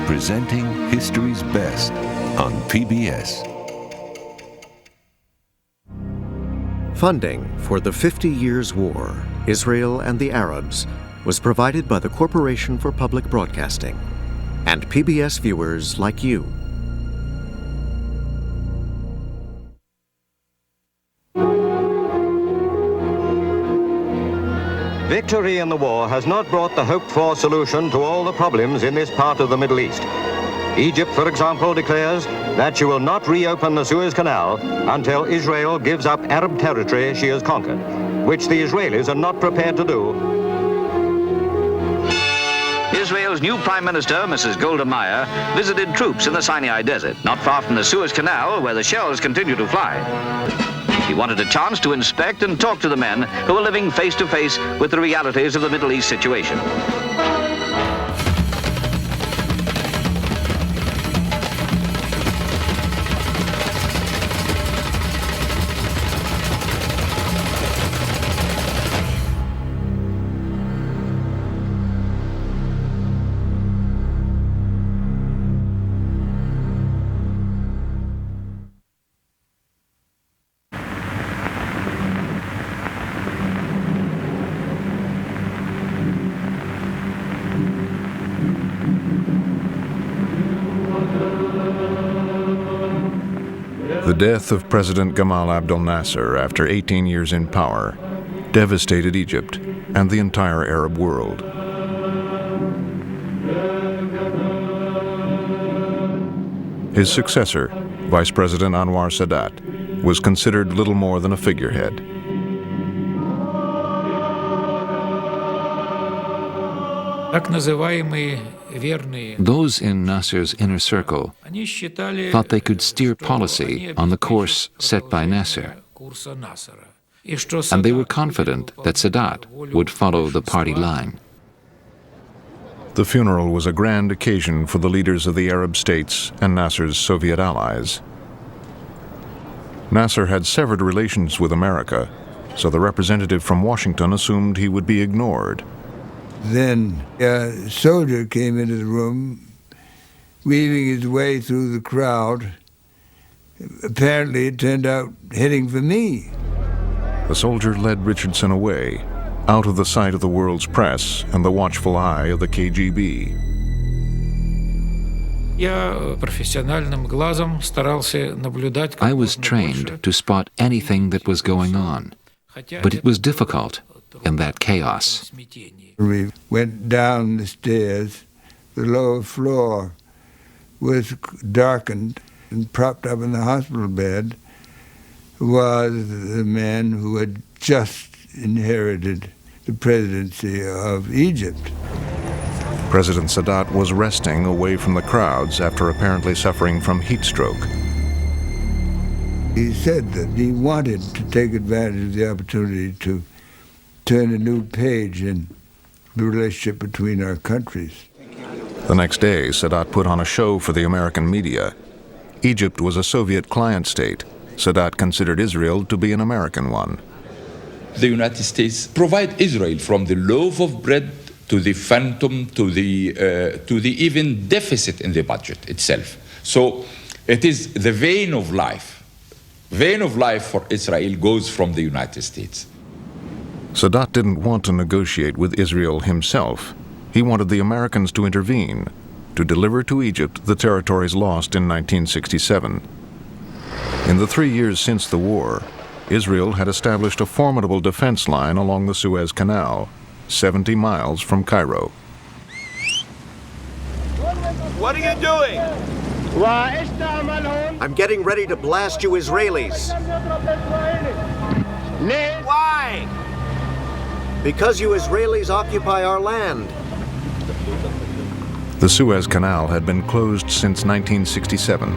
presenting history's best on PBS. Funding for the 50 Years' War, Israel and the Arabs, was provided by the Corporation for Public Broadcasting and PBS viewers like you. Victory in the war has not brought the hoped-for solution to all the problems in this part of the Middle East. Egypt, for example, declares that she will not reopen the Suez Canal until Israel gives up Arab territory she has conquered, which the Israelis are not prepared to do. Israel's new Prime Minister, Mrs. Golda Meir, visited troops in the Sinai Desert, not far from the Suez Canal, where the shells continue to fly. He wanted a chance to inspect and talk to the men who are living face to face with the realities of the Middle East situation. The death of President Gamal Abdel Nasser after 18 years in power devastated Egypt and the entire Arab world. His successor, Vice President Anwar Sadat, was considered little more than a figurehead. Those in Nasser's inner circle thought they could steer policy on the course set by Nasser, and they were confident that Sadat would follow the party line. The funeral was a grand occasion for the leaders of the Arab states and Nasser's Soviet allies. Nasser had severed relations with America, so the representative from Washington assumed he would be ignored. Then a soldier came into the room, weaving his way through the crowd. Apparently, it turned out heading for me. The soldier led Richardson away, out of the sight of the world's press and the watchful eye of the KGB. I was trained to spot anything that was going on, but it was difficult in that chaos. We went down the stairs. The lower floor was darkened, and propped up in the hospital bed was the man who had just inherited the presidency of Egypt. President Sadat was resting away from the crowds after apparently suffering from heat stroke. He said that he wanted to take advantage of the opportunity to turn a new page in the relationship between our countries. The next day, Sadat put on a show for the American media. Egypt was a Soviet client state. Sadat considered Israel to be an American one. The United States provide Israel from the loaf of bread to the phantom to the even deficit in the budget itself. So it is the vein of life. Vein of life for Israel goes from the United States. Sadat didn't want to negotiate with Israel himself. He wanted the Americans to intervene, to deliver to Egypt the territories lost in 1967. In the 3 years since the war, Israel had established a formidable defense line along the Suez Canal, 70 miles from Cairo. What are you doing? I'm getting ready to blast you Israelis. Why? Because you Israelis occupy our land. The Suez Canal had been closed since 1967.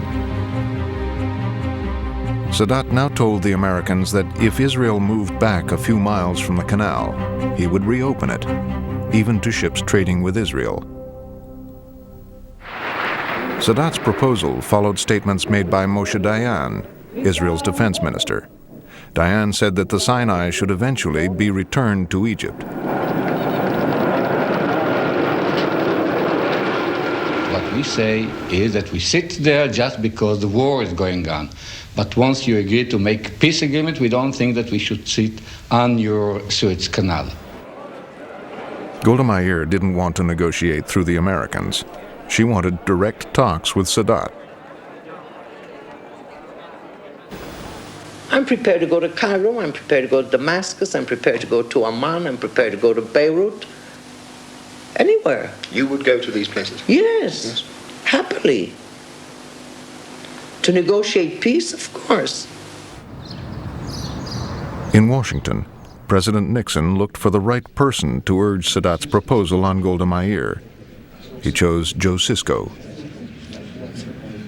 Sadat now told the Americans that if Israel moved back a few miles from the canal, he would reopen it, even to ships trading with Israel. Sadat's proposal followed statements made by Moshe Dayan, Israel's defense minister. Dayan said that the Sinai should eventually be returned to Egypt. we say is that we sit there just because the war is going on. But once you agree to make peace agreement, we don't think that we should sit on your Suez Canal. Golda Meir didn't want to negotiate through the Americans. She wanted direct talks with Sadat. I'm prepared to go to Cairo, I'm prepared to go to Damascus, I'm prepared to go to Amman, I'm prepared to go to Beirut. Anywhere. You would go to these places? Yes. Happily. To negotiate peace, of course. In Washington, President Nixon looked for the right person to urge Sadat's proposal on Golda Meir. He chose Joe Sisko.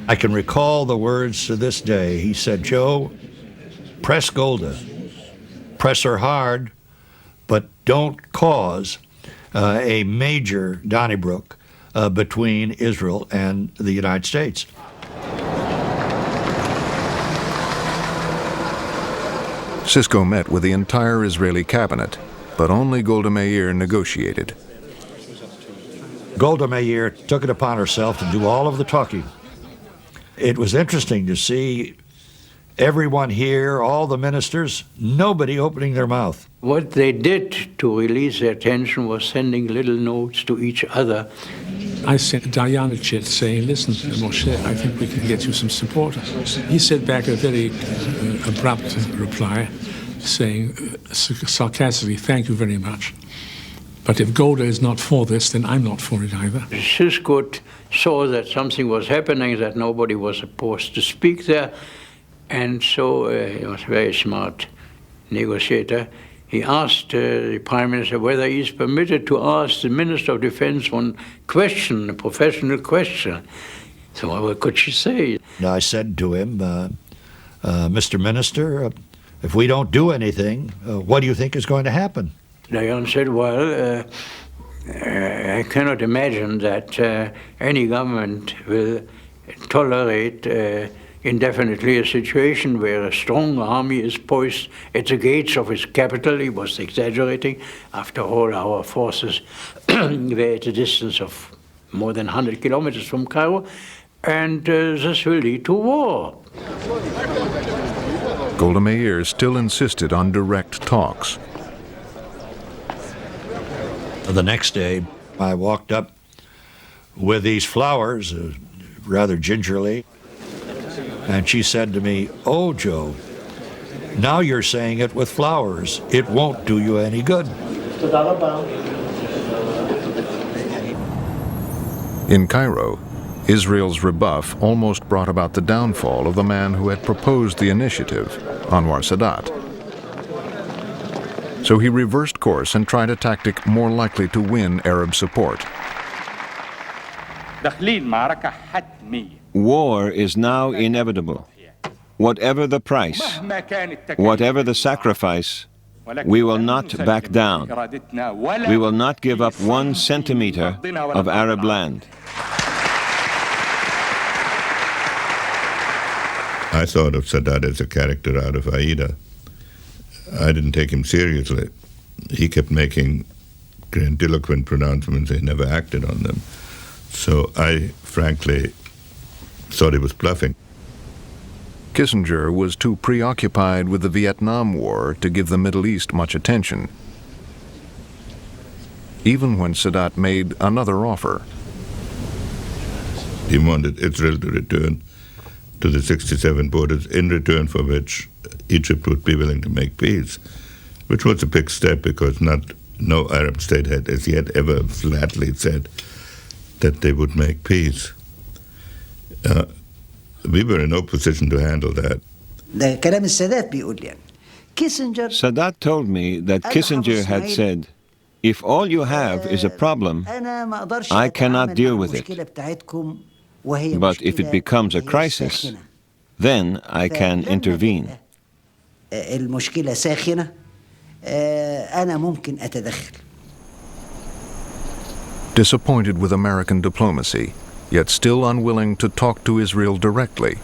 I can recall the words to this day. He said, "Joe, press Golda. Press her hard, but don't cause a major Donnybrook between Israel and the United States." Sisko met with the entire Israeli cabinet, but only Golda Meir negotiated. Golda Meir took it upon herself to do all of the talking. It was interesting to see everyone here, all the ministers, nobody opening their mouth. What they did to release their tension was sending little notes to each other. I sent Dayan a chit saying, "Listen, Moshe, I think we can get you some support." He sent back a very abrupt reply saying sarcastically, "Thank you very much. But if Golda is not for this, then I'm not for it either." Sisko saw that something was happening, that nobody was supposed to speak there, and so he was a very smart negotiator. He asked the Prime Minister whether he is permitted to ask the Minister of Defense one question, a professional question. So what could she say? I said to him, "Mr. Minister, if we don't do anything, what do you think is going to happen?" Dayan said, "Well, I cannot imagine that any government will tolerate indefinitely a situation where a strong army is poised at the gates of its capital." He was exaggerating. After all, our forces were at a distance of more than 100 kilometers from Cairo, and this will lead to war. Golda Meir still insisted on direct talks. The next day, I walked up with these flowers, rather gingerly, and she said to me, "Oh, Joe, now you're saying it with flowers. It won't do you any good." In Cairo, Israel's rebuff almost brought about the downfall of the man who had proposed the initiative, Anwar Sadat. So he reversed course and tried a tactic more likely to win Arab support. War is now inevitable. Whatever the price, whatever the sacrifice, we will not back down. We will not give up 1 centimeter of Arab land. I thought of Sadat as a character out of Aida. I didn't take him seriously. He kept making grandiloquent pronouncements. He never acted on them. So I, frankly, thought he was bluffing. Kissinger was too preoccupied with the Vietnam War to give the Middle East much attention. Even when Sadat made another offer. He wanted Israel to return to the 67 borders, in return for which Egypt would be willing to make peace, which was a big step because no Arab state had as yet ever flatly said that they would make peace. We were in no position to handle that. Sadat told me that Kissinger had said, "If all you have is a problem, I cannot deal with it. But if it becomes a crisis, then I can intervene." Disappointed with American diplomacy, yet still unwilling to talk to Israel directly,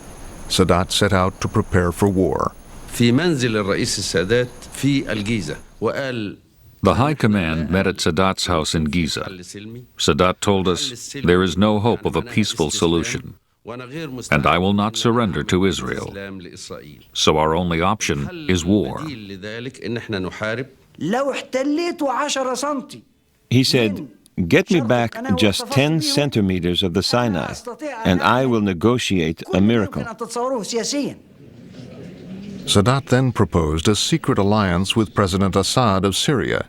Sadat set out to prepare for war. في منزل الرئيس السادات في الجيزة وقال The High Command met at Sadat's house in Giza. Sadat told us, "There is no hope of a peaceful solution, and I will not surrender to Israel. So our only option is war." He said, "Get me back just 10 centimeters of the Sinai, and I will negotiate a miracle." Sadat then proposed a secret alliance with President Assad of Syria.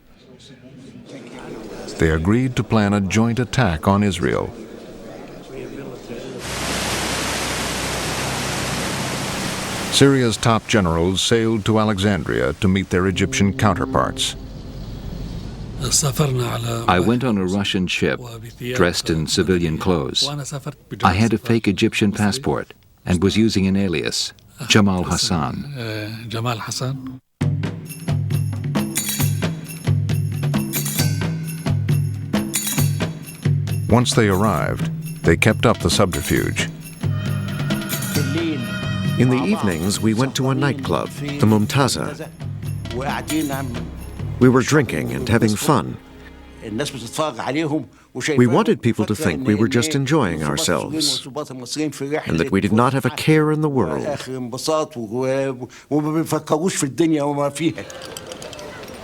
They agreed to plan a joint attack on Israel. Syria's top generals sailed to Alexandria to meet their Egyptian counterparts. I went on a Russian ship, dressed in civilian clothes. I had a fake Egyptian passport and was using an alias, Jamal Hassan. Once they arrived, they kept up the subterfuge. In the evenings, we went to a nightclub, the Mumtaza. We were drinking and having fun. We wanted people to think we were just enjoying ourselves and that we did not have a care in the world.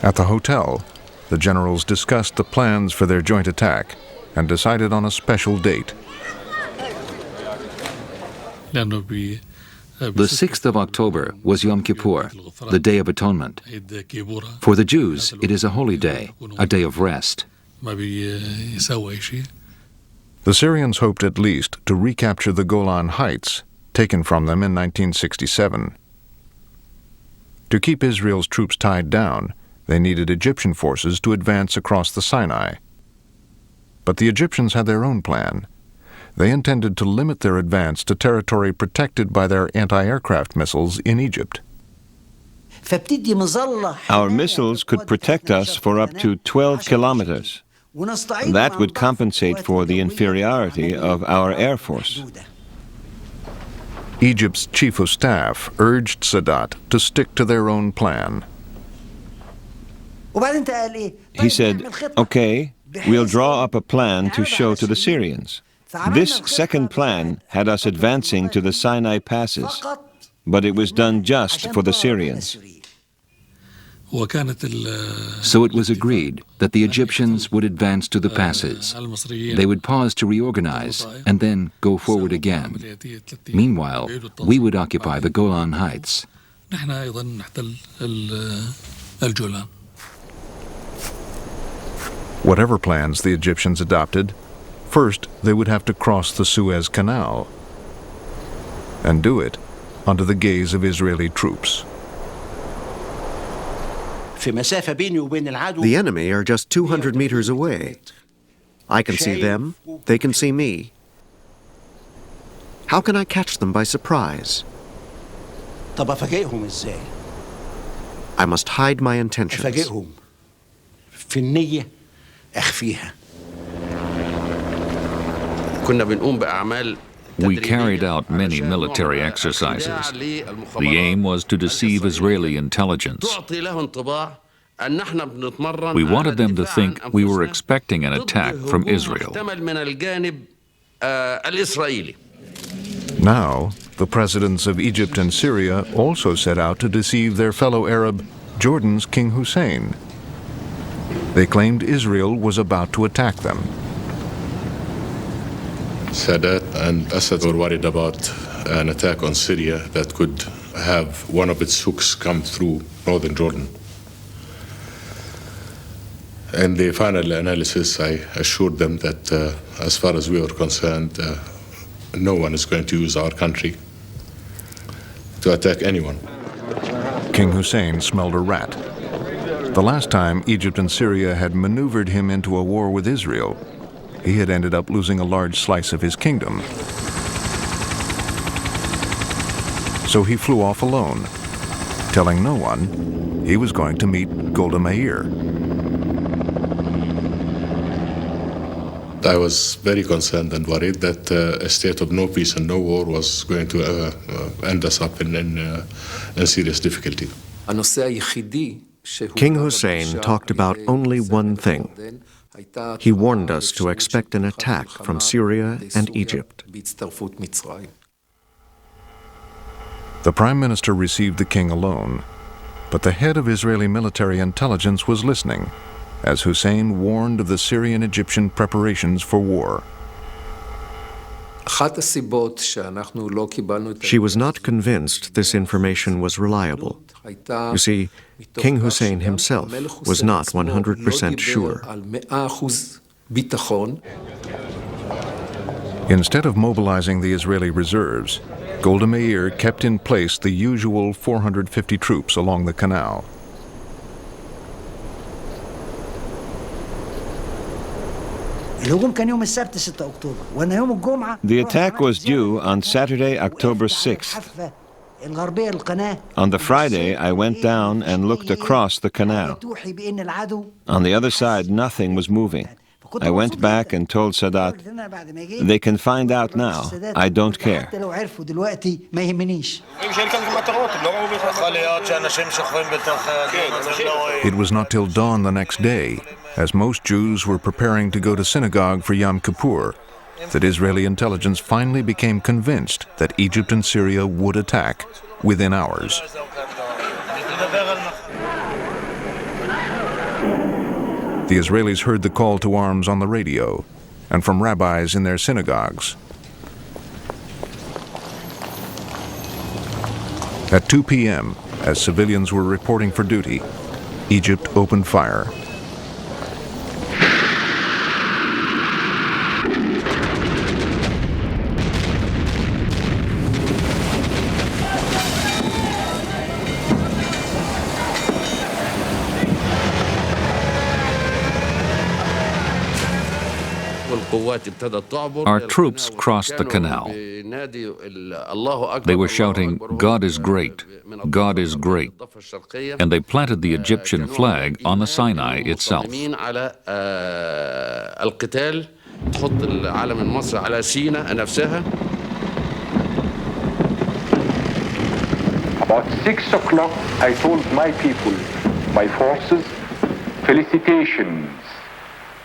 At the hotel, the generals discussed the plans for their joint attack and decided on a special date. The 6th of October was Yom Kippur, the Day of Atonement. For the Jews, it is a holy day, a day of rest. The Syrians hoped at least to recapture the Golan Heights, taken from them in 1967. To keep Israel's troops tied down, they needed Egyptian forces to advance across the Sinai. But the Egyptians had their own plan. They intended to limit their advance to territory protected by their anti-aircraft missiles in Egypt. Our missiles could protect us for up to 12 kilometers. That would compensate for the inferiority of our Air Force. Egypt's chief of staff urged Sadat to stick to their own plan. He said, "Okay, we'll draw up a plan to show to the Syrians. This second plan had us advancing to the Sinai passes, but it was done just for the Syrians." So it was agreed that the Egyptians would advance to the passes. They would pause to reorganize and then go forward again. Meanwhile, we would occupy the Golan Heights. Whatever plans the Egyptians adopted, first they would have to cross the Suez Canal and do it under the gaze of Israeli troops. The enemy are just 200 meters away. I can see them, they can see me. How can I catch them by surprise? I must hide my intentions. We carried out many military exercises. The aim was to deceive Israeli intelligence. We wanted them to think we were expecting an attack from Israel. Now, the presidents of Egypt and Syria also set out to deceive their fellow Arab, Jordan's King Hussein. They claimed Israel was about to attack them. Sadat and Assad were worried about an attack on Syria that could have one of its hooks come through northern Jordan. In the final analysis, I assured them that as far as we were concerned, no one is going to use our country to attack anyone. King Hussein smelled a rat. The last time Egypt and Syria had maneuvered him into a war with Israel, he had ended up losing a large slice of his kingdom. So he flew off alone, telling no one he was going to meet Golda Meir. I was very concerned and worried that a state of no peace and no war was going to end us up in serious difficulty. King Hussein talked about only one thing. He warned us to expect an attack from Syria and Egypt. The Prime Minister received the king alone, but the head of Israeli military intelligence was listening, as Hussein warned of the Syrian-Egyptian preparations for war. She was not convinced this information was reliable. You see, King Hussein himself was not 100% sure. Instead of mobilizing the Israeli reserves, Golda Meir kept in place the usual 450 troops along the canal. The attack was due on Saturday, October 6th. On the Friday, I went down and looked across the canal. On the other side, nothing was moving. I went back and told Sadat, "They can find out now. I don't care." It was not till dawn the next day, as most Jews were preparing to go to synagogue for Yom Kippur, that Israeli intelligence finally became convinced that Egypt and Syria would attack within hours. The Israelis heard the call to arms on the radio and from rabbis in their synagogues. At 2 p.m., as civilians were reporting for duty, Egypt opened fire. Our troops crossed the canal. They were shouting, "God is great, God is great," and they planted the Egyptian flag on the Sinai itself. About 6 o'clock, I told my people, my forces, felicitations.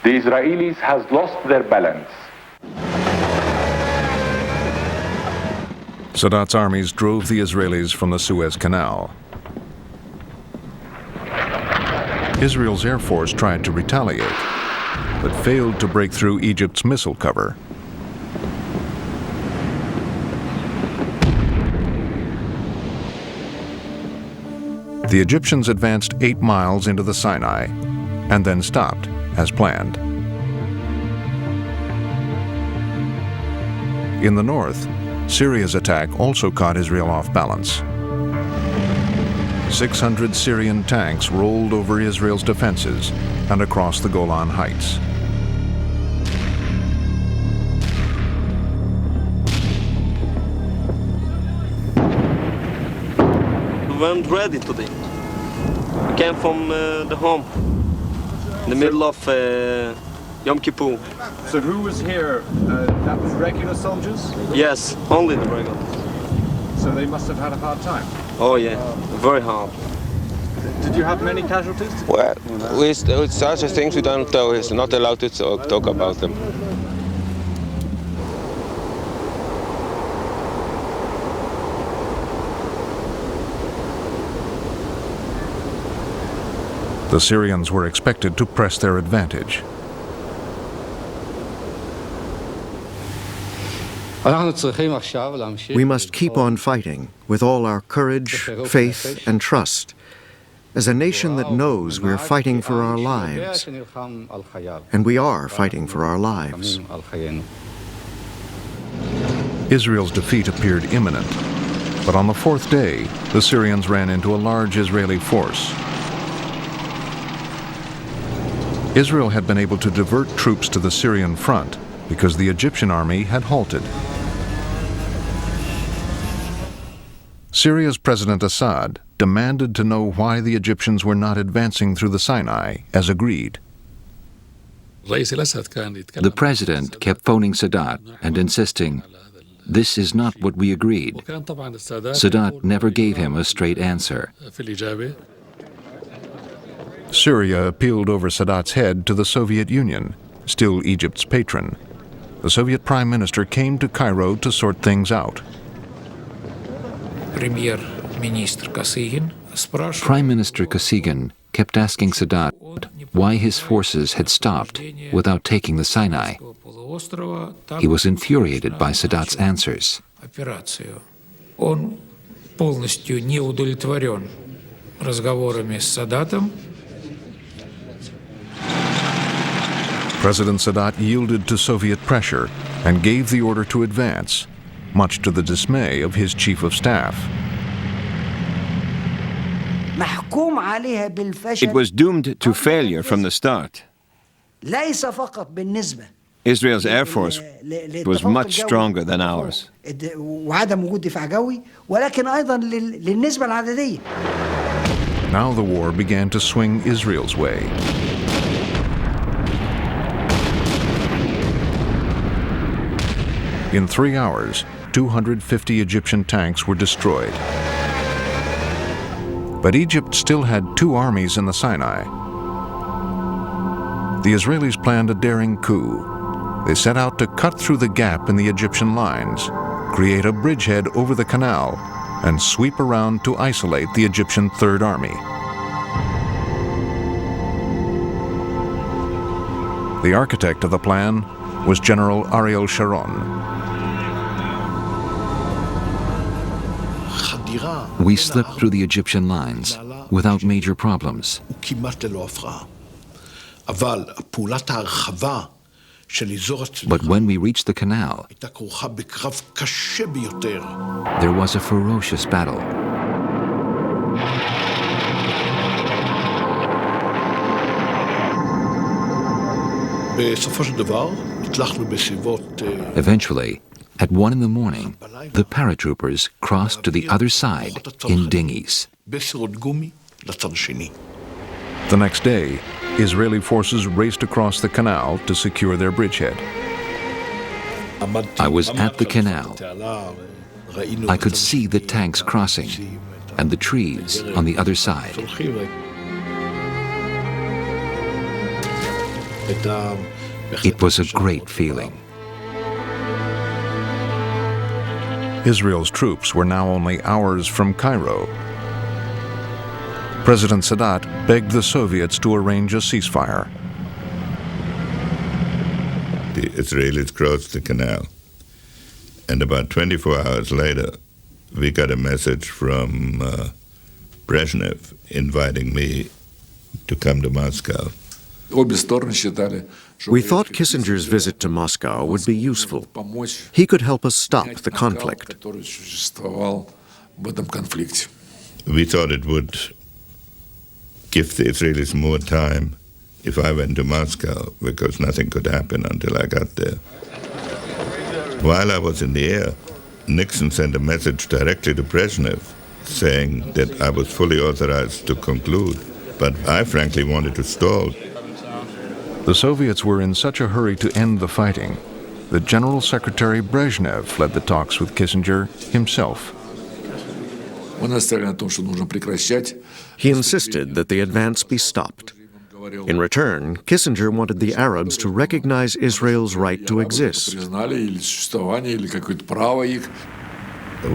The Israelis has lost their balance. Sadat's armies drove the Israelis from the Suez Canal. Israel's Air Force tried to retaliate, but failed to break through Egypt's missile cover. The Egyptians advanced 8 miles into the Sinai and then stopped, as planned. In the north, Syria's attack also caught Israel off balance. 600 Syrian tanks rolled over Israel's defenses and across the Golan Heights. We weren't ready today. We came from the home. In the middle of Yom Kippur. So who was here? That was regular soldiers? Yes, only the regular. So they must have had a hard time? Oh yeah, very hard. Did you have many casualties? Well, with such things we don't know. It's not allowed to talk about them. The Syrians were expected to press their advantage. We must keep on fighting with all our courage, faith, and trust, as a nation that knows we're fighting for our lives. And we are fighting for our lives. Israel's defeat appeared imminent, but on the 4th day, the Syrians ran into a large Israeli force. Israel had been able to divert troops to the Syrian front because the Egyptian army had halted. Syria's President Assad demanded to know why the Egyptians were not advancing through the Sinai as agreed. The president kept phoning Sadat and insisting, "This is not what we agreed." Sadat never gave him a straight answer. Syria appealed over Sadat's head to the Soviet Union, still Egypt's patron. The Soviet Prime Minister came to Cairo to sort things out. Prime Minister Kosygin kept asking Sadat why his forces had stopped without taking the Sinai. He was infuriated by Sadat's answers. President Sadat yielded to Soviet pressure and gave the order to advance, much to the dismay of his chief of staff. It was doomed to failure from the start. Israel's air force was much stronger than ours. Now the war began to swing Israel's way. In 3 hours, 250 Egyptian tanks were destroyed. But Egypt still had 2 armies in the Sinai. The Israelis planned a daring coup. They set out to cut through the gap in the Egyptian lines, create a bridgehead over the canal, and sweep around to isolate the Egyptian Third Army. The architect of the plan was General Ariel Sharon. We slipped through the Egyptian lines without major problems. But when we reached the canal, there was a ferocious battle. Eventually, at 1 in the morning, the paratroopers crossed to the other side in dinghies. The next day, Israeli forces raced across the canal to secure their bridgehead. I was at the canal. I could see the tanks crossing and the trees on the other side. It was a great feeling. Israel's troops were now only hours from Cairo. President Sadat begged the Soviets to arrange a ceasefire. The Israelis crossed the canal, and about 24 hours later, we got a message from Brezhnev inviting me to come to Moscow. We thought Kissinger's visit to Moscow would be useful. He could help us stop the conflict. We thought it would give the Israelis more time if I went to Moscow, because nothing could happen until I got there. While I was in the air, Nixon sent a message directly to Brezhnev saying that I was fully authorized to conclude, but I frankly wanted to stall. The Soviets were in such a hurry to end the fighting that General Secretary Brezhnev led the talks with Kissinger himself. He insisted that the advance be stopped. In return, Kissinger wanted the Arabs to recognize Israel's right to exist.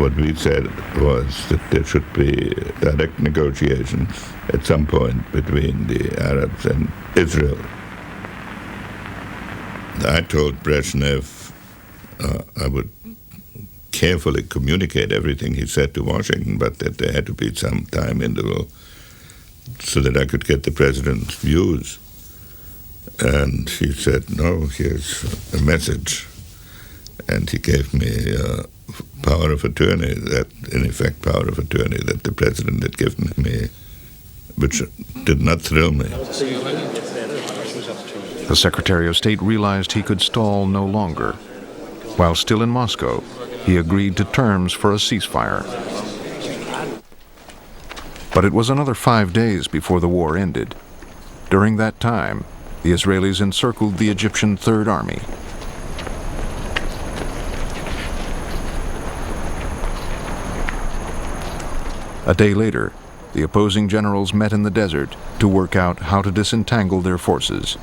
What we said was that there should be direct negotiations at some point between the Arabs and Israel. I told Brezhnev I would carefully communicate everything he said to Washington, but that there had to be some time interval so that I could get the president's views. And he said, no, here's a message. And he gave me power of attorney, that in effect power of attorney that the president had given me, which did not thrill me. The Secretary of State realized he could stall no longer. While still in Moscow, he agreed to terms for a ceasefire. But it was another 5 days before the war ended. During that time, the Israelis encircled the Egyptian Third Army. A day later, the opposing generals met in the desert to work out how to disentangle their forces.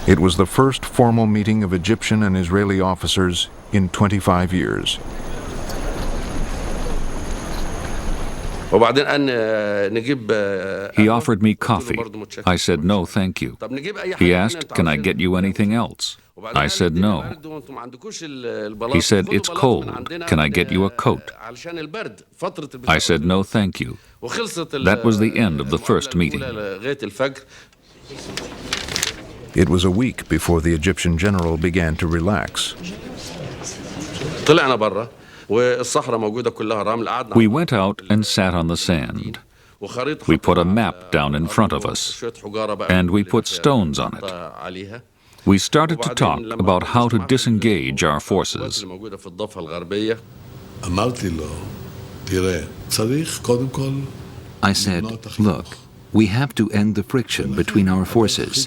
It was the first formal meeting of Egyptian and Israeli officers in 25 years. He offered me coffee. I said, no, thank you. He asked, can I get you anything else? I said, no. He said, it's cold. Can I get you a coat? I said, no, thank you. That was the end of the first meeting. It was a week before the Egyptian general began to relax. We went out and sat on the sand. We put a map down in front of us, and we put stones on it. We started to talk about how to disengage our forces. I said, look, we have to end the friction between our forces.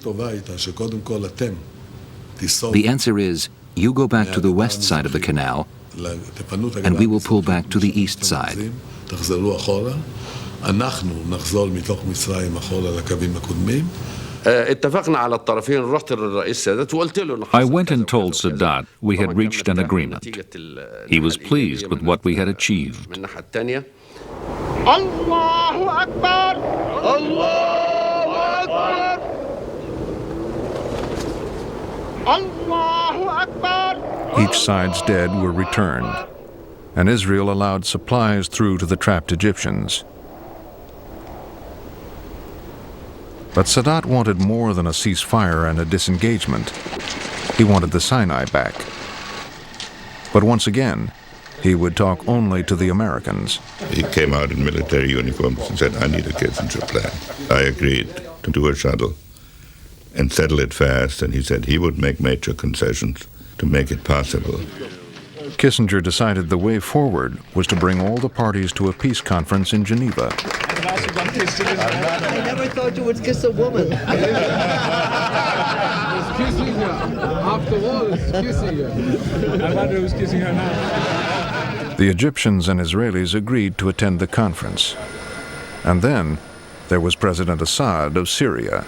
The answer is, you go back to the west side of the canal, and we will pull back to the east side. I went and told Sadat we had reached an agreement. He was pleased with what we had achieved. Allahu Akbar! Allahu Akbar! Allahu Akbar! Each side's dead were returned, and Israel allowed supplies through to the trapped Egyptians. But Sadat wanted more than a ceasefire and a disengagement. He wanted the Sinai back. But once again, he would talk only to the Americans. He came out in military uniforms and said, I need a Kissinger plan. I agreed to do a shuttle and settle it fast, and he said he would make major concessions to make it possible. Kissinger decided the way forward was to bring all the parties to a peace conference in Geneva. I never thought you would kiss a woman. It's kissing her. After all, it's kissing her. I wonder who's kissing her now. The Egyptians and Israelis agreed to attend the conference. And then there was President Assad of Syria.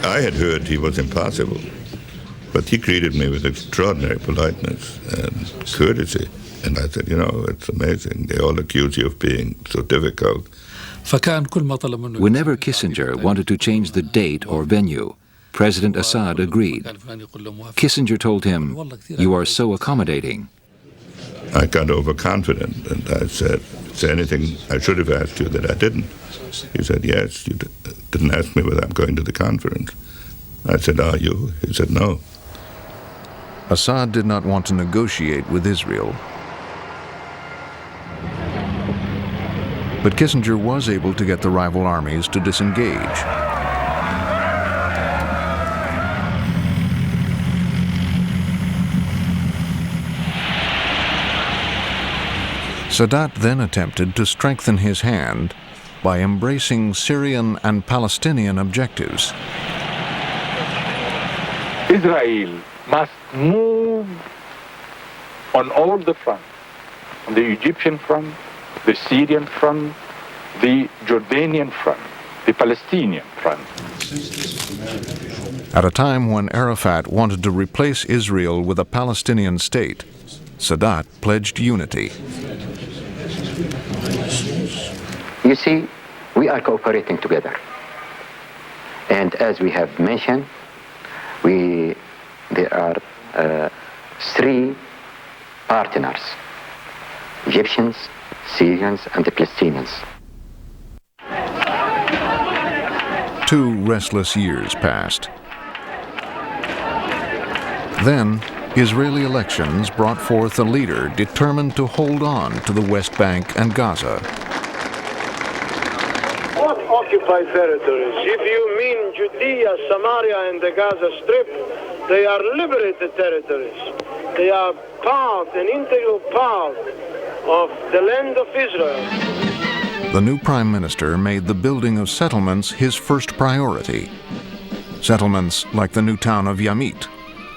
I had heard he was impossible, but he greeted me with extraordinary politeness and courtesy. And I said, you know, it's amazing. They all accuse you of being so difficult. Whenever Kissinger wanted to change the date or venue, President Assad agreed. Kissinger told him, you are so accommodating. I got overconfident, and I said, is there anything I should have asked you that I didn't? He said, yes, you didn't ask me whether I'm going to the conference. I said, are you? He said, no. Assad did not want to negotiate with Israel. But Kissinger was able to get the rival armies to disengage. Sadat then attempted to strengthen his hand by embracing Syrian and Palestinian objectives. Israel must move on all the fronts, on the Egyptian front, the Syrian front, the Jordanian front, the Palestinian front. At a time when Arafat wanted to replace Israel with a Palestinian state, Sadat pledged unity. You see, we are cooperating together. And as we have mentioned, there are three partners: Egyptians, Syrians, and the Palestinians. 2 restless years passed. Then, Israeli elections brought forth a leader determined to hold on to the West Bank and Gaza. What occupied territories? If you mean Judea, Samaria, and the Gaza Strip, they are liberated territories. They are an integral part of the land of Israel. The new prime minister made the building of settlements his first priority. Settlements like the new town of Yamit,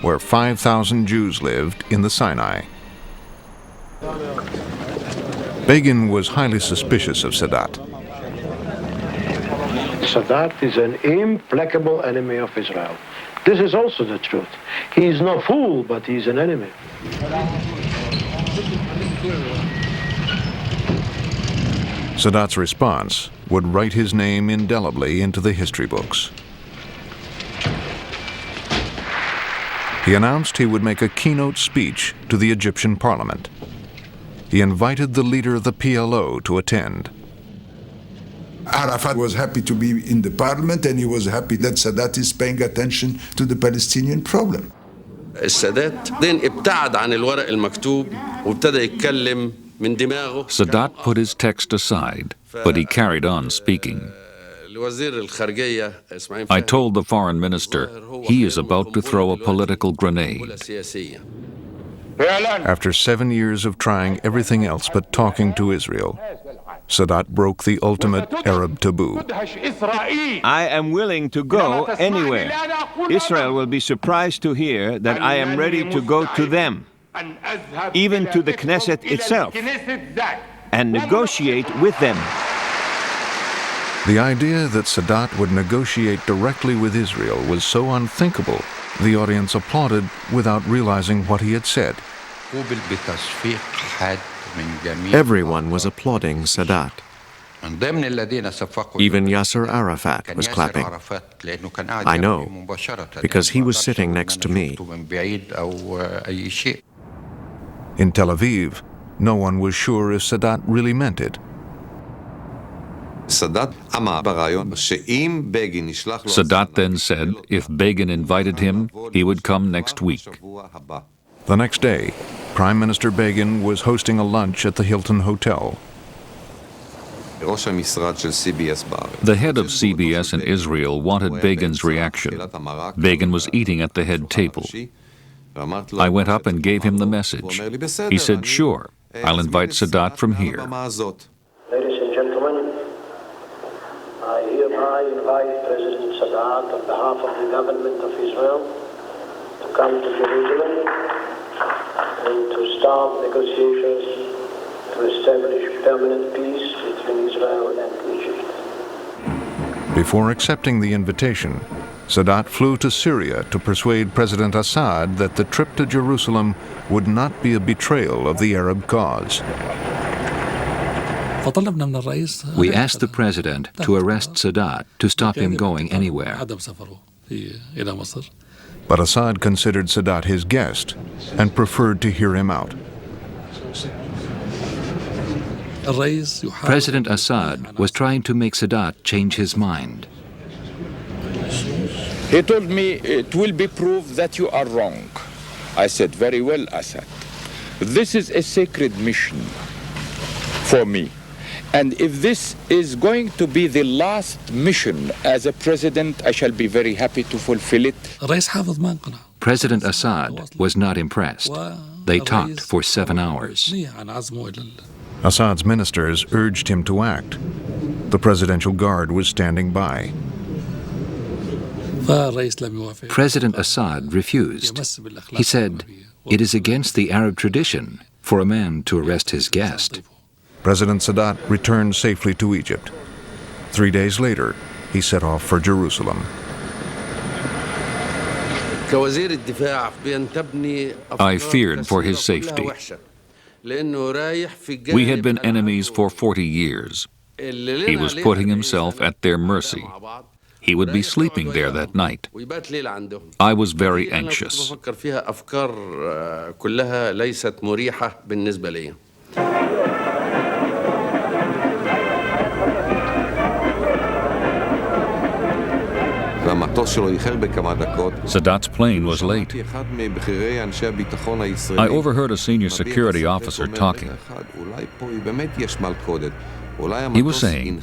where 5,000 Jews lived in the Sinai. Begin was highly suspicious of Sadat. Sadat is an implacable enemy of Israel. This is also the truth. He is no fool, but he is an enemy. Sadat's response would write his name indelibly into the history books. He announced he would make a keynote speech to the Egyptian parliament. He invited the leader of the PLO to attend. Arafat was happy to be in the parliament, and he was happy that Sadat is paying attention to the Palestinian problem. السادات بعدين ابتعد عن الورق المكتوب وابتدى يتكلم من دماغه. Sadat put his text aside, but he carried on speaking. I told the foreign minister, he is about to throw a political grenade. After 7 years of trying everything else but talking to Israel, Sadat broke the ultimate Arab taboo. I am willing to go anywhere. Israel will be surprised to hear that I am ready to go to them, even to the Knesset itself, and negotiate with them. The idea that Sadat would negotiate directly with Israel was so unthinkable, the audience applauded without realizing what he had said. Everyone was applauding Sadat. Even Yasser Arafat was clapping. I know, because he was sitting next to me. In Tel Aviv, no one was sure if Sadat really meant it. Sadat then said if Begin invited him, he would come next week. The next day, Prime Minister Begin was hosting a lunch at the Hilton Hotel. The head of CBS in Israel wanted Begin's reaction. Begin was eating at the head table. I went up and gave him the message. He said, sure, I'll invite Sadat from here. Ladies and gentlemen, I hereby invite President Sadat on behalf of the government of Israel to come to Jerusalem and to start negotiations to establish permanent peace between Israel and Egypt. Before accepting the invitation, Sadat flew to Syria to persuade President Assad that the trip to Jerusalem would not be a betrayal of the Arab cause. We asked the president to arrest Sadat to stop him going anywhere. But Assad considered Sadat his guest and preferred to hear him out. President Assad was trying to make Sadat change his mind. He told me, it will be proved that you are wrong. I said, very well, Assad. This is a sacred mission for me. And if this is going to be the last mission as a president, I shall be very happy to fulfill it. President Assad was not impressed. They talked for 7 hours. Assad's ministers urged him to act. The Presidential Guard was standing by. President Assad refused. He said, it is against the Arab tradition for a man to arrest his guest. President Sadat returned safely to Egypt. 3 days later, he set off for Jerusalem. I feared for his safety. We had been enemies for 40 years. He was putting himself at their mercy. He would be sleeping there that night. I was very anxious. Sadat's plane was late. I overheard a senior security officer talking. He was saying,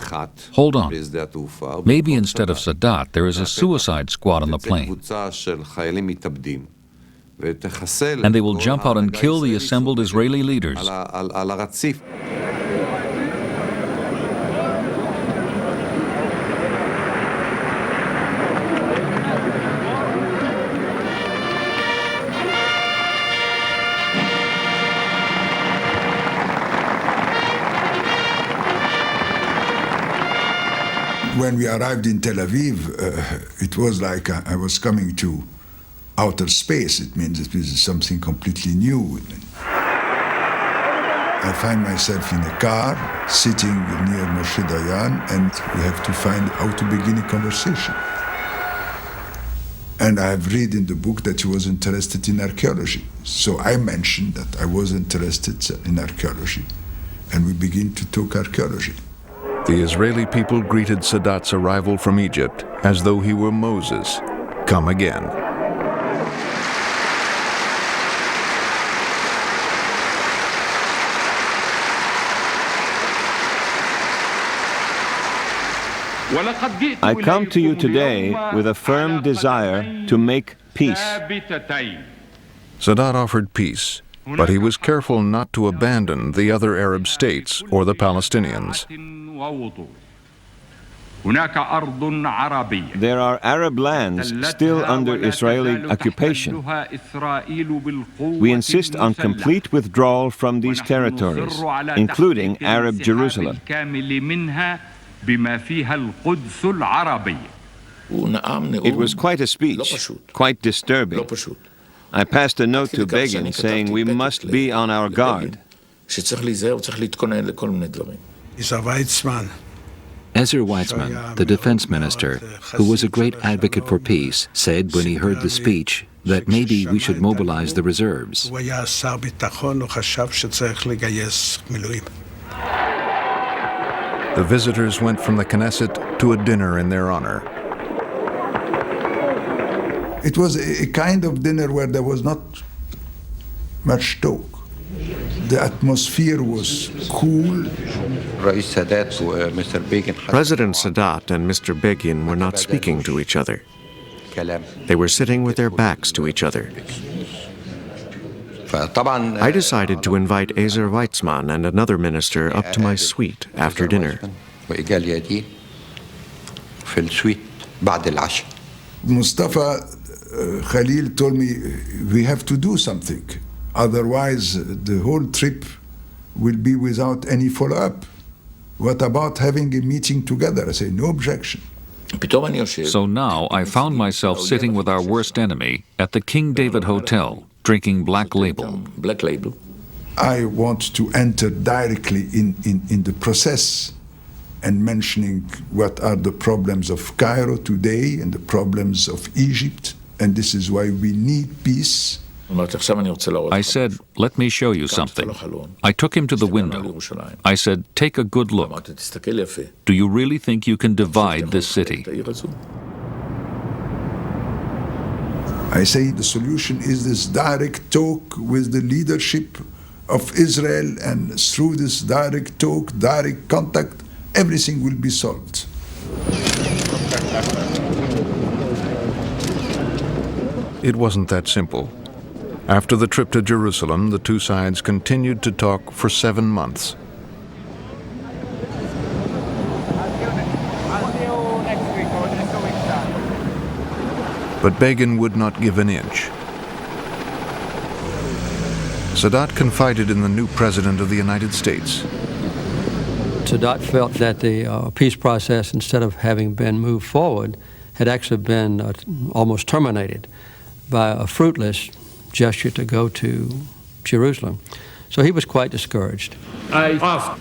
hold on, maybe instead of Sadat, there is a suicide squad on the plane. And they will jump out and kill the assembled Israeli leaders. when we arrived in Tel Aviv, it was like I was coming to outer space. It means it was something completely new. I find myself in a car, sitting near Moshe Dayan, and we have to find how to begin a conversation. And I have read in the book that he was interested in archaeology. So I mentioned that I was interested in archaeology, and we begin to talk archaeology. The Israeli people greeted Sadat's arrival from Egypt as though he were Moses, come again. I come to you today with a firm desire to make peace. Sadat offered peace, but he was careful not to abandon the other Arab states or the Palestinians. There are Arab lands still under Israeli occupation. We insist on complete withdrawal from these territories, including Arab Jerusalem. It was quite a speech, quite disturbing. I passed a note to Begin saying we must be on our guard. Ezra Weizmann, the defense minister, who was a great advocate for peace, said when he heard the speech that maybe we should mobilize the reserves. The visitors went from the Knesset to a dinner in their honor. It was a kind of dinner where there was not much talk. The atmosphere was cool. President Sadat and Mr. Begin were not speaking to each other. They were sitting with their backs to each other. I decided to invite Ezra Weizmann and another minister up to my suite after dinner. Mustafa Khalil told me, we have to do something. Otherwise, the whole trip will be without any follow-up. What about having a meeting together? I say, no objection. So now I found myself sitting with our worst enemy at the King David Hotel, drinking Black Label. I want to enter directly in the process and mentioning what are the problems of Cairo today and the problems of Egypt, and this is why we need peace. I said, let me show you something. I took him to the window. I said, take a good look. Do you really think you can divide this city? I say the solution is this direct talk with the leadership of Israel, and through this direct talk, direct contact, everything will be solved. It wasn't that simple. After the trip to Jerusalem, the two sides continued to talk for 7 months. But Begin would not give an inch. Sadat confided in the new President of the United States. Sadat felt that the peace process, instead of having been moved forward, had actually been almost terminated by a fruitless gesture to go to Jerusalem. So he was quite discouraged. I asked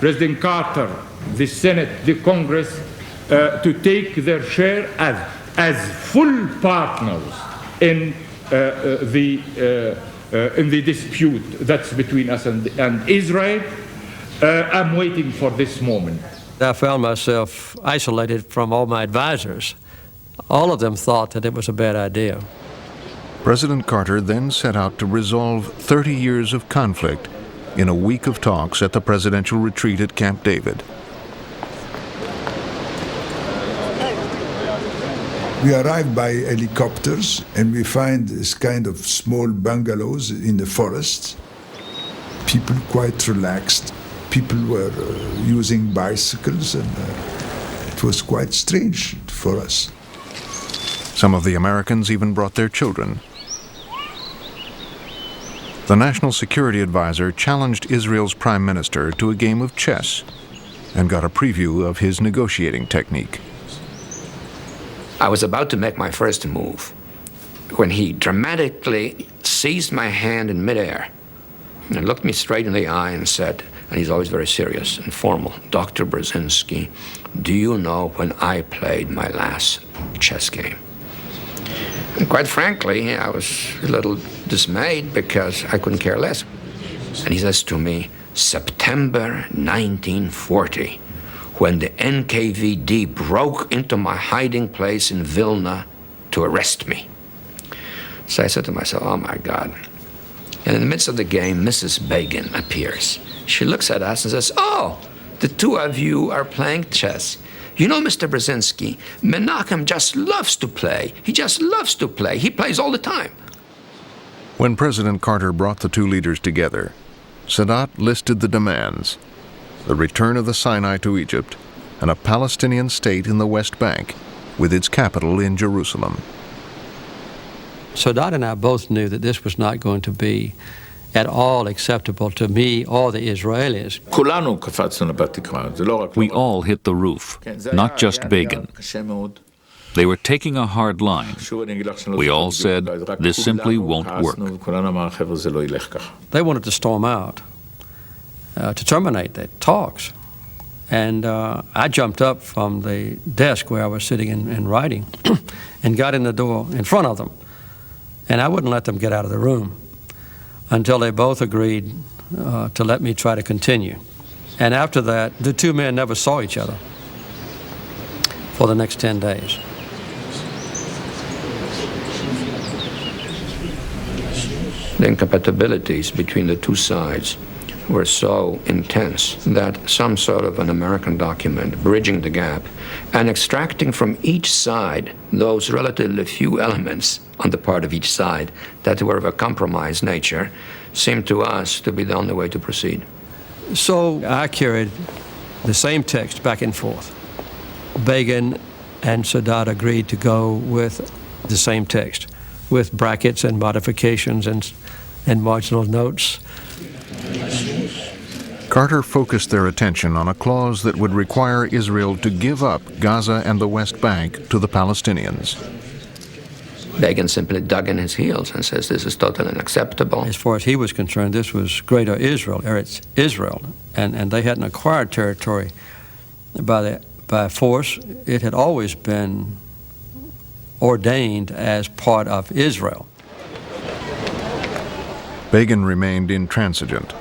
President Carter, the Senate, the Congress, to take their share as full partners in the dispute that's between us and Israel. I'm waiting for this moment. I found myself isolated from all my advisors. All of them thought that it was a bad idea. President Carter then set out to resolve 30 years of conflict in a week of talks at the presidential retreat at Camp David. We arrived by helicopters, and we find this kind of small bungalows in the forest. People quite relaxed. People were using bicycles, and it was quite strange for us. Some of the Americans even brought their children. The National Security Advisor challenged Israel's prime minister to a game of chess. and got a preview of his negotiating technique. I was about to make my first move when he dramatically seized my hand in midair and looked me straight in the eye and said, and he's always very serious and formal, "Dr. Brzezinski, do you know when I played my last chess game?" And quite frankly, I was a little dismayed because I couldn't care less. And he says to me, "September 1940, when the NKVD broke into my hiding place in Vilna to arrest me." So I said to myself, oh my God. And in the midst of the game, Mrs. Begin appears. She looks at us and says, "Oh, the two of you are playing chess. You know, Mr. Brzezinski, Menachem just loves to play. He just loves to play. He plays all the time." When President Carter brought the two leaders together, Sadat listed the demands: the return of the Sinai to Egypt and a Palestinian state in the West Bank, with its capital in Jerusalem. Sadat and I both knew that this was not going to be at all acceptable to me or the Israelis. We all hit the roof, not just Begin. They were taking a hard line. We all said, this simply won't work. They wanted to storm out, to terminate the talks. And I jumped up from the desk where I was sitting and writing and got in the door in front of them. And I wouldn't let them get out of the room until they both agreed to let me try to continue. And after that, the two men never saw each other for the next 10 days. The incompatibilities between the two sides were so intense that some sort of an American document bridging the gap and extracting from each side those relatively few elements on the part of each side that were of a compromise nature seemed to us to be the only way to proceed. So I carried the same text back and forth. Begin and Sadat agreed to go with the same text, with brackets and modifications and marginal notes. Carter focused their attention on a clause that would require Israel to give up Gaza and the West Bank to the Palestinians. Begin simply dug in his heels and says this is totally unacceptable. As far as he was concerned, this was Greater Israel, Eretz Israel, and they hadn't acquired territory by force. It had always been ordained as part of Israel. Begin remained intransigent,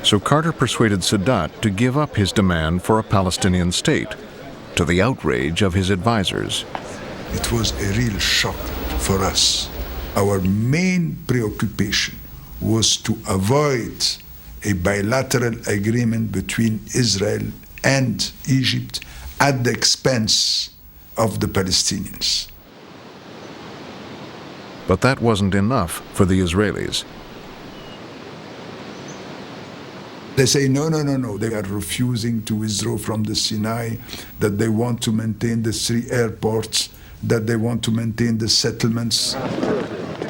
so Carter persuaded Sadat to give up his demand for a Palestinian state, to the outrage of his advisors. It was a real shock for us. Our main preoccupation was to avoid a bilateral agreement between Israel and Egypt at the expense of the Palestinians. But that wasn't enough for the Israelis. They say, no. They are refusing to withdraw from the Sinai, that they want to maintain the 3 airports, that they want to maintain the settlements.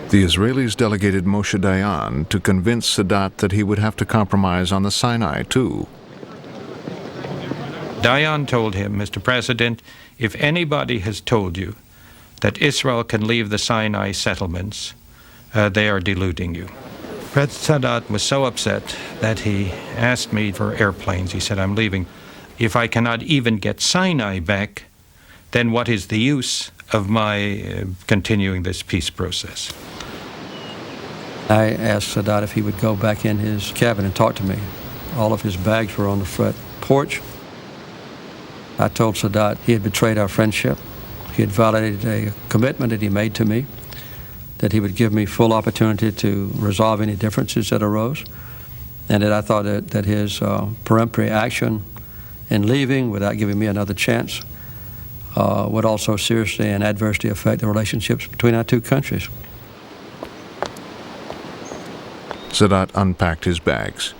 The Israelis delegated Moshe Dayan to convince Sadat that he would have to compromise on the Sinai, too. Dayan told him, Mr. President, if anybody has told you that Israel can leave the Sinai settlements, they are deluding you. President Sadat was so upset that he asked me for airplanes. He said, I'm leaving. If I cannot even get Sinai back, then what is the use of my continuing this peace process? I asked Sadat if he would go back in his cabin and talk to me. All of his bags were on the front porch. I told Sadat he had betrayed our friendship. He had violated a commitment that he made to me, that he would give me full opportunity to resolve any differences that arose, and that I thought that his peremptory action in leaving without giving me another chance would also seriously and adversely affect the relationships between our two countries. Sadat unpacked his bags.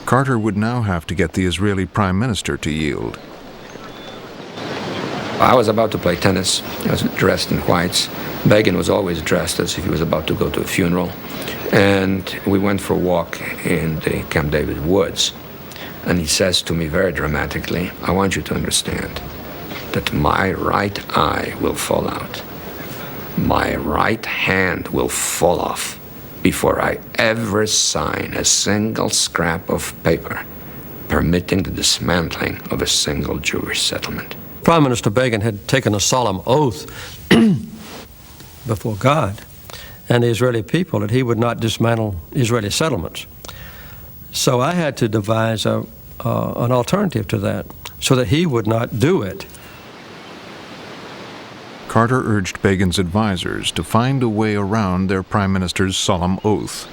Carter would now have to get the Israeli Prime Minister to yield. I was about to play tennis. I was dressed in whites. Begin was always dressed as if he was about to go to a funeral. And we went for a walk in the Camp David woods. And he says to me very dramatically, I want you to understand that my right eye will fall out. My right hand will fall off before I ever sign a single scrap of paper permitting the dismantling of a single Jewish settlement. Prime Minister Begin had taken a solemn oath before God and the Israeli people that he would not dismantle Israeli settlements. So I had to devise an alternative to that so that he would not do it. Carter urged Begin's advisors to find a way around their prime minister's solemn oath.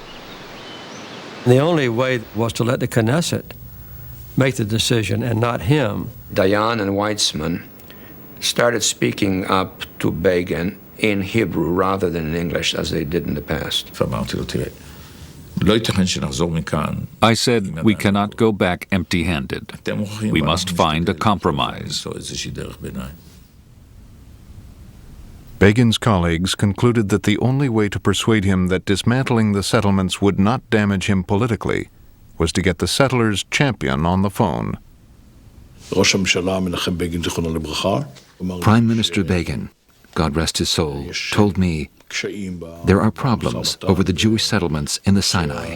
The only way was to let the Knesset make the decision and not him. Dayan and Weitzman started speaking up to Begin in Hebrew rather than in English as they did in the past. I said we cannot go back empty-handed. We must find a compromise. Begin's colleagues concluded that the only way to persuade him that dismantling the settlements would not damage him politically was to get the settlers' champion on the phone. Prime Minister Begin, God rest his soul, told me there are problems over the Jewish settlements in the Sinai.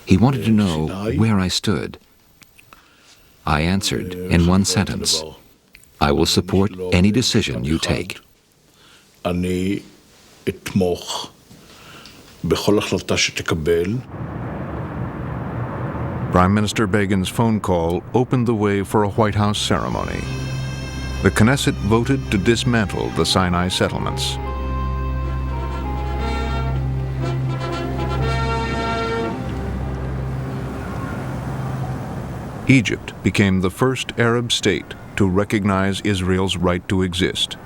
He wanted to know where I stood. I answered in one sentence, I will support any decision you take. Prime Minister Begin's phone call opened the way for a White House ceremony. The Knesset voted to dismantle the Sinai settlements. Egypt became the first Arab state to recognize Israel's right to exist.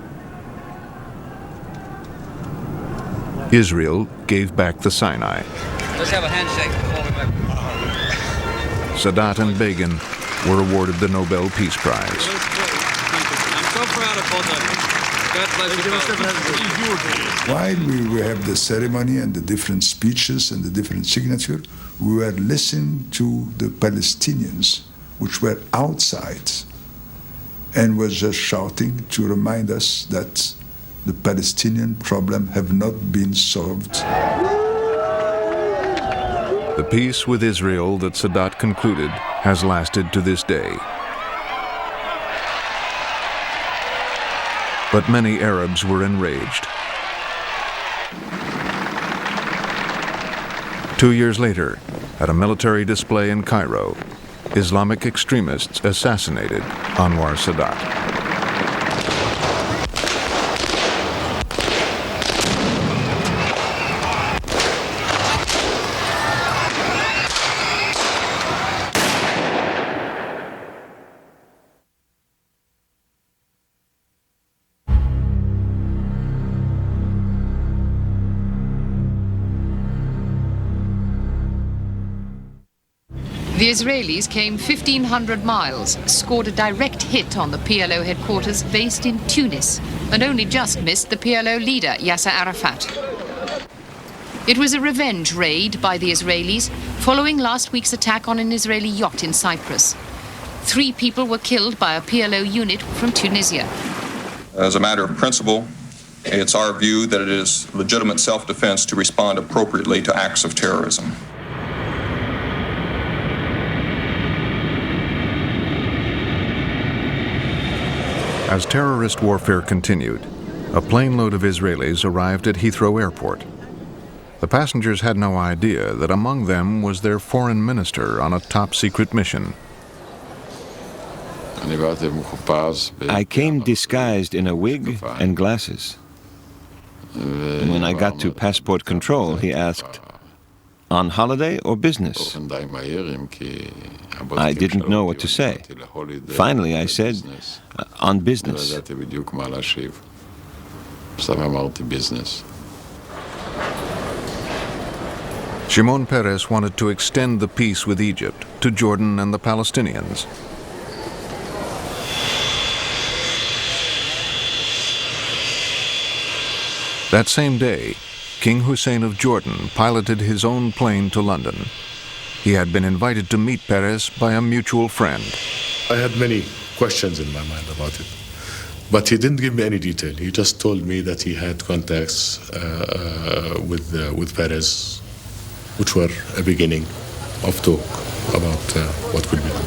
Israel gave back the Sinai. Let's have a handshake before we make. Sadat and Begin were awarded the Nobel Peace Prize. I'm so proud of both of you. God bless you. While we have the ceremony and the different speeches and the different signatures, we were listening to the Palestinians, which were outside, and was just shouting to remind us that the Palestinian problem have not been solved. The peace with Israel that Sadat concluded has lasted to this day. But many Arabs were enraged. 2 years later, at a military display in Cairo, Islamic extremists assassinated Anwar Sadat. The Israelis came 1,500 miles, scored a direct hit on the PLO headquarters based in Tunis, and only just missed the PLO leader, Yasser Arafat. It was a revenge raid by the Israelis following last week's attack on an Israeli yacht in Cyprus. 3 people were killed by a PLO unit from Tunisia. As a matter of principle, it's our view that it is legitimate self-defense to respond appropriately to acts of terrorism. As terrorist warfare continued, a plane load of Israelis arrived at Heathrow Airport. The passengers had no idea that among them was their foreign minister on a top-secret mission. I came disguised in a wig and glasses. When I got to passport control, he asked, "On holiday or business?" I didn't know what to say. Finally, I said, "On business." Shimon Peres wanted to extend the peace with Egypt to Jordan and the Palestinians. That same day, King Hussein of Jordan piloted his own plane to London. He had been invited to meet Peres by a mutual friend. I had many questions in my mind about it, but he didn't give me any detail. He just told me that he had contacts with Peres, which were a beginning of talk about what could be done.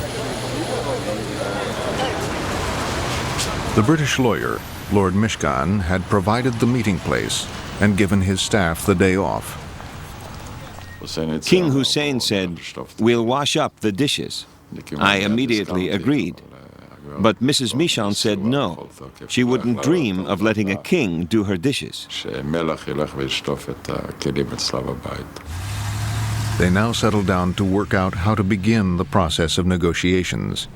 The British lawyer, Lord Mishkan, had provided the meeting place and given his staff the day off. King Hussein said, "We'll wash up the dishes." I immediately agreed. But Mrs. Michon said no. She wouldn't dream of letting a king do her dishes. They now settled down to work out how to begin the process of negotiations.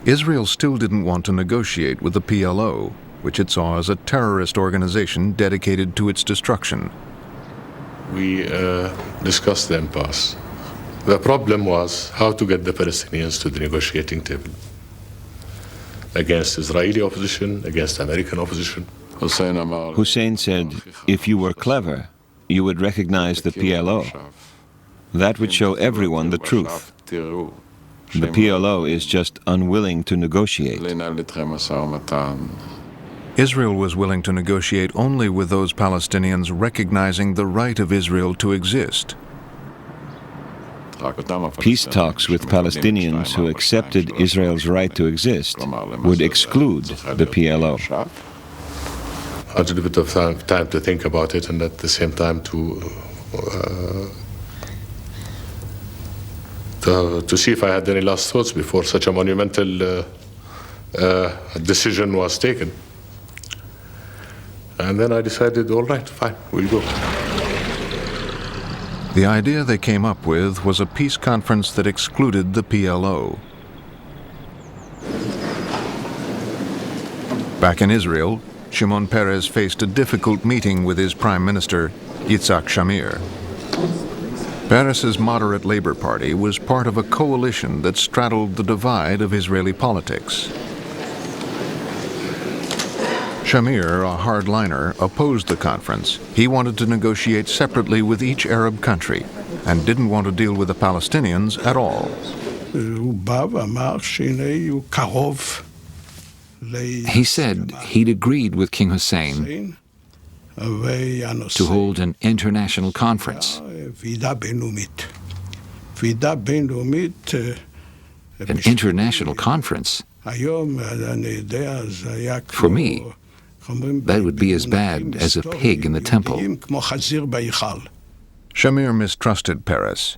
Israel still didn't want to negotiate with the PLO, which it saw as a terrorist organization dedicated to its destruction. We discussed the impasse. The problem was how to get the Palestinians to the negotiating table against Israeli opposition, against American opposition. Hussein said, if you were clever, you would recognize the PLO. That would show everyone the truth. The PLO is just unwilling to negotiate. Israel was willing to negotiate only with those Palestinians recognizing the right of Israel to exist. Peace talks with Palestinians who accepted Israel's right to exist would exclude the PLO. I had a little bit of time to think about it, and at the same time to see if I had any last thoughts before such a monumental decision was taken. And then I decided, all right, fine, we'll go. The idea they came up with was a peace conference that excluded the PLO. Back in Israel, Shimon Peres faced a difficult meeting with his prime minister, Yitzhak Shamir. Peres's moderate Labor Party was part of a coalition that straddled the divide of Israeli politics. Shamir, a hardliner, opposed the conference. He wanted to negotiate separately with each Arab country and didn't want to deal with the Palestinians at all. He said he'd agreed with King Hussein to hold an international conference. An international conference? For me, that would be as bad as a pig in the temple. Shamir mistrusted Peres.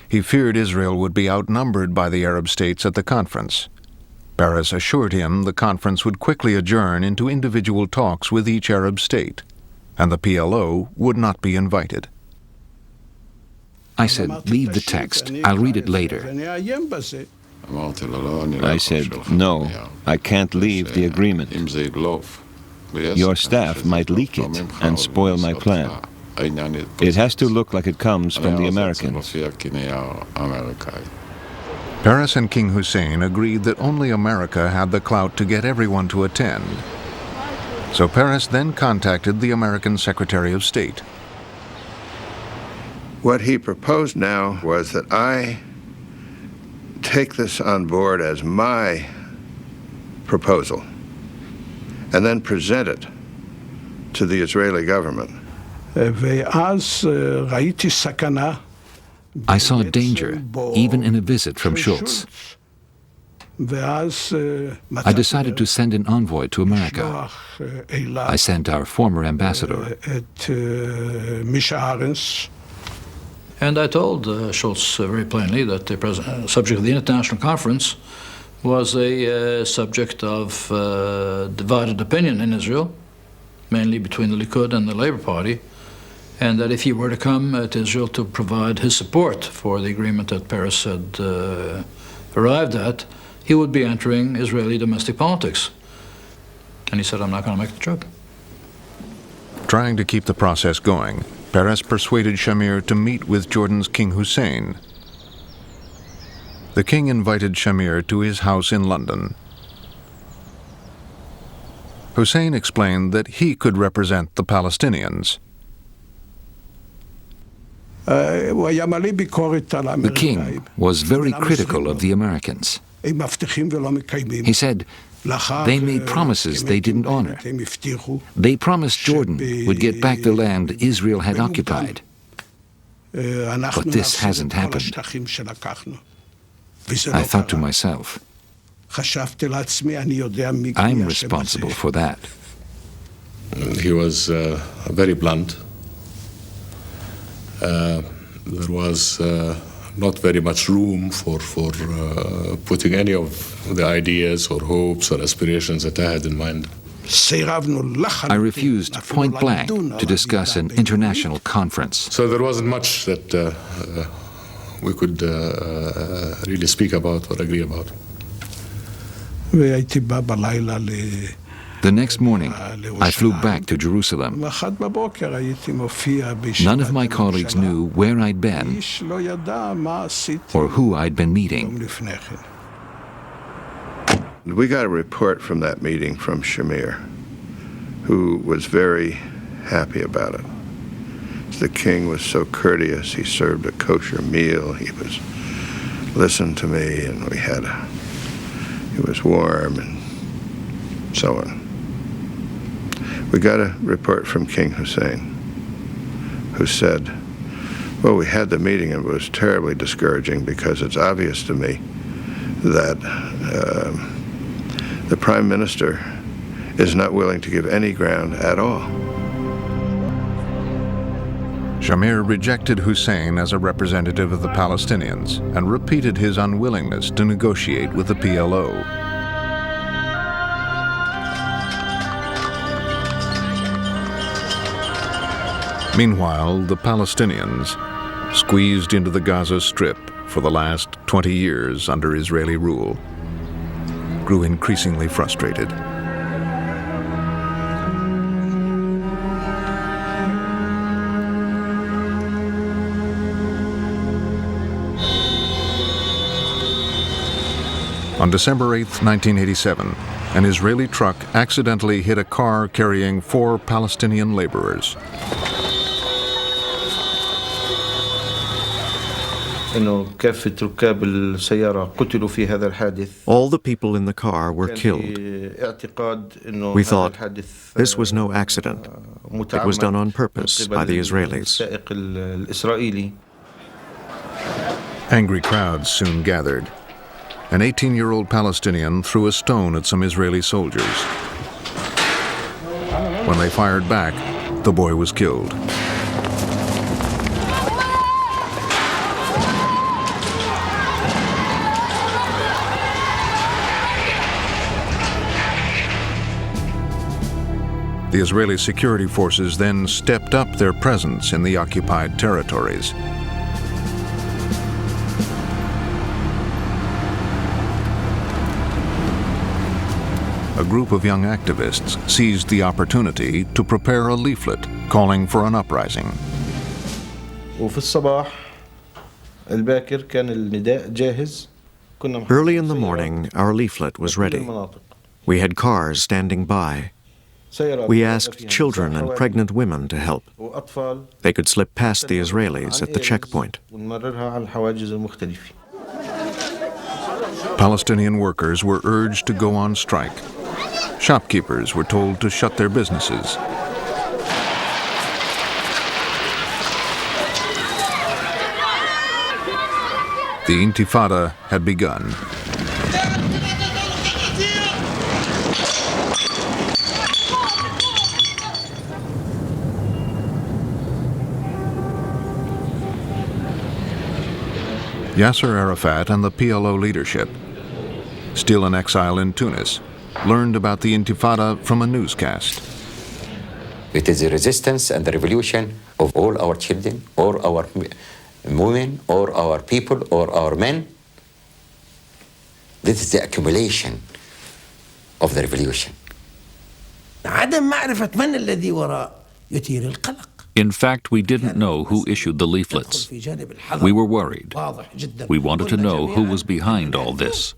He feared Israel would be outnumbered by the Arab states at the conference. Peres assured him the conference would quickly adjourn into individual talks with each Arab state, and the PLO would not be invited. I said, leave the text. I'll read it later. I said, no, I can't leave the agreement. Your staff might leak it and spoil my plan. It has to look like it comes from the Americans. Peres and King Hussein agreed that only America had the clout to get everyone to attend. So Peres then contacted the American Secretary of State. What he proposed now was that I take this on board as my proposal and then present it to the Israeli government. I saw danger, even in a visit from Schultz. I decided to send an envoy to America. I sent our former ambassador. And I told Schultz very plainly that the subject of the international conference was a subject of divided opinion in Israel, mainly between the Likud and the Labor Party, and that if he were to come to Israel to provide his support for the agreement that Peres had arrived at, he would be entering Israeli domestic politics. And he said, I'm not going to make the trip. Trying to keep the process going, Peres persuaded Shamir to meet with Jordan's King Hussein. The king invited Shamir to his house in London. Hussein explained that he could represent the Palestinians. The king was very critical of the Americans. He said, they made promises they didn't honor. They promised Jordan would get back the land Israel had occupied. But this hasn't happened. I thought to myself, I'm responsible for that. He was very blunt. There was not very much room for putting any of the ideas or hopes or aspirations that I had in mind. I refused point blank to discuss an international conference. So there wasn't much that we could really speak about or agree about. The next morning, I flew back to Jerusalem. None of my colleagues knew where I'd been or who I'd been meeting. We got a report from that meeting from Shamir, who was very happy about it. The king was so courteous. He served a kosher meal. He listened to me, and he was warm and so on. We got a report from King Hussein, who said, well, we had the meeting and it was terribly discouraging because it's obvious to me that the Prime Minister is not willing to give any ground at all. Shamir rejected Hussein as a representative of the Palestinians and repeated his unwillingness to negotiate with the PLO. Meanwhile, the Palestinians, squeezed into the Gaza Strip for the last 20 years under Israeli rule, grew increasingly frustrated. On December 8, 1987, an Israeli truck accidentally hit a car carrying 4 Palestinian laborers. All the people in the car were killed. We thought this was no accident. It was done on purpose by the Israelis. Angry crowds soon gathered. An 18-year-old Palestinian threw a stone at some Israeli soldiers. When they fired back, the boy was killed. The Israeli security forces then stepped up their presence in the occupied territories. A group of young activists seized the opportunity to prepare a leaflet calling for an uprising. Early in the morning, our leaflet was ready. We had cars standing by. We asked children and pregnant women to help. They could slip past the Israelis at the checkpoint. Palestinian workers were urged to go on strike. Shopkeepers were told to shut their businesses. The Intifada had begun. Yasser Arafat and the PLO leadership, still in exile in Tunis, learned about the Intifada from a newscast. It is the resistance and the revolution of all our children, or our women, or our people, or our men. This is the accumulation of the revolution. In fact, we didn't know who issued the leaflets. We were worried. We wanted to know who was behind all this.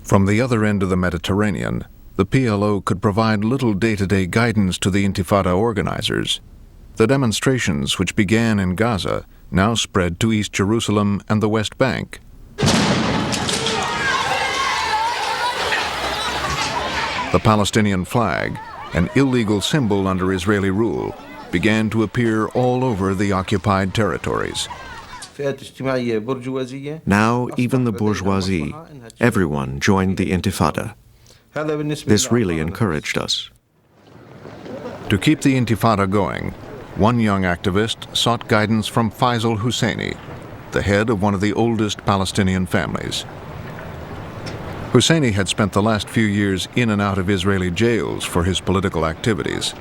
From the other end of the Mediterranean, the PLO could provide little day-to-day guidance to the Intifada organizers. The demonstrations, which began in Gaza, now spread to East Jerusalem and the West Bank. The Palestinian flag, an illegal symbol under Israeli rule, began to appear all over the occupied territories. Now, even the bourgeoisie, everyone joined the Intifada. This really encouraged us. To keep the Intifada going, one young activist sought guidance from Faisal Husseini, the head of one of the oldest Palestinian families. Husseini had spent the last few years in and out of Israeli jails for his political activities.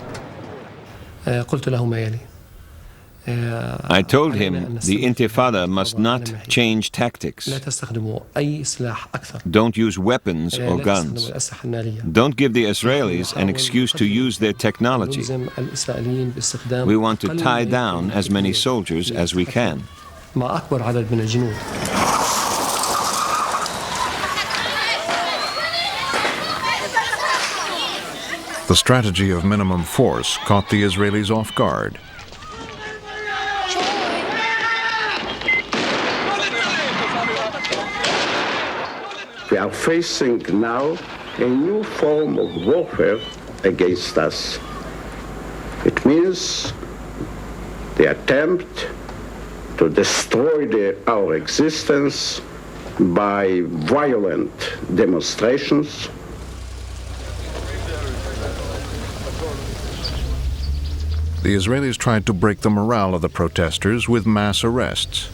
I told him the Intifada must not change tactics. Don't use weapons or guns. Don't give the Israelis an excuse to use their technology. We want to tie down as many soldiers as we can. The strategy of minimum force caught the Israelis off guard. We are facing now a new form of warfare against us. It means the attempt to destroy our existence by violent demonstrations. The Israelis tried to break the morale of the protesters with mass arrests.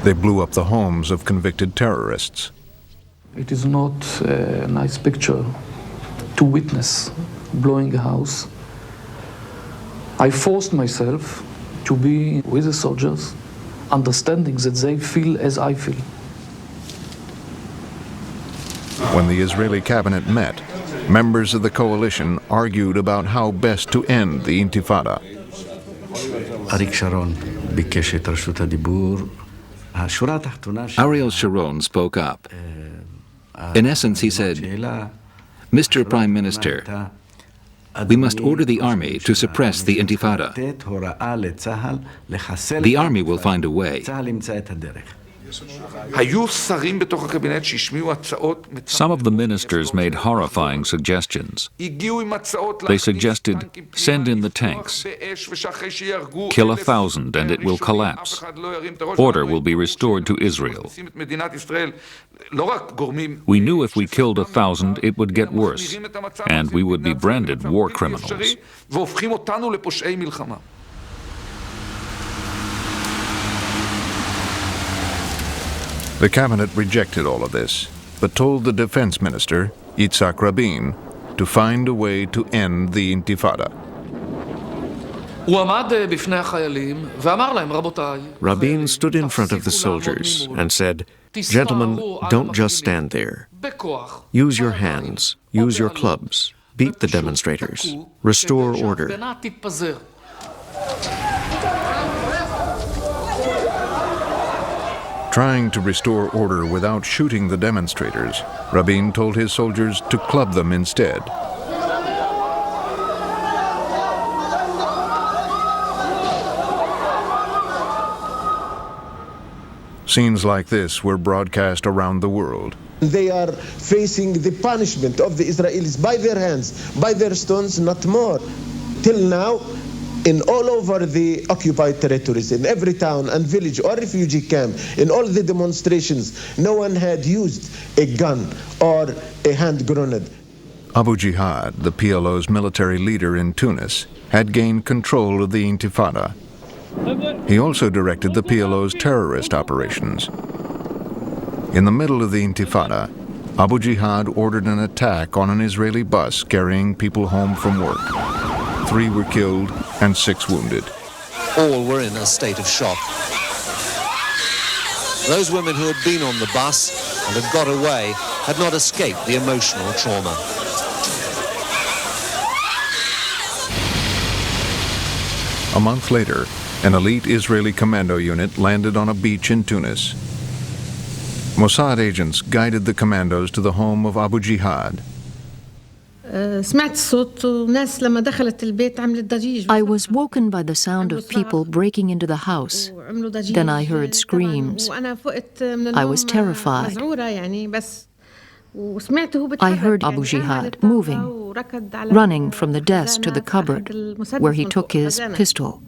They blew up the homes of convicted terrorists. It is not a nice picture to witness blowing a house. I forced myself to be with the soldiers, understanding that they feel as I feel. When the Israeli cabinet met, members of the coalition argued about how best to end the Intifada. Ariel Sharon spoke up. In essence, he said, Mr. Prime Minister, we must order the army to suppress the Intifada. The army will find a way. Some of the ministers made horrifying suggestions. They suggested, send in the tanks, kill 1,000 and it will collapse. Order will be restored to Israel. We knew if we killed 1,000 it would get worse, and we would be branded war criminals. The cabinet rejected all of this, but told the defense minister, Yitzhak Rabin, to find a way to end the Intifada. Rabin stood in front of the soldiers and said, "Gentlemen, don't just stand there. Use your hands, use your clubs, beat the demonstrators, restore order." Trying to restore order without shooting the demonstrators, Rabin told his soldiers to club them instead. Scenes like this were broadcast around the world. They are facing the punishment of the Israelis by their hands, by their stones, not more. Till now, in all over the occupied territories, in every town and village or refugee camp, in all the demonstrations, no one had used a gun or a hand grenade. Abu Jihad, the PLO's military leader in Tunis, had gained control of the Intifada. He also directed the PLO's terrorist operations. In the middle of the Intifada, Abu Jihad ordered an attack on an Israeli bus carrying people home from work. 3 were killed and 6 wounded. All were in a state of shock. Those women who had been on the bus and had got away had not escaped the emotional trauma. A month later, an elite Israeli commando unit landed on a beach in Tunis. Mossad agents guided the commandos to the home of Abu Jihad. I was woken by the sound of people breaking into the house. Then I heard screams. I was terrified. I heard Abu Jihad moving, running from the desk to the cupboard where he took his pistol.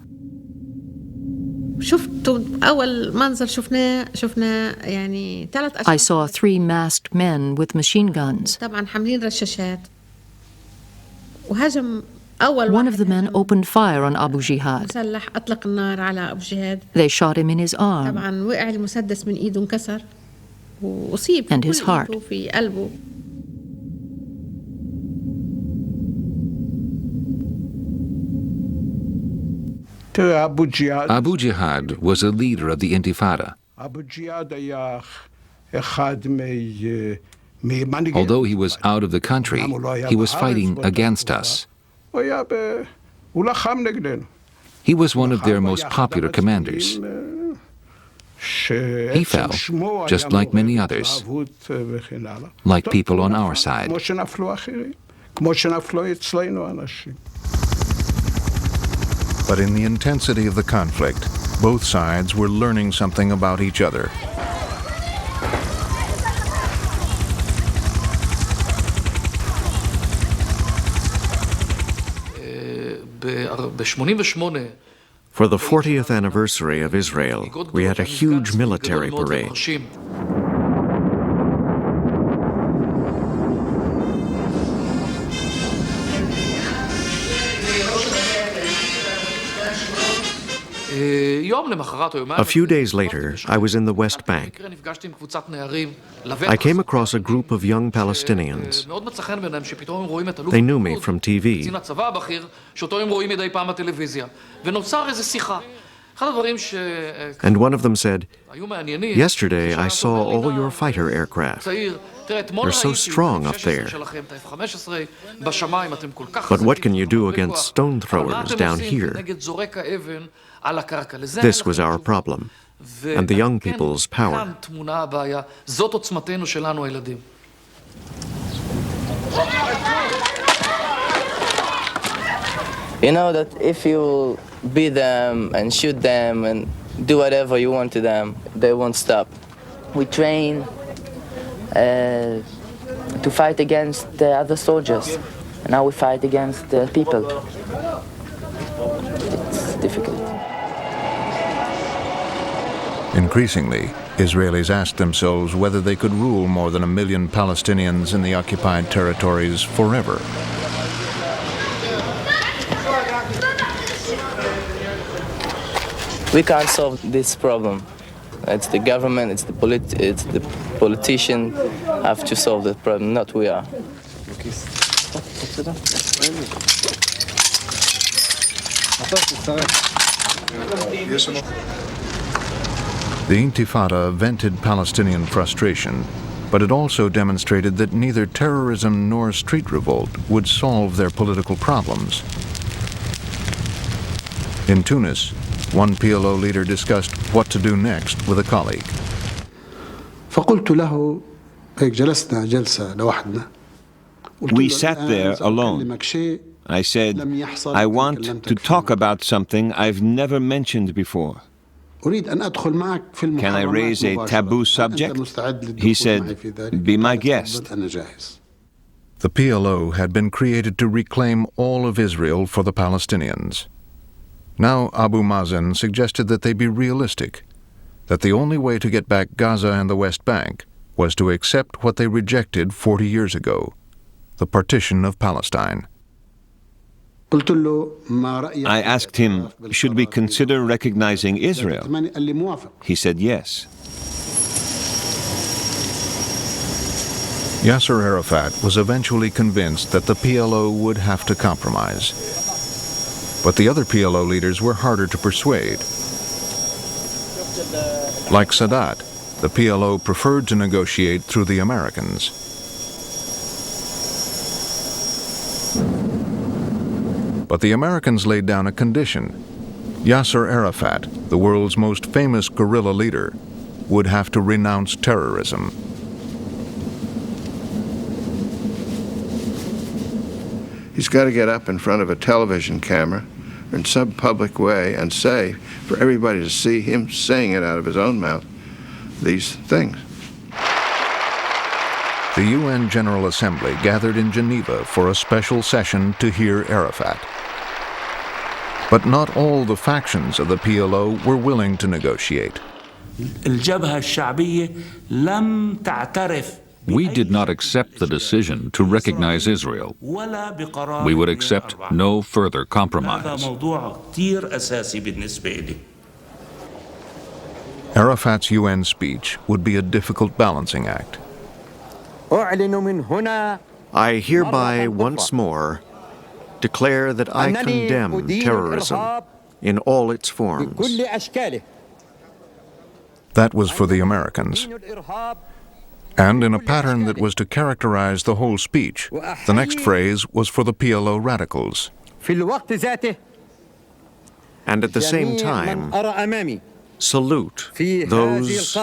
I saw 3 masked men with machine guns. One of the men opened fire on Abu Jihad. They shot him in his arm and his heart. Abu Jihad was a leader of the Intifada. Although he was out of the country, he was fighting against us. He was one of their most popular commanders. He fell, just like many others, like people on our side. But in the intensity of the conflict, both sides were learning something about each other. For the 40th anniversary of Israel, we had a huge military parade. A few days later, I was in the West Bank. I came across a group of young Palestinians. They knew me from TV. And one of them said, "Yesterday I saw all your fighter aircraft. They're so strong up there. But what can you do against stone throwers down here?" This was our problem, and the young people's power. You know that if you beat them and shoot them and do whatever you want to them, they won't stop. We train to fight against the other soldiers, and now we fight against the people. It's difficult. Increasingly, Israelis asked themselves whether they could rule more than 1 million Palestinians in the occupied territories forever. We can't solve this problem. It's the government, it's the politician have to solve that problem, not we are. The Intifada vented Palestinian frustration, but it also demonstrated that neither terrorism nor street revolt would solve their political problems. In Tunis, one PLO leader discussed what to do next with a colleague. We sat there alone. I said, I want to talk about something I've never mentioned before. Can I raise a taboo subject? He said, be my guest. The PLO had been created to reclaim all of Israel for the Palestinians. Now Abu Mazen suggested that they be realistic, that the only way to get back Gaza and the West Bank was to accept what they rejected 40 years ago, the partition of Palestine. I asked him, should we consider recognizing Israel? He said yes. Yasser Arafat was eventually convinced that the PLO would have to compromise. But the other PLO leaders were harder to persuade. Like Sadat, the PLO preferred to negotiate through the Americans. But the Americans laid down a condition. Yasser Arafat, the world's most famous guerrilla leader, would have to renounce terrorism. He's got to get up in front of a television camera in some public way and say, for everybody to see him saying it out of his own mouth, these things. The UN General Assembly gathered in Geneva for a special session to hear Arafat. But not all the factions of the PLO were willing to negotiate. We did not accept the decision to recognize Israel. We would accept no further compromise. Arafat's UN speech would be a difficult balancing act. I hereby once more declare that I condemn terrorism in all its forms. That was for the Americans. And in a pattern that was to characterize the whole speech, the next phrase was for the PLO radicals. And at the same time, salute those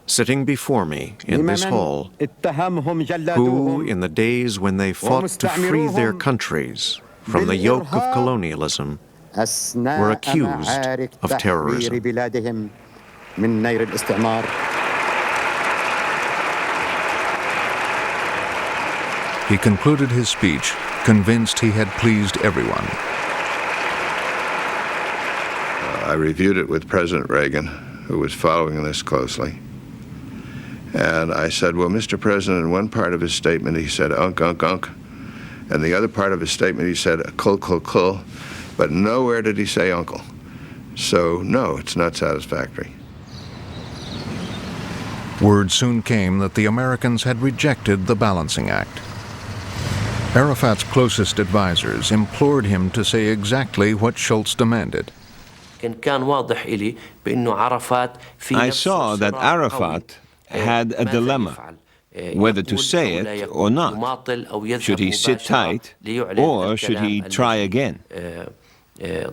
sitting before me in this hall who, in the days when they fought to free their countries from the yoke of colonialism, were accused of terrorism. He concluded his speech convinced he had pleased everyone. I reviewed it with President Reagan, who was following this closely. And I said, well, Mr. President, in one part of his statement, he said, unk, unk, unk. And the other part of his statement, he said, kull, kull, kull. But nowhere did he say uncle. So, no, it's not satisfactory. Word soon came that the Americans had rejected the balancing act. Arafat's closest advisors implored him to say exactly what Schultz demanded. I saw that Arafat had a dilemma, whether to say it or not. Should he sit tight, or should he try again? The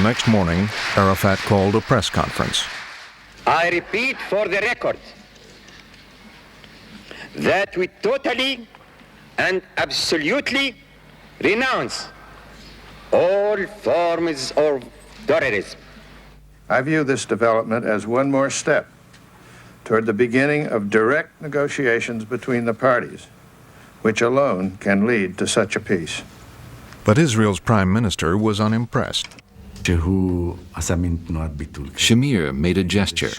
next morning, Arafat called a press conference. I repeat for the record that we totally and absolutely renounce all forms of terrorism. I view this development as one more step toward the beginning of direct negotiations between the parties, which alone can lead to such a peace. But Israel's prime minister was unimpressed. Shamir made a gesture.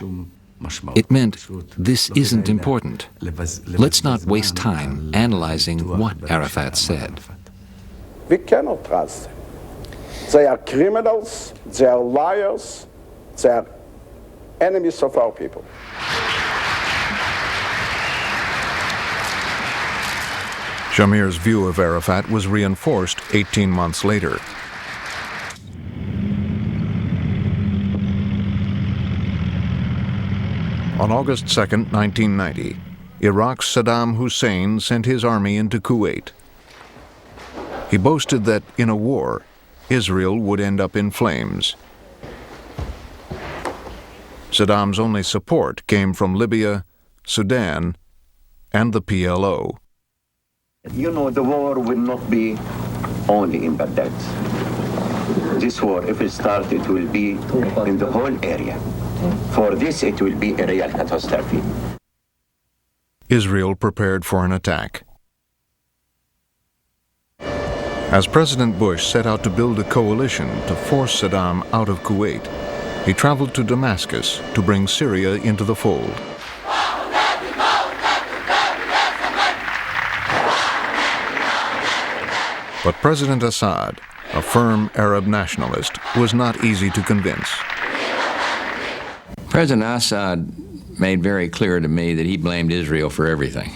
It meant, this isn't important. Let's not waste time analyzing what Arafat said. We cannot trust them. They are criminals, they are liars, they are enemies of our people. Shamir's view of Arafat was reinforced 18 months later. On August 2, 1990, Iraq's Saddam Hussein sent his army into Kuwait. He boasted that, in a war, Israel would end up in flames. Saddam's only support came from Libya, Sudan, and the PLO. You know, the war will not be only in Baghdad. This war, if it starts, it will be in the whole area. For this, it will be a real catastrophe. Israel prepared for an attack. As President Bush set out to build a coalition to force Saddam out of Kuwait, he traveled to Damascus to bring Syria into the fold. But President Assad, a firm Arab nationalist, was not easy to convince. President Assad made very clear to me that he blamed Israel for everything.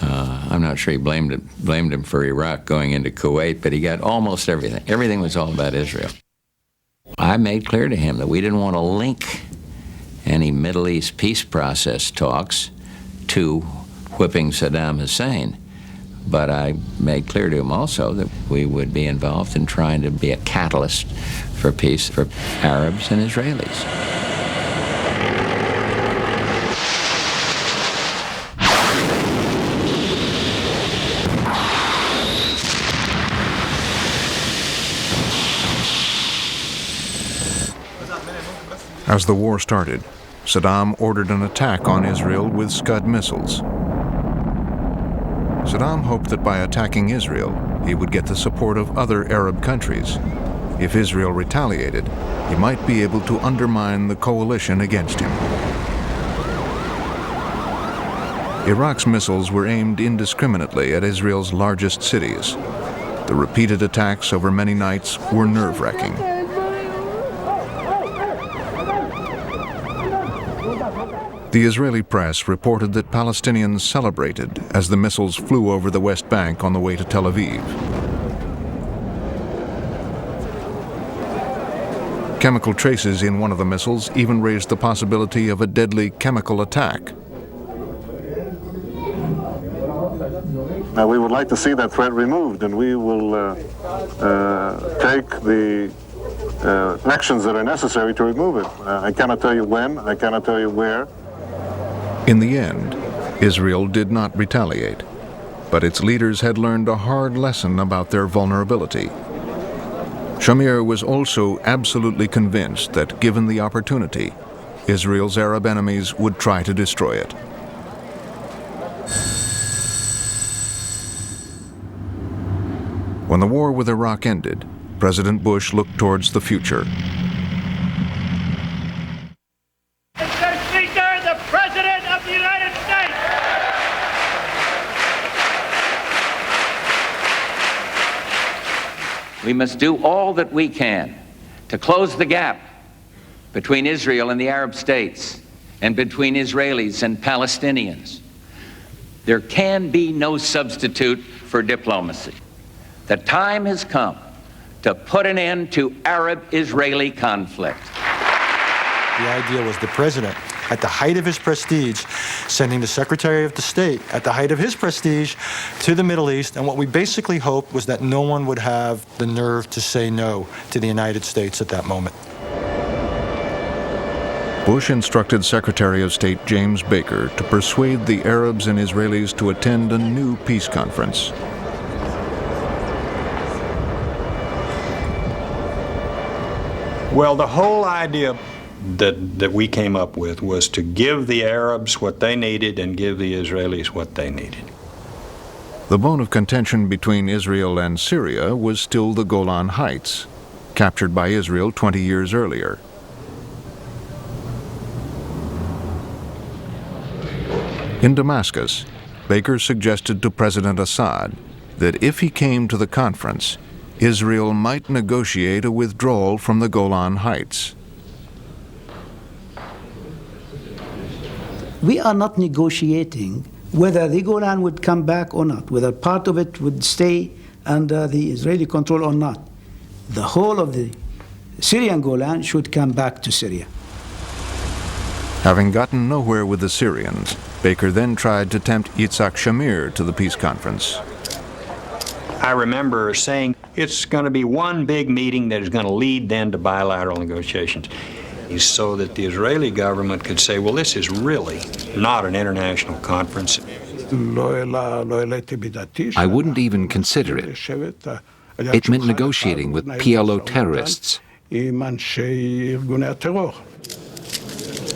I'm not sure he blamed him for Iraq going into Kuwait, but he got almost everything. Everything was all about Israel. I made clear to him that we didn't want to link any Middle East peace process talks to whipping Saddam Hussein. But I made clear to him also that we would be involved in trying to be a catalyst for peace for Arabs and Israelis. As the war started, Saddam ordered an attack on Israel with Scud missiles. Saddam hoped that by attacking Israel, he would get the support of other Arab countries. If Israel retaliated, he might be able to undermine the coalition against him. Iraq's missiles were aimed indiscriminately at Israel's largest cities. The repeated attacks over many nights were nerve-wracking. The Israeli press reported that Palestinians celebrated as the missiles flew over the West Bank on the way to Tel Aviv. Chemical traces in one of the missiles even raised the possibility of a deadly chemical attack. We would like to see that threat removed, and we will take the actions that are necessary to remove it. I cannot tell you when, I cannot tell you where. In the end, Israel did not retaliate, but its leaders had learned a hard lesson about their vulnerability. Shamir was also absolutely convinced that, given the opportunity, Israel's Arab enemies would try to destroy it. When the war with Iraq ended, President Bush looked towards the future. Mr. Speaker, the President of the United States. We must do all that we can to close the gap between Israel and the Arab states and between Israelis and Palestinians. There can be no substitute for diplomacy. The time has come to put an end to Arab-Israeli conflict. The idea was the president, at the height of his prestige, sending the Secretary of the State, at the height of his prestige, to the Middle East, and what we basically hoped was that no one would have the nerve to say no to the United States at that moment. Bush instructed Secretary of State James Baker to persuade the Arabs and Israelis to attend a new peace conference. Well, the whole idea that we came up with was to give the Arabs what they needed and give the Israelis what they needed. The bone of contention between Israel and Syria was still the Golan Heights, captured by Israel 20 years earlier. In Damascus, Baker suggested to President Assad that if he came to the conference, Israel might negotiate a withdrawal from the Golan Heights. We are not negotiating whether the Golan would come back or not, whether part of it would stay under the Israeli control or not. The whole of the Syrian Golan should come back to Syria. Having gotten nowhere with the Syrians, Baker then tried to tempt Yitzhak Shamir to the peace conference. I remember saying it's going to be one big meeting that is going to lead then to bilateral negotiations, so that the Israeli government could say, well, this is really not an international conference. I wouldn't even consider it. It meant negotiating with PLO terrorists.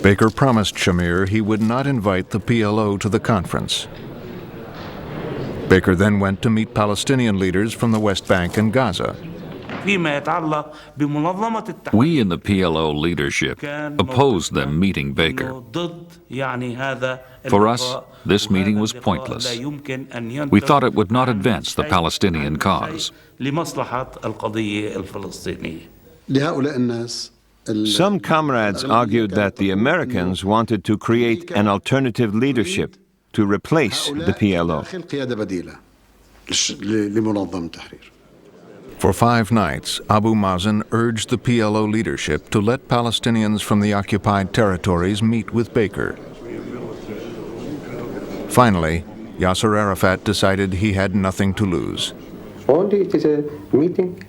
Baker promised Shamir he would not invite the PLO to the conference. Baker then went to meet Palestinian leaders from the West Bank and Gaza. We in the PLO leadership opposed them meeting Baker. For us, this meeting was pointless. We thought it would not advance the Palestinian cause. Some comrades argued that the Americans wanted to create an alternative leadership to replace the PLO. For 5 nights, Abu Mazen urged the PLO leadership to let Palestinians from the occupied territories meet with Baker. Finally, Yasser Arafat decided he had nothing to lose. Only it is a meeting,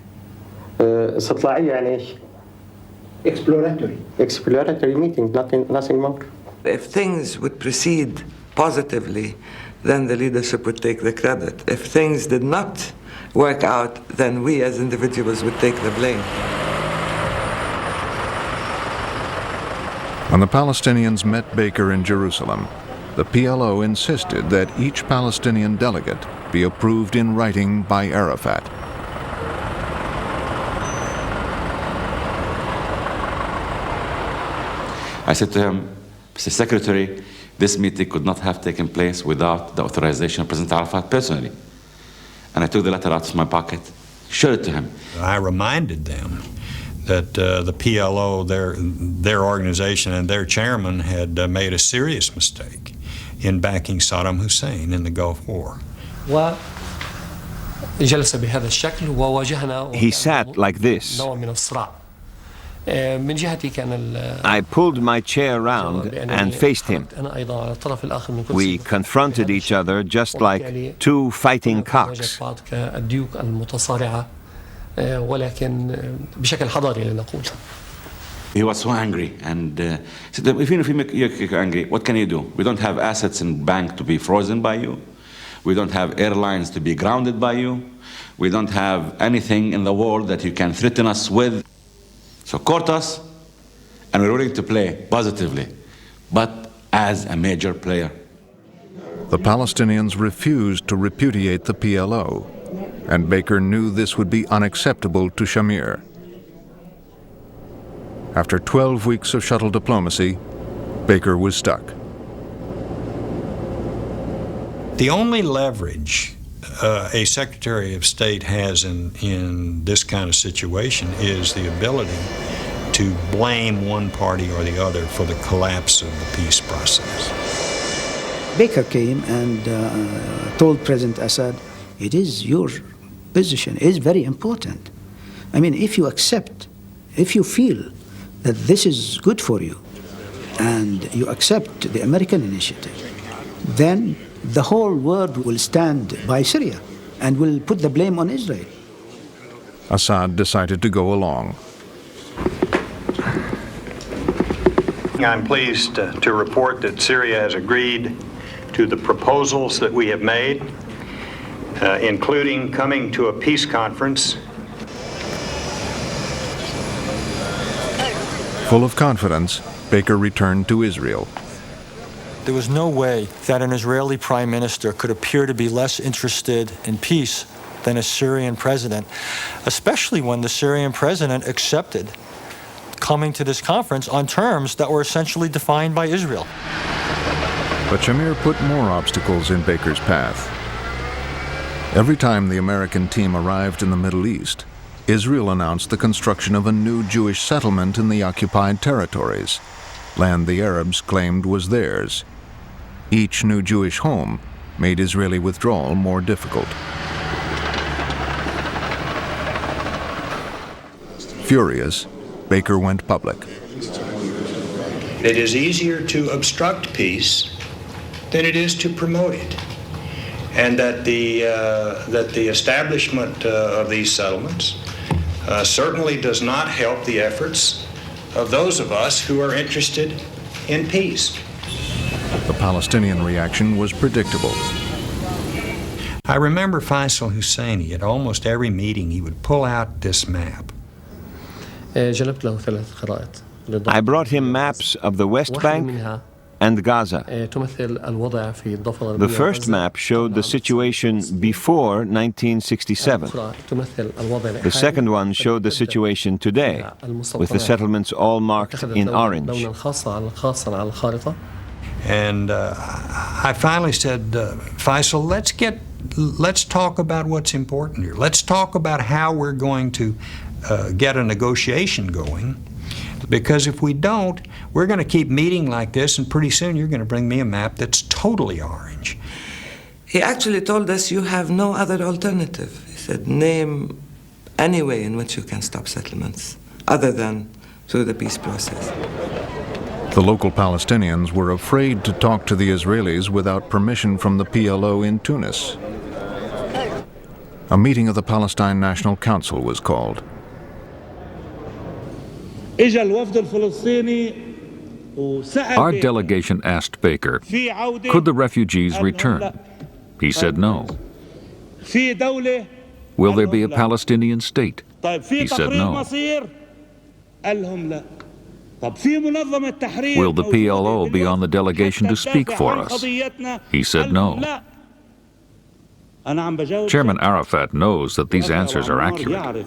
exploratory meeting, nothing more. If things would proceed positively, then the leadership would take the credit. If things did not work out, then we as individuals would take the blame. When the Palestinians met Baker in Jerusalem, the PLO insisted that each Palestinian delegate be approved in writing by Arafat. I said to him, Mr. Secretary, this meeting could not have taken place without the authorization of President Arafat personally. And I took the letter out of my pocket, showed it to him. I reminded them that the PLO, their organization and their chairman had made a serious mistake in backing Saddam Hussein in the Gulf War. He sat like this. I pulled my chair around and faced him. We confronted each other just like two fighting cocks. He was so angry and said, even if you're angry, what can you do? We don't have assets in bank to be frozen by you. We don't have airlines to be grounded by you. We don't have anything in the world that you can threaten us with. So court us, and we're willing to play positively, but as a major player. The Palestinians refused to repudiate the PLO, and Baker knew this would be unacceptable to Shamir. After 12 weeks of shuttle diplomacy, Baker was stuck. The only leverage a Secretary of State has in this kind of situation is the ability to blame one party or the other for the collapse of the peace process. Baker came and told President Assad, it is your position, it is very important. I mean, if you accept, if you feel that this is good for you, and you accept the American initiative, then the whole world will stand by Syria and will put the blame on Israel. Assad decided to go along. I'm pleased to report that Syria has agreed to the proposals that we have made, including coming to a peace conference. Full of confidence, Baker returned to Israel. There was no way that an Israeli prime minister could appear to be less interested in peace than a Syrian president, especially when the Syrian president accepted coming to this conference on terms that were essentially defined by Israel. But Shamir put more obstacles in Baker's path. Every time the American team arrived in the Middle East, Israel announced the construction of a new Jewish settlement in the occupied territories, land the Arabs claimed was theirs. Each new Jewish home made Israeli withdrawal more difficult. Furious, Baker went public. It is easier to obstruct peace than it is to promote it, and that the establishment of these settlements certainly does not help the efforts of those of us who are interested in peace. The Palestinian reaction was predictable. I remember Faisal Husseini, at almost every meeting, he would pull out this map. I brought him maps of the West Bank and Gaza. The first map showed the situation before 1967. The second one showed the situation today, with the settlements all marked in orange. And I finally said, Faisal, let's talk about what's important here. Let's talk about how we're going to get a negotiation going. Because if we don't, we're going to keep meeting like this, and pretty soon you're going to bring me a map that's totally orange. He actually told us you have no other alternative. He said, name any way in which you can stop settlements, other than through the peace process. The local Palestinians were afraid to talk to the Israelis without permission from the PLO in Tunis. A meeting of the Palestine National Council was called. Our delegation asked Baker, could the refugees return? He said no. Will there be a Palestinian state? He said no. Will the PLO be on the delegation to speak for us? He said no. Chairman Arafat knows that these answers are accurate.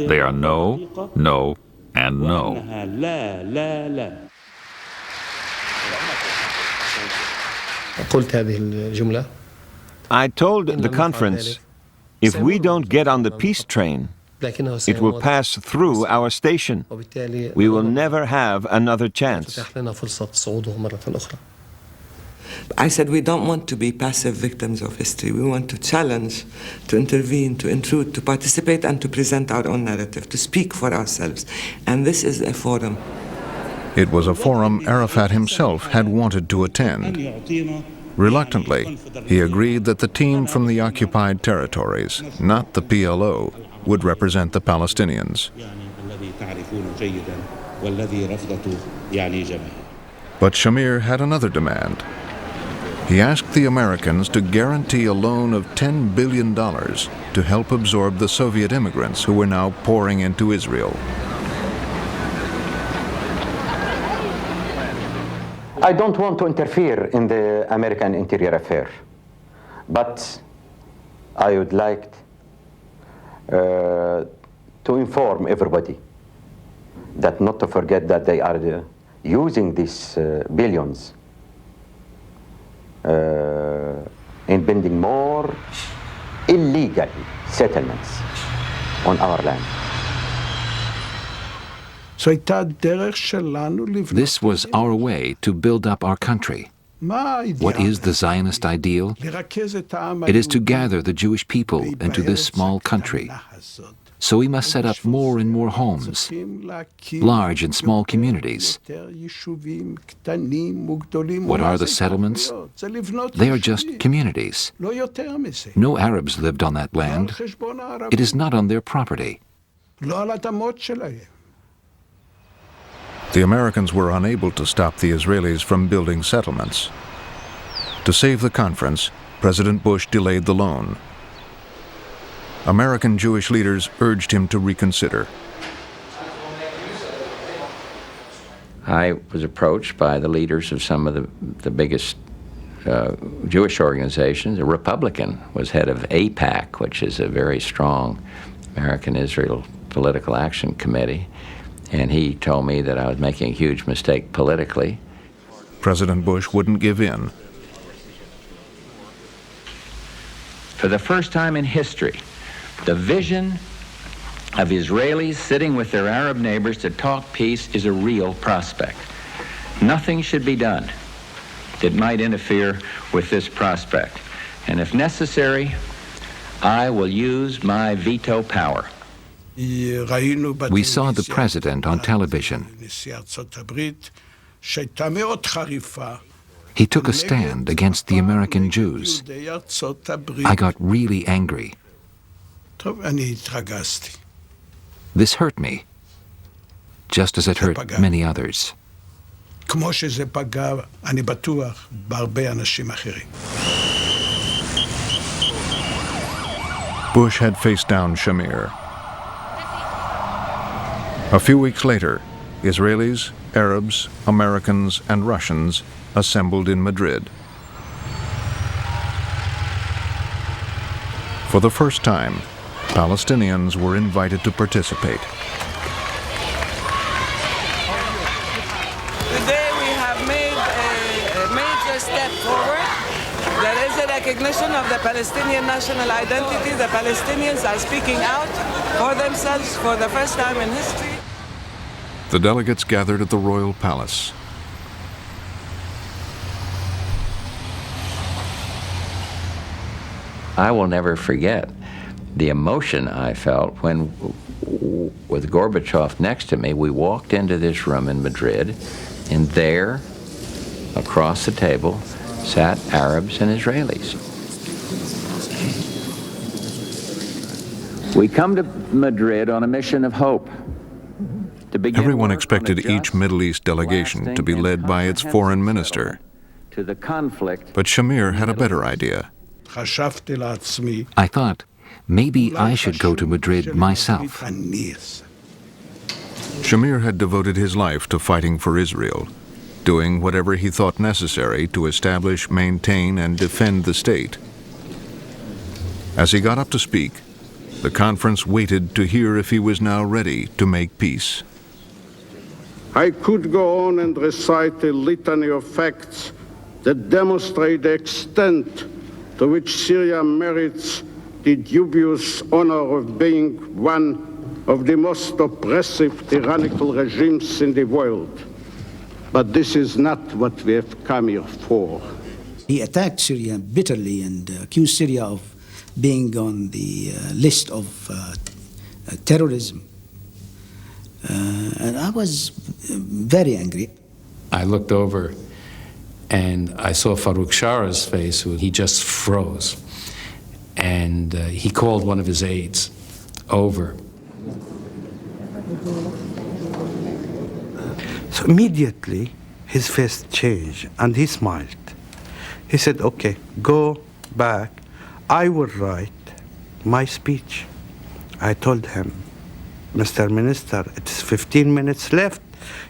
They are no, no, and no. I told the conference, if we don't get on the peace train, it will pass through our station. We will never have another chance. I said we don't want to be passive victims of history. We want to challenge, to intervene, to intrude, to participate and to present our own narrative, to speak for ourselves. And this is a forum. It was a forum Arafat himself had wanted to attend. Reluctantly, he agreed that the team from the occupied territories, not the PLO, would represent the Palestinians. But Shamir had another demand. He asked the Americans to guarantee a loan of $10 billion to help absorb the Soviet immigrants who were now pouring into Israel. I don't want to interfere in the American interior affair, but I would like to inform everybody that not to forget that they are using these billions in building more illegal settlements on our land. This was our way to build up our country. What is the Zionist ideal? It is to gather the Jewish people into this small country. So we must set up more and more homes, large and small communities. What are the settlements? They are just communities. No Arabs lived on that land. It is not on their property. The Americans were unable to stop the Israelis from building settlements. To save the conference, President Bush delayed the loan. American Jewish leaders urged him to reconsider. I was approached by the leaders of some of the biggest Jewish organizations. A Republican was head of AIPAC, which is a very strong American-Israel political action committee, and he told me that I was making a huge mistake politically. President Bush wouldn't give in. For the first time in history, the vision of Israelis sitting with their Arab neighbors to talk peace is a real prospect. Nothing should be done that might interfere with this prospect. And if necessary, I will use my veto power. We saw the president on television. He took a stand against the American Jews. I got really angry. This hurt me, just as it hurt many others. Bush had faced down Shamir. A few weeks later, Israelis, Arabs, Americans, and Russians assembled in Madrid. For the first time, Palestinians were invited to participate. Today we have made a major step forward. There is a recognition of the Palestinian national identity. The Palestinians are speaking out for themselves for the first time in history. The delegates gathered at the royal palace. I will never forget the emotion I felt when, with Gorbachev next to me, we walked into this room in Madrid, and there, across the table, sat Arabs and Israelis. We come to Madrid on a mission of hope. Everyone expected each Middle East delegation to be led by its foreign minister. But Shamir had a better idea. I thought, maybe I should go to Madrid myself. Shamir had devoted his life to fighting for Israel, doing whatever he thought necessary to establish, maintain, and defend the state. As he got up to speak, the conference waited to hear if he was now ready to make peace. I could go on and recite a litany of facts that demonstrate the extent to which Syria merits the dubious honor of being one of the most oppressive tyrannical regimes in the world. But this is not what we have come here for. He attacked Syria bitterly and accused Syria of being on the list of terrorism. And I was very angry. I looked over and I saw Farouk Shara's face, he just froze. And he called one of his aides over. So immediately his face changed and he smiled. He said, okay, go back. I will write my speech. I told him, Mr. Minister, it's 15 minutes left.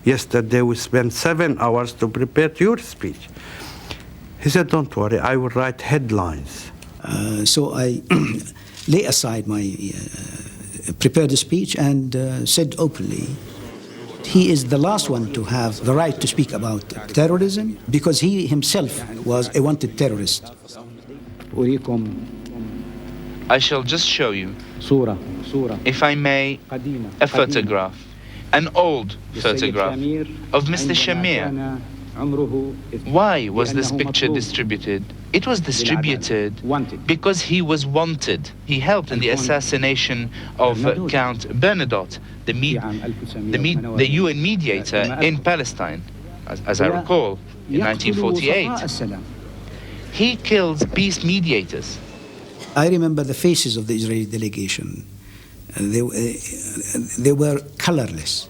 Yesterday we spent 7 hours to prepare your speech. He said, don't worry, I will write headlines. So I lay aside my prepared speech and said openly, he is the last one to have the right to speak about terrorism because he himself was a wanted terrorist. I shall just show you, if I may, a photograph, an old photograph of Mr. Shamir. Why was this picture distributed? It was distributed because he was wanted. He helped in the assassination of Count Bernadotte, the UN mediator in Palestine, as I recall, in 1948. He killed peace mediators. I remember the faces of the Israeli delegation. They were colorless.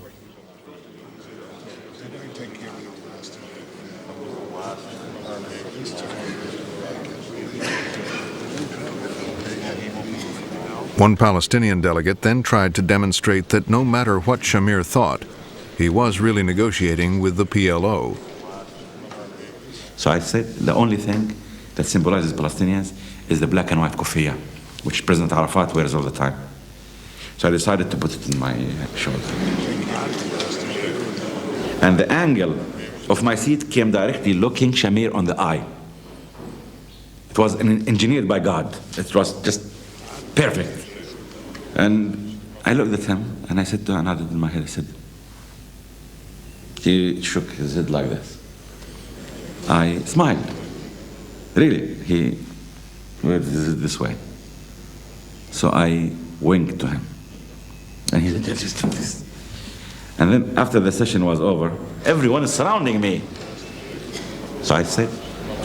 One Palestinian delegate then tried to demonstrate that no matter what Shamir thought, he was really negotiating with the PLO. So I said the only thing that symbolizes Palestinians is the black and white kufiya, which President Arafat wears all the time. So I decided to put it in my shoulder. And the angle of my seat came directly looking Shamir on the eye. It was engineered by God. It was just perfect. And I looked at him and I said to him, I nodded in my head, I said, he shook his head like this. I smiled. Really, he went this way. So I winked to him. And he said, just do this. And then after the session was over, everyone is surrounding me. So I said,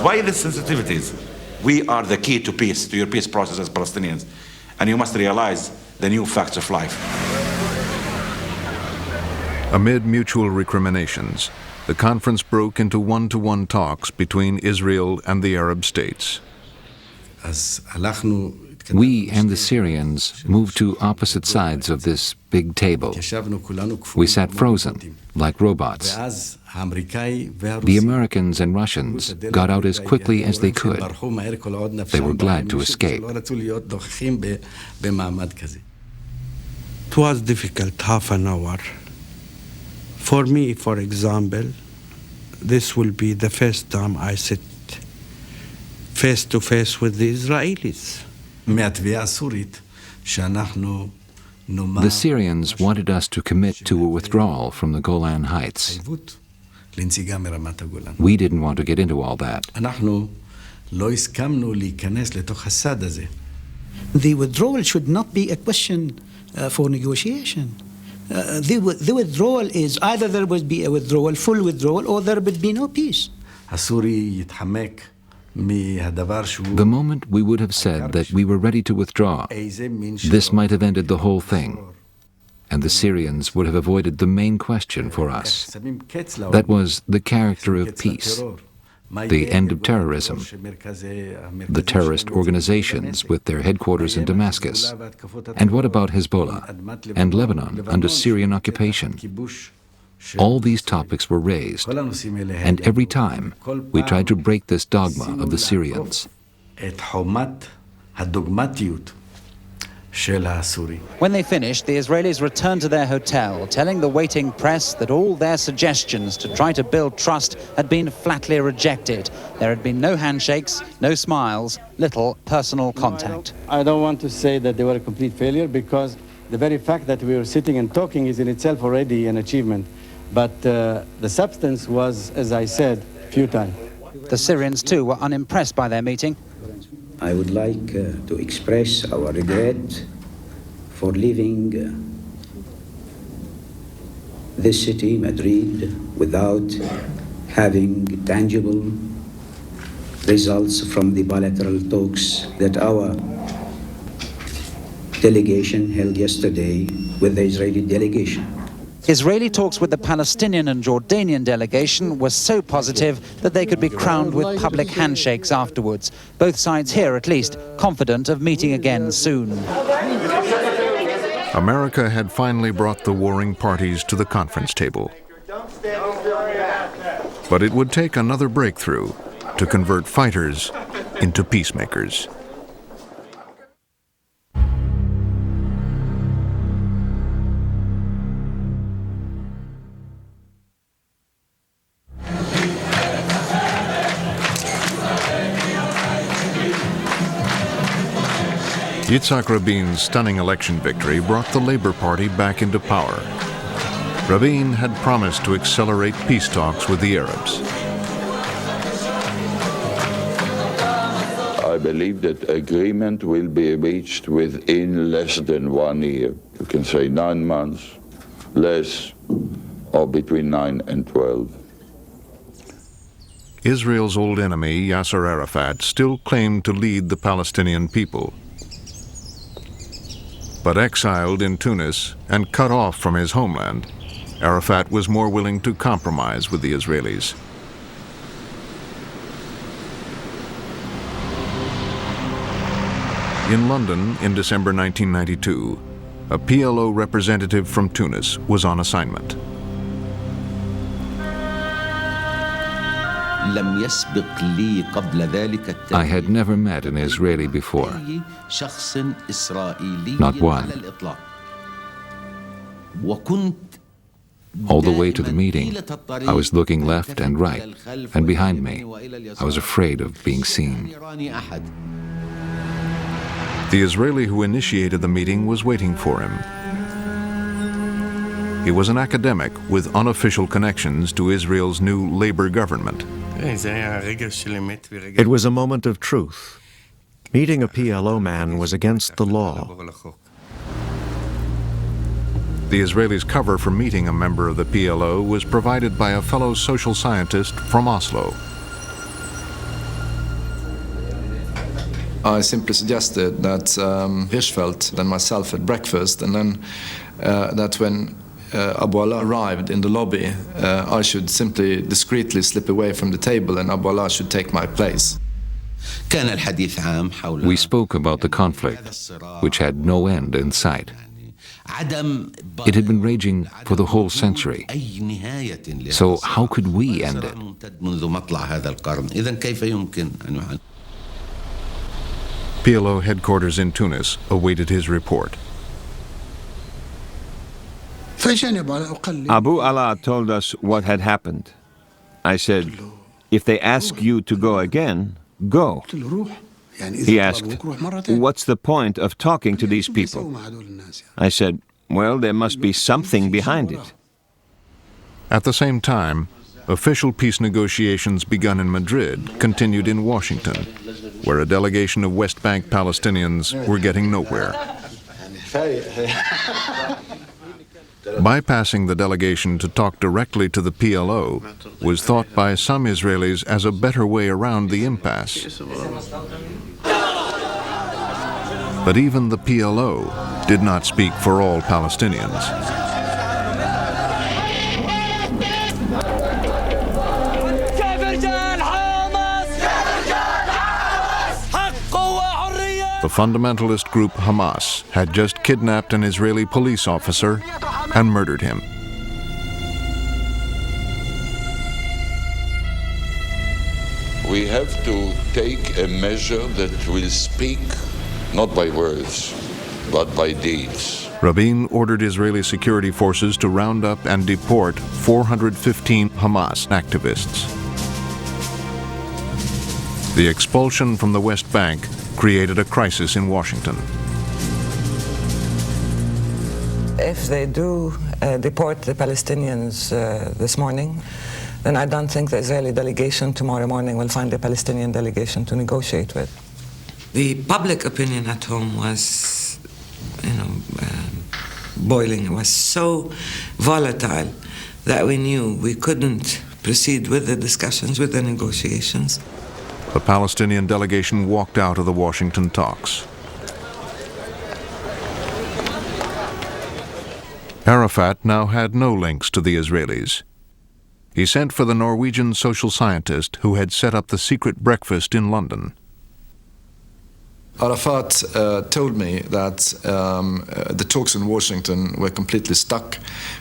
why the sensitivities? We are the key to peace, to your peace process as Palestinians. And you must realize the new facts of life. Amid mutual recriminations, the conference broke into one-to-one talks between Israel and the Arab states. We and the Syrians moved to opposite sides of this big table. We sat frozen, like robots. The Americans and Russians got out as quickly as they could. They were glad to escape. It was difficult, half an hour. For me, for example, this will be the first time I sit face to face with the Israelis. The Syrians wanted us to commit to a withdrawal from the Golan Heights. We didn't want to get into all that. The withdrawal should not be a question for negotiation. The withdrawal is either there would be a withdrawal, full withdrawal, or there would be no peace. The moment we would have said that we were ready to withdraw, this might have ended the whole thing, and the Syrians would have avoided the main question for us. That was the character of peace. the end of terrorism, the terrorist organizations with their headquarters in Damascus, and what about Hezbollah and Lebanon under Syrian occupation? All these topics were raised, and every time we tried to break this dogma of the Syrians. When they finished, the Israelis returned to their hotel, telling the waiting press that all their suggestions to try to build trust had been flatly rejected. There had been no handshakes, no smiles, little personal contact. I don't want to say that they were a complete failure, because the very fact that we were sitting and talking is in itself already an achievement. But the substance was, as I said, futile. The Syrians, too, were unimpressed by their meeting. I would like to express our regret for leaving this city, Madrid, without having tangible results from the bilateral talks that our delegation held yesterday with the Israeli delegation. Israeli talks with the Palestinian and Jordanian delegation were so positive that they could be crowned with public handshakes afterwards. Both sides here, at least, confident of meeting again soon. America had finally brought the warring parties to the conference table. But it would take another breakthrough to convert fighters into peacemakers. Yitzhak Rabin's stunning election victory brought the Labor Party back into power. Rabin had promised to accelerate peace talks with the Arabs. I believe that agreement will be reached within less than 1 year. You can say 9 months, less, or between 9 and 12. Israel's old enemy, Yasser Arafat, still claimed to lead the Palestinian people. But exiled in Tunis and cut off from his homeland, Arafat was more willing to compromise with the Israelis. In London in December 1992, a PLO representative from Tunis was on assignment. I had never met an Israeli before, not one. All the way to the meeting, I was looking left and right, and behind me, I was afraid of being seen. The Israeli who initiated the meeting was waiting for him. He was an academic with unofficial connections to Israel's new labor government. It was a moment of truth. Meeting a PLO man was against the law. The Israelis' cover for meeting a member of the PLO was provided by a fellow social scientist from Oslo. I simply suggested that Hirschfeld and myself had breakfast, and then that when Abu Allah arrived in the lobby, I should simply discreetly slip away from the table and Abu Allah should take my place. We spoke about the conflict, which had no end in sight. It had been raging for the whole century. So how could we end it? PLO headquarters in Tunis awaited his report. Abu Allah told us what had happened. I said, if they ask you to go again, go. He asked, what's the point of talking to these people? I said, well, there must be something behind it. At the same time, official peace negotiations begun in Madrid continued in Washington, where a delegation of West Bank Palestinians were getting nowhere. Bypassing the delegation to talk directly to the PLO was thought by some Israelis as a better way around the impasse. But even the PLO did not speak for all Palestinians. The fundamentalist group Hamas had just kidnapped an Israeli police officer and murdered him. We have to take a measure that will speak not by words, but by deeds. Rabin ordered Israeli security forces to round up and deport 415 Hamas activists. The expulsion from the West Bank created a crisis in Washington. If they do deport the Palestinians this morning, then I don't think the Israeli delegation tomorrow morning will find the Palestinian delegation to negotiate with. The public opinion at home was, boiling. It was so volatile that we knew we couldn't proceed with the discussions, with the negotiations. The Palestinian delegation walked out of the Washington talks. Arafat now had no links to the Israelis. He sent for the Norwegian social scientist who had set up the secret breakfast in London. Arafat told me that the talks in Washington were completely stuck,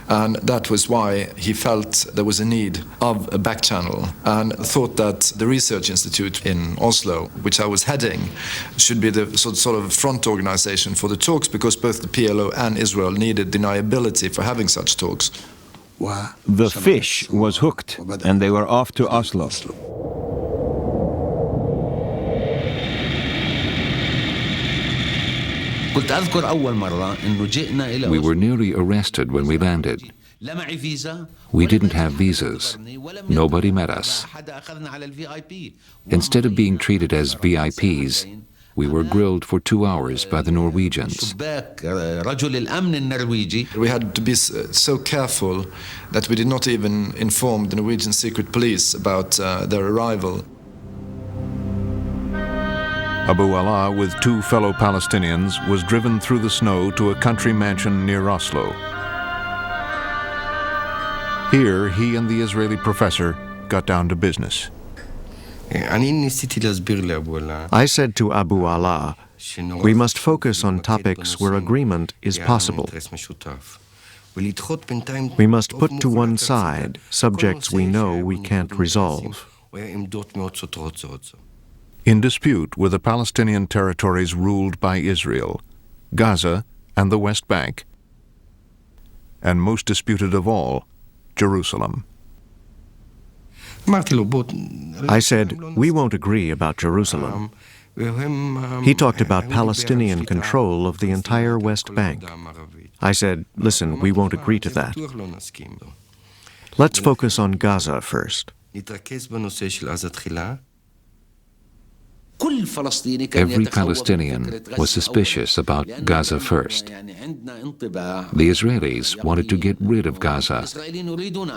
and that was why he felt there was a need of a back channel, and thought that the research institute in Oslo, which I was heading, should be the sort of front organization for the talks, because both the PLO and Israel needed deniability for having such talks. The fish was hooked, and they were off to Oslo. We were nearly arrested when we landed. We didn't have visas. Nobody met us. Instead of being treated as VIPs, we were grilled for 2 hours by the Norwegians. We had to be so careful that we did not even inform the Norwegian secret police about their arrival. Abu Allah, with 2 fellow Palestinians, was driven through the snow to a country mansion near Oslo. Here, he and the Israeli professor got down to business. I said to Abu Allah, we must focus on topics where agreement is possible. We must put to one side subjects we know we can't resolve. In dispute were the Palestinian territories ruled by Israel, Gaza and the West Bank, and most disputed of all, Jerusalem. I said, we won't agree about Jerusalem. He talked about Palestinian control of the entire West Bank. I said, listen, we won't agree to that. Let's focus on Gaza first. Every Palestinian was suspicious about Gaza first. The Israelis wanted to get rid of Gaza.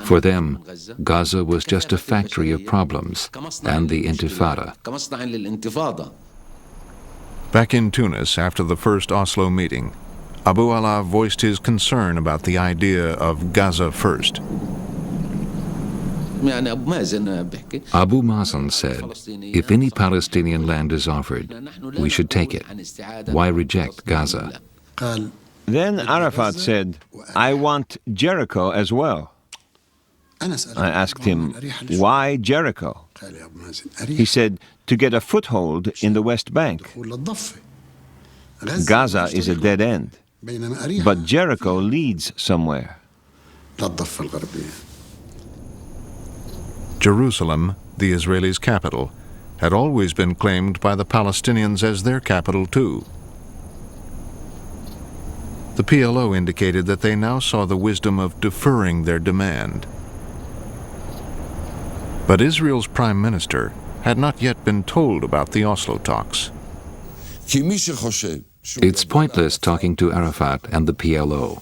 For them, Gaza was just a factory of problems and the Intifada. Back in Tunis, after the first Oslo meeting, Abu Allah voiced his concern about the idea of Gaza first. Abu Mazen said, if any Palestinian land is offered, we should take it. Why reject Gaza? Then Arafat said, I want Jericho as well. I asked him, why Jericho? He said, to get a foothold in the West Bank. Gaza is a dead end, but Jericho leads somewhere. Jerusalem, the Israelis' capital, had always been claimed by the Palestinians as their capital too. The PLO indicated that they now saw the wisdom of deferring their demand. But Israel's prime minister had not yet been told about the Oslo talks. It's pointless talking to Arafat and the PLO.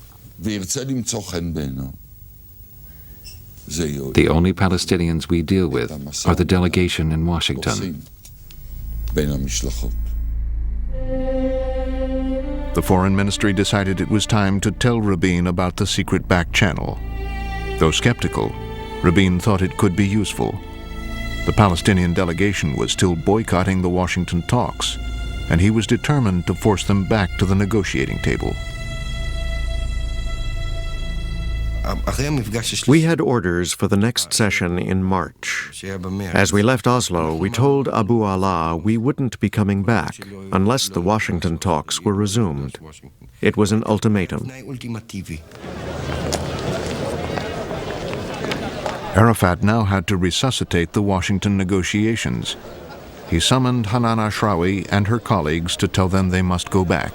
The only Palestinians we deal with are the delegation in Washington. The foreign ministry decided it was time to tell Rabin about the secret back channel. Though skeptical, Rabin thought it could be useful. The Palestinian delegation was still boycotting the Washington talks, and he was determined to force them back to the negotiating table. We had orders for the next session in March. As we left Oslo, we told Abu Allah we wouldn't be coming back unless the Washington talks were resumed. It was an ultimatum. Arafat now had to resuscitate the Washington negotiations. He summoned Hanan Ashrawi and her colleagues to tell them they must go back.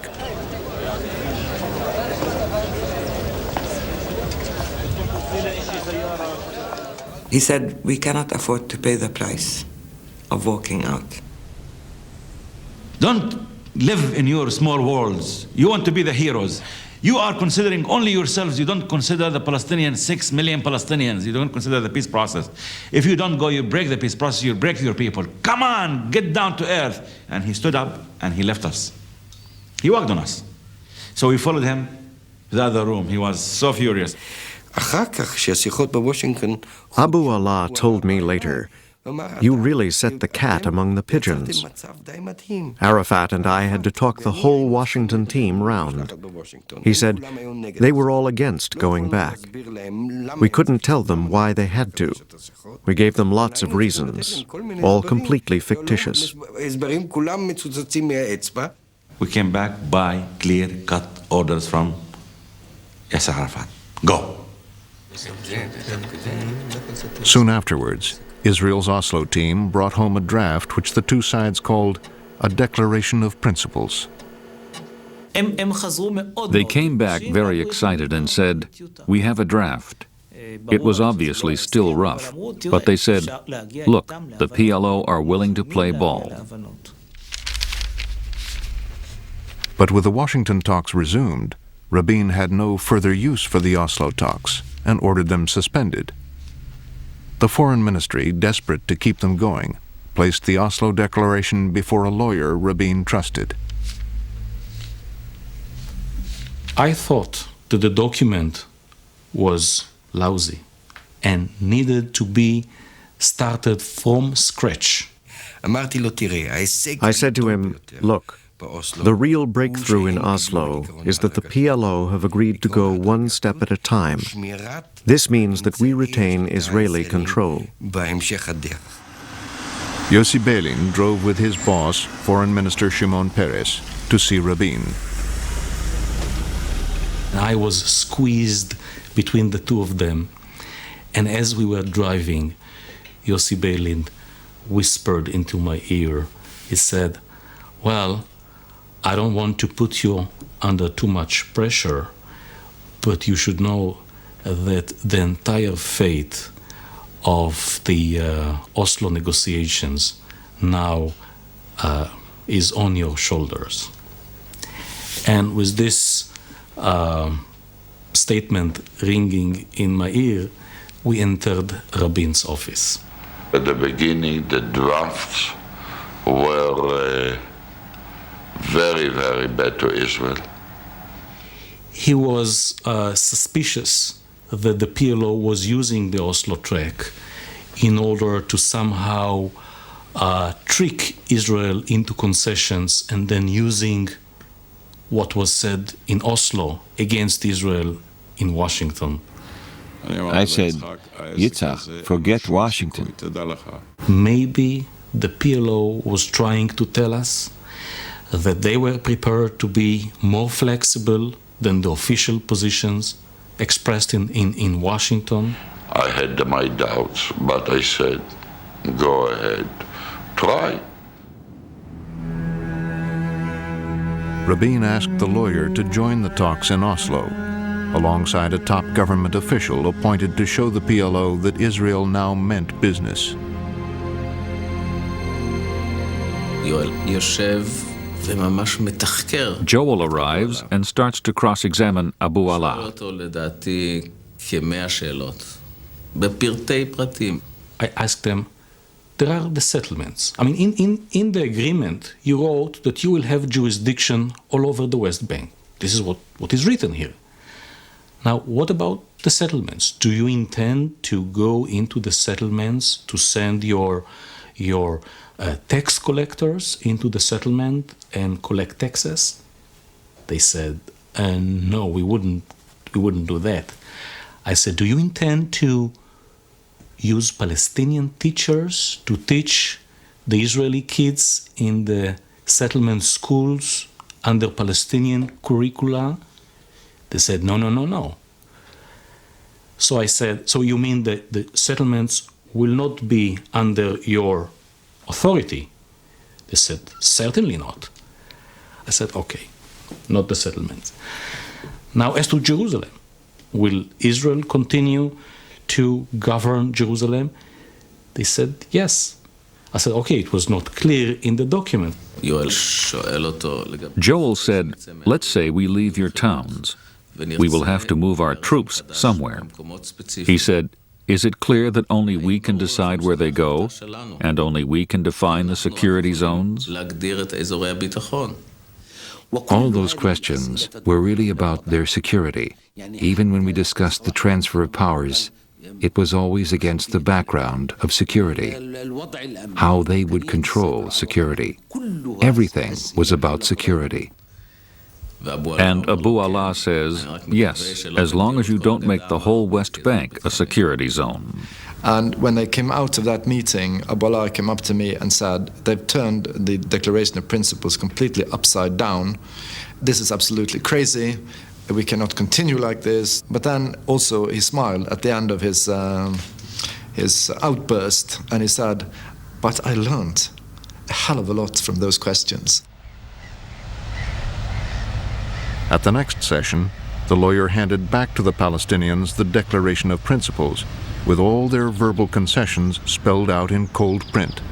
He said, we cannot afford to pay the price of walking out. Don't live in your small worlds. You want to be the heroes. You are considering only yourselves. You don't consider the Palestinians, 6 million Palestinians. You don't consider the peace process. If you don't go, you break the peace process, you break your people. Come on, get down to earth. And he stood up and he left us. He walked on us. So we followed him to the other room. He was so furious. Abu Allah told me later, "You really set the cat among the pigeons." Arafat and I had to talk the whole Washington team round. He said they were all against going back. We couldn't tell them why they had to. We gave them lots of reasons, all completely fictitious. We came back by clear-cut orders from Yasser Arafat. Go. Soon afterwards, Israel's Oslo team brought home a draft which the two sides called a Declaration of Principles. They came back very excited and said, "We have a draft." It was obviously still rough, but they said, "Look, the PLO are willing to play ball." But with the Washington talks resumed, Rabin had no further use for the Oslo talks and ordered them suspended. The Foreign Ministry, desperate to keep them going, placed the Oslo Declaration before a lawyer Rabin trusted. I thought that the document was lousy and needed to be started from scratch. I said to him, "Look, the real breakthrough in Oslo is that the PLO have agreed to go one step at a time. This means that we retain Israeli control." Yossi Beilin drove with his boss, Foreign Minister Shimon Peres, to see Rabin. I was squeezed between the two of them, and as we were driving, Yossi Beilin whispered into my ear. He said, "Well, I don't want to put you under too much pressure, but you should know that the entire fate of the Oslo negotiations now is on your shoulders." And with this statement ringing in my ear, we entered Rabin's office. At the beginning, the drafts were very, very bad to Israel. He was suspicious that the PLO was using the Oslo track in order to somehow trick Israel into concessions and then using what was said in Oslo against Israel in Washington. I said, "Yitzhak, forget Washington." Maybe the PLO was trying to tell us that they were prepared to be more flexible than the official positions expressed in Washington. I had my doubts, but I said, go ahead, try. Rabin asked the lawyer to join the talks in Oslo, alongside a top government official appointed to show the PLO that Israel now meant business. Joel arrives and starts to cross-examine Abu Allah. I asked them, there are the settlements. I mean, in the agreement, you wrote that you will have jurisdiction all over the West Bank. This is what is written here. Now, what about the settlements? Do you intend to go into the settlements to send your your tax collectors into the settlement and collect taxes? They said, no, we wouldn't do that. I said, do you intend to use Palestinian teachers to teach the Israeli kids in the settlement schools under Palestinian curricula? They said, no. So I said, so you mean that the settlements will not be under your authority? They said, certainly not. I said, okay, not the settlements. Now, as to Jerusalem, will Israel continue to govern Jerusalem? They said, yes. I said, okay, it was not clear in the document. Joel said, let's say we leave your towns. We will have to move our troops somewhere. He said, is it clear that only we can decide where they go, and only we can define the security zones? All those questions were really about their security. Even when we discussed the transfer of powers, it was always against the background of security, how they would control security. Everything was about security. And Abu Allah says, yes, as long as you don't make the whole West Bank a security zone. And when they came out of that meeting, Abu Allah came up to me and said, they've turned the Declaration of Principles completely upside down. This is absolutely crazy. We cannot continue like this. But then also he smiled at the end of his outburst, and he said, but I learned a hell of a lot from those questions. At the next session, the lawyer handed back to the Palestinians the Declaration of Principles, with all their verbal concessions spelled out in cold print.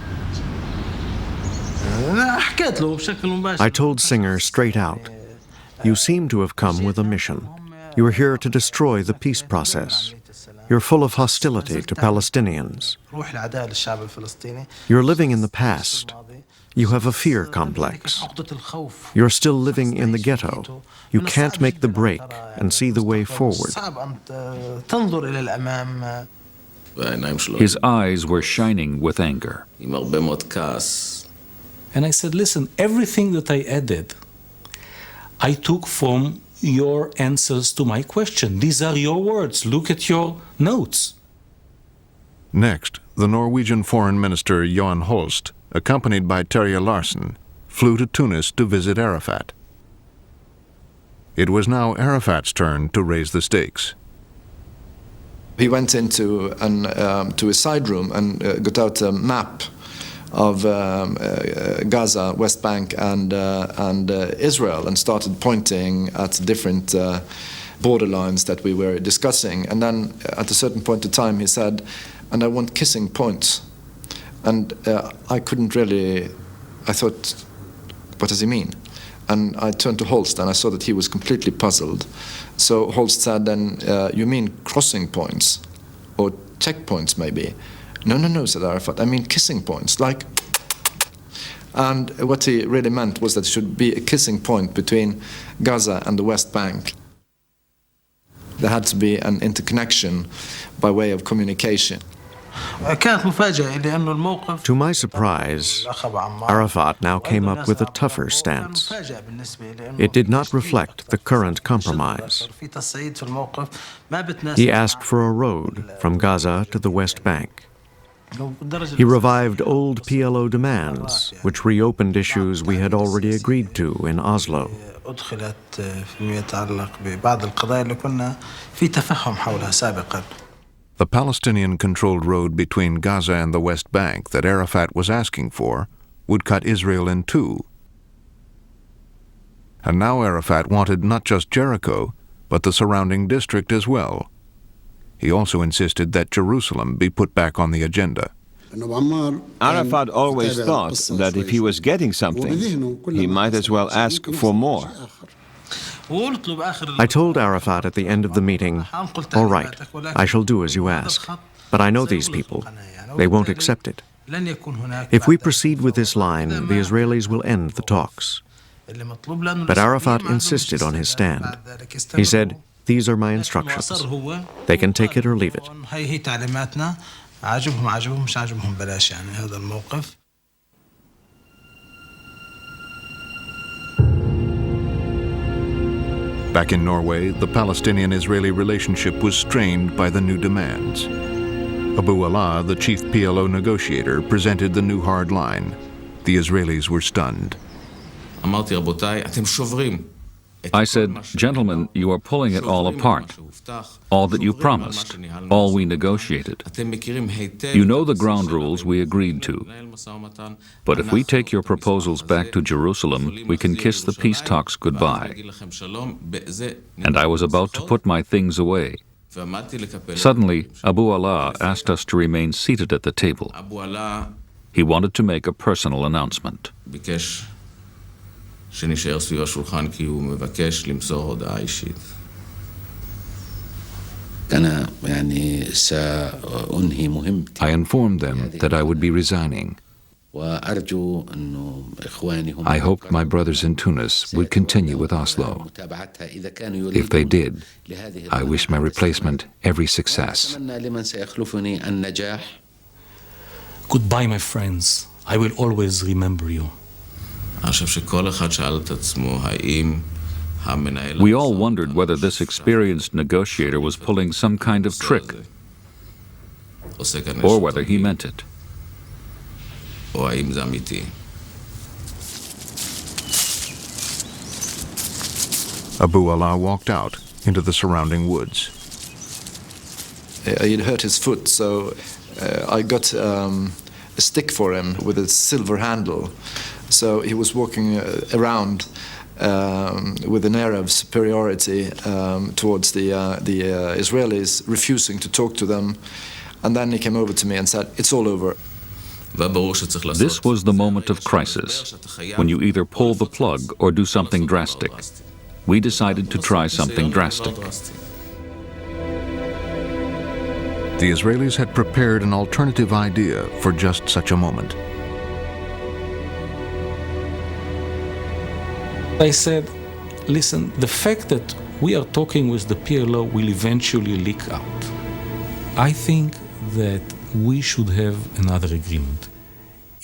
I told Singer straight out, you seem to have come with a mission. You are here to destroy the peace process. You're full of hostility to Palestinians. You're living in the past. You have a fear complex. You're still living in the ghetto. You can't make the break and see the way forward. His eyes were shining with anger. And I said, listen, everything that I added, I took from your answers to my question. These are your words. Look at your notes. Next, the Norwegian Foreign Minister Johan Holst, accompanied by Terje Larsen, flew to Tunis to visit Arafat. It was now Arafat's turn to raise the stakes. He went into to his side room and got out a map of Gaza, West Bank, and Israel, and started pointing at different borderlines that we were discussing. And then at a certain point in time, he said, and I want kissing points. And I couldn't really, I thought, what does he mean? And I turned to Holst and I saw that he was completely puzzled. So Holst said, then you mean crossing points or checkpoints maybe? No, said Arafat, I mean kissing points, like. And what he really meant was that it should be a kissing point between Gaza and the West Bank. There had to be an interconnection by way of communication. To my surprise, Arafat now came up with a tougher stance. It did not reflect the current compromise. He asked for a road from Gaza to the West Bank. He revived old PLO demands, which reopened issues we had already agreed to in Oslo. The Palestinian-controlled road between Gaza and the West Bank that Arafat was asking for would cut Israel in two. And now Arafat wanted not just Jericho, but the surrounding district as well. He also insisted that Jerusalem be put back on the agenda. Arafat always thought that if he was getting something, he might as well ask for more. I told Arafat at the end of the meeting, all right, I shall do as you ask, but I know these people. They won't accept it. If we proceed with this line, the Israelis will end the talks. But Arafat insisted on his stand. He said, these are my instructions. They can take it or leave it. عجبهم مش عجبهم بلاش يعني هذا الموقف. Back in Norway, the Palestinian-Israeli relationship was strained by the new demands. Abu Allah, the chief PLO negotiator, presented the new hard line. The Israelis were stunned. I said, gentlemen, you are pulling it all apart. All that you promised, all we negotiated. You know the ground rules we agreed to. But if we take your proposals back to Jerusalem, we can kiss the peace talks goodbye. And I was about to put my things away. Suddenly, Abu Allah asked us to remain seated at the table. He wanted to make a personal announcement. שנשאר סביב השולחן כי הוא מבקש למסור הודעה אישית. I informed them that I would be resigning. I hoped my brothers in Tunis would continue with Oslo. If they did, I wish my replacement every success. Goodbye, my friends. I will always remember you. We all wondered whether this experienced negotiator was pulling some kind of trick, or whether he meant it. Abu Allah walked out into the surrounding woods. He'd hurt his foot, so I got a stick for him with a silver handle. So he was walking around with an air of superiority towards the Israelis, refusing to talk to them. And then he came over to me and said, "It's all over." This was the moment of crisis, when you either pull the plug or do something drastic. We decided to try something drastic. The Israelis had prepared an alternative idea for just such a moment. I said, listen, the fact that we are talking with the PLO will eventually leak out. I think that we should have another agreement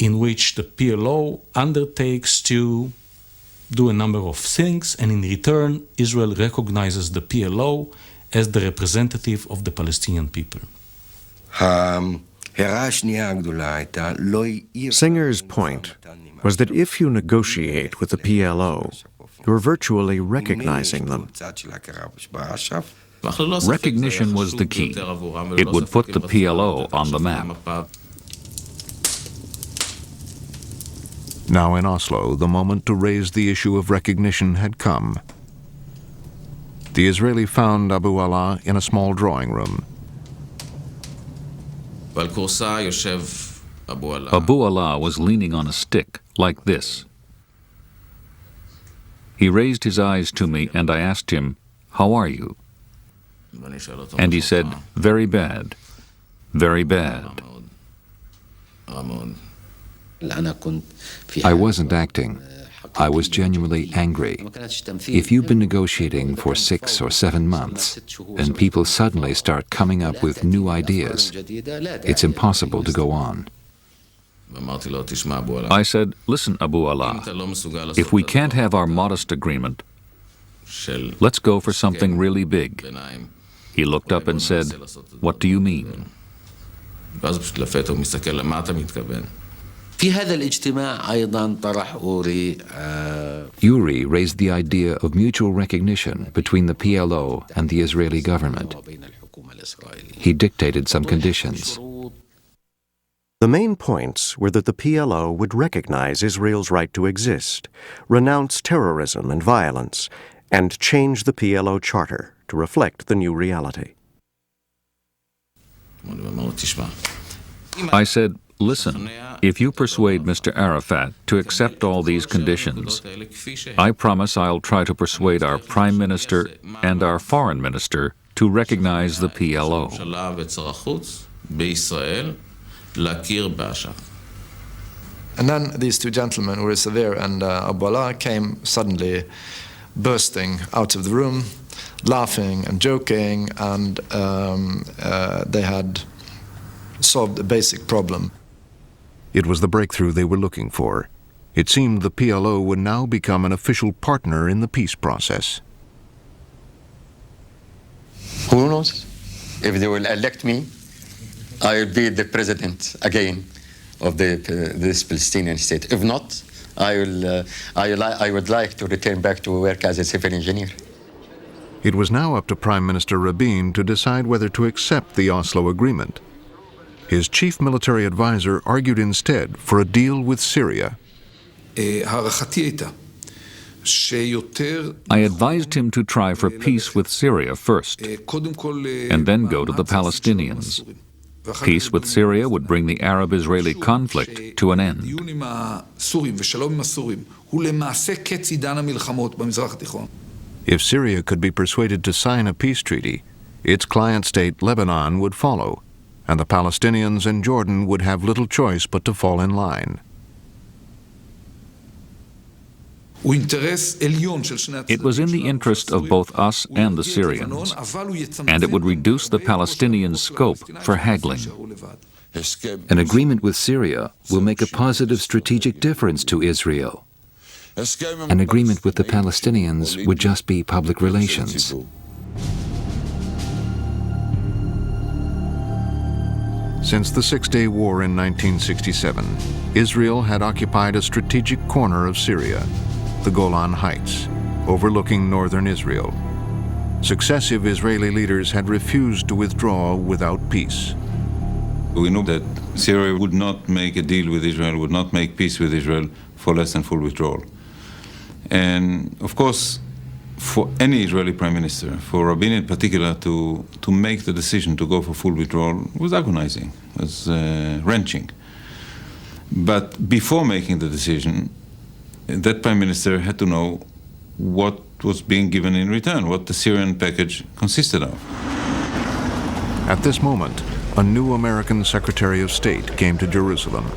in which the PLO undertakes to do a number of things, and in return, Israel recognizes the PLO as the representative of the Palestinian people. Singer's point was that if you negotiate with the PLO, you're virtually recognizing them. Recognition was the key. It would put the PLO on the map. Now in Oslo, the moment to raise the issue of recognition had come. The Israeli found Abu Allah in a small drawing room. Abu Allah was leaning on a stick, like this. He raised his eyes to me and I asked him, "How are you?" And he said, "Very bad, very bad." I wasn't acting. I was genuinely angry. If you've been negotiating for 6 or 7 months, and people suddenly start coming up with new ideas, it's impossible to go on. I said, "Listen, Abu Allah, if we can't have our modest agreement, let's go for something really big." He looked up and said, "What do you mean?" Uri raised the idea of mutual recognition between the PLO and the Israeli government. He dictated some conditions. The main points were that the PLO would recognize Israel's right to exist, renounce terrorism and violence, and change the PLO charter to reflect the new reality. I said, "Listen, if you persuade Mr. Arafat to accept all these conditions, I promise I'll try to persuade our Prime Minister and our Foreign Minister to recognize the PLO." And then these two gentlemen, Uri Savir and Abu Allah, came suddenly bursting out of the room, laughing and joking, and they had solved a basic problem. It was the breakthrough they were looking for. It seemed the PLO would now become an official partner in the peace process. Who knows? If they will elect me, I will be the president again of this Palestinian state. If not, I would like to return back to work as a civil engineer. It was now up to Prime Minister Rabin to decide whether to accept the Oslo Agreement. His chief military advisor argued instead for a deal with Syria. I advised him to try for peace with Syria first, and then go to the Palestinians. Peace with Syria would bring the Arab-Israeli conflict to an end. If Syria could be persuaded to sign a peace treaty, its client state Lebanon would follow, and the Palestinians and Jordan would have little choice but to fall in line. It was in the interest of both us and the Syrians, and it would reduce the Palestinians' scope for haggling. An agreement with Syria will make a positive strategic difference to Israel. An agreement with the Palestinians would just be public relations. Since the Six-Day War in 1967, Israel had occupied a strategic corner of Syria, the Golan Heights, overlooking northern Israel. Successive Israeli leaders had refused to withdraw without peace. We knew that Syria would not make a deal with Israel, would not make peace with Israel for less than full withdrawal. And of course, for any Israeli prime minister, for Rabin in particular, to make the decision to go for full withdrawal was agonizing, was wrenching. But before making the decision, that prime minister had to know what was being given in return, what the Syrian package consisted of. At this moment, a new American Secretary of State came to Jerusalem.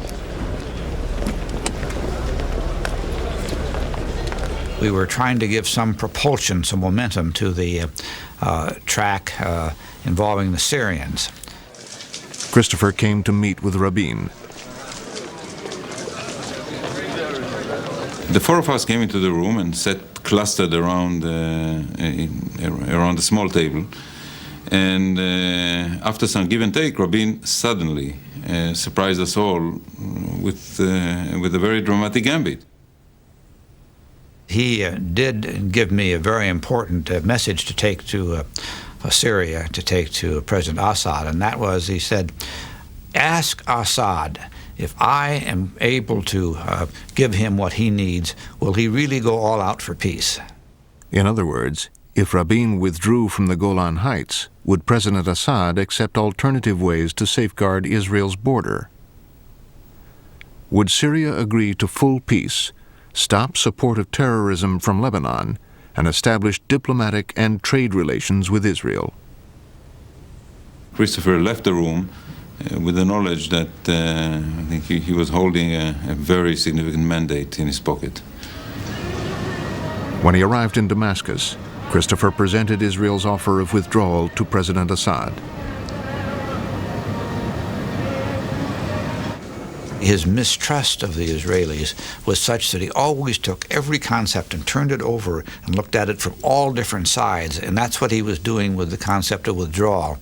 We were trying to give some propulsion, some momentum to the track involving the Syrians. Christopher came to meet with Rabin. The four of us came into the room and sat clustered around around a small table. And after some give and take, Rabin suddenly surprised us all with a very dramatic gambit. He did give me a very important message to take to Syria, to take to President Assad, and that was, he said, ask Assad, if I am able to give him what he needs, will he really go all out for peace? In other words, if Rabin withdrew from the Golan Heights, would President Assad accept alternative ways to safeguard Israel's border? Would Syria agree to full peace, stop support of terrorism from Lebanon, and establish diplomatic and trade relations with Israel? Christopher left the room with the knowledge that I think he was holding a very significant mandate in his pocket. When he arrived in Damascus, Christopher presented Israel's offer of withdrawal to President Assad. His mistrust of the Israelis was such that he always took every concept and turned it over and looked at it from all different sides, and that's what he was doing with the concept of withdrawal.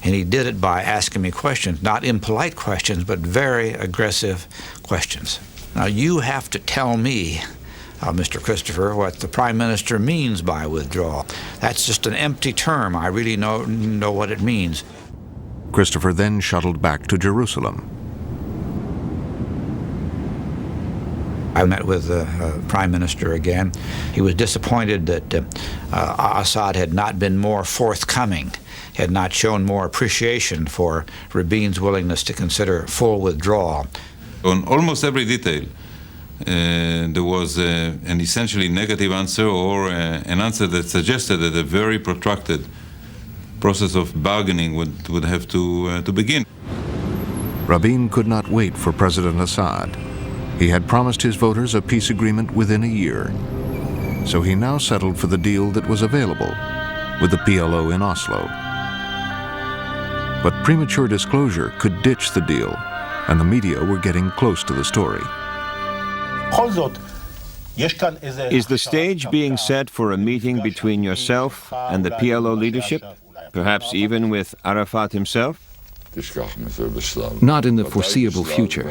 And he did it by asking me questions, not impolite questions, but very aggressive questions. Now you have to tell me, Mr. Christopher, what the Prime Minister means by withdrawal. That's just an empty term. I really know what it means. Christopher then shuttled back to Jerusalem. I met with the Prime Minister again. He was disappointed that Assad had not been more forthcoming, had not shown more appreciation for Rabin's willingness to consider full withdrawal. On almost every detail, there was an essentially negative answer or an answer that suggested that a very protracted process of bargaining would have to begin. Rabin could not wait for President Assad. He had promised his voters a peace agreement within a year. So he now settled for the deal that was available, with the PLO in Oslo. But premature disclosure could ditch the deal, and the media were getting close to the story. Is the stage being set for a meeting between yourself and the PLO leadership, perhaps even with Arafat himself? Not in the foreseeable future.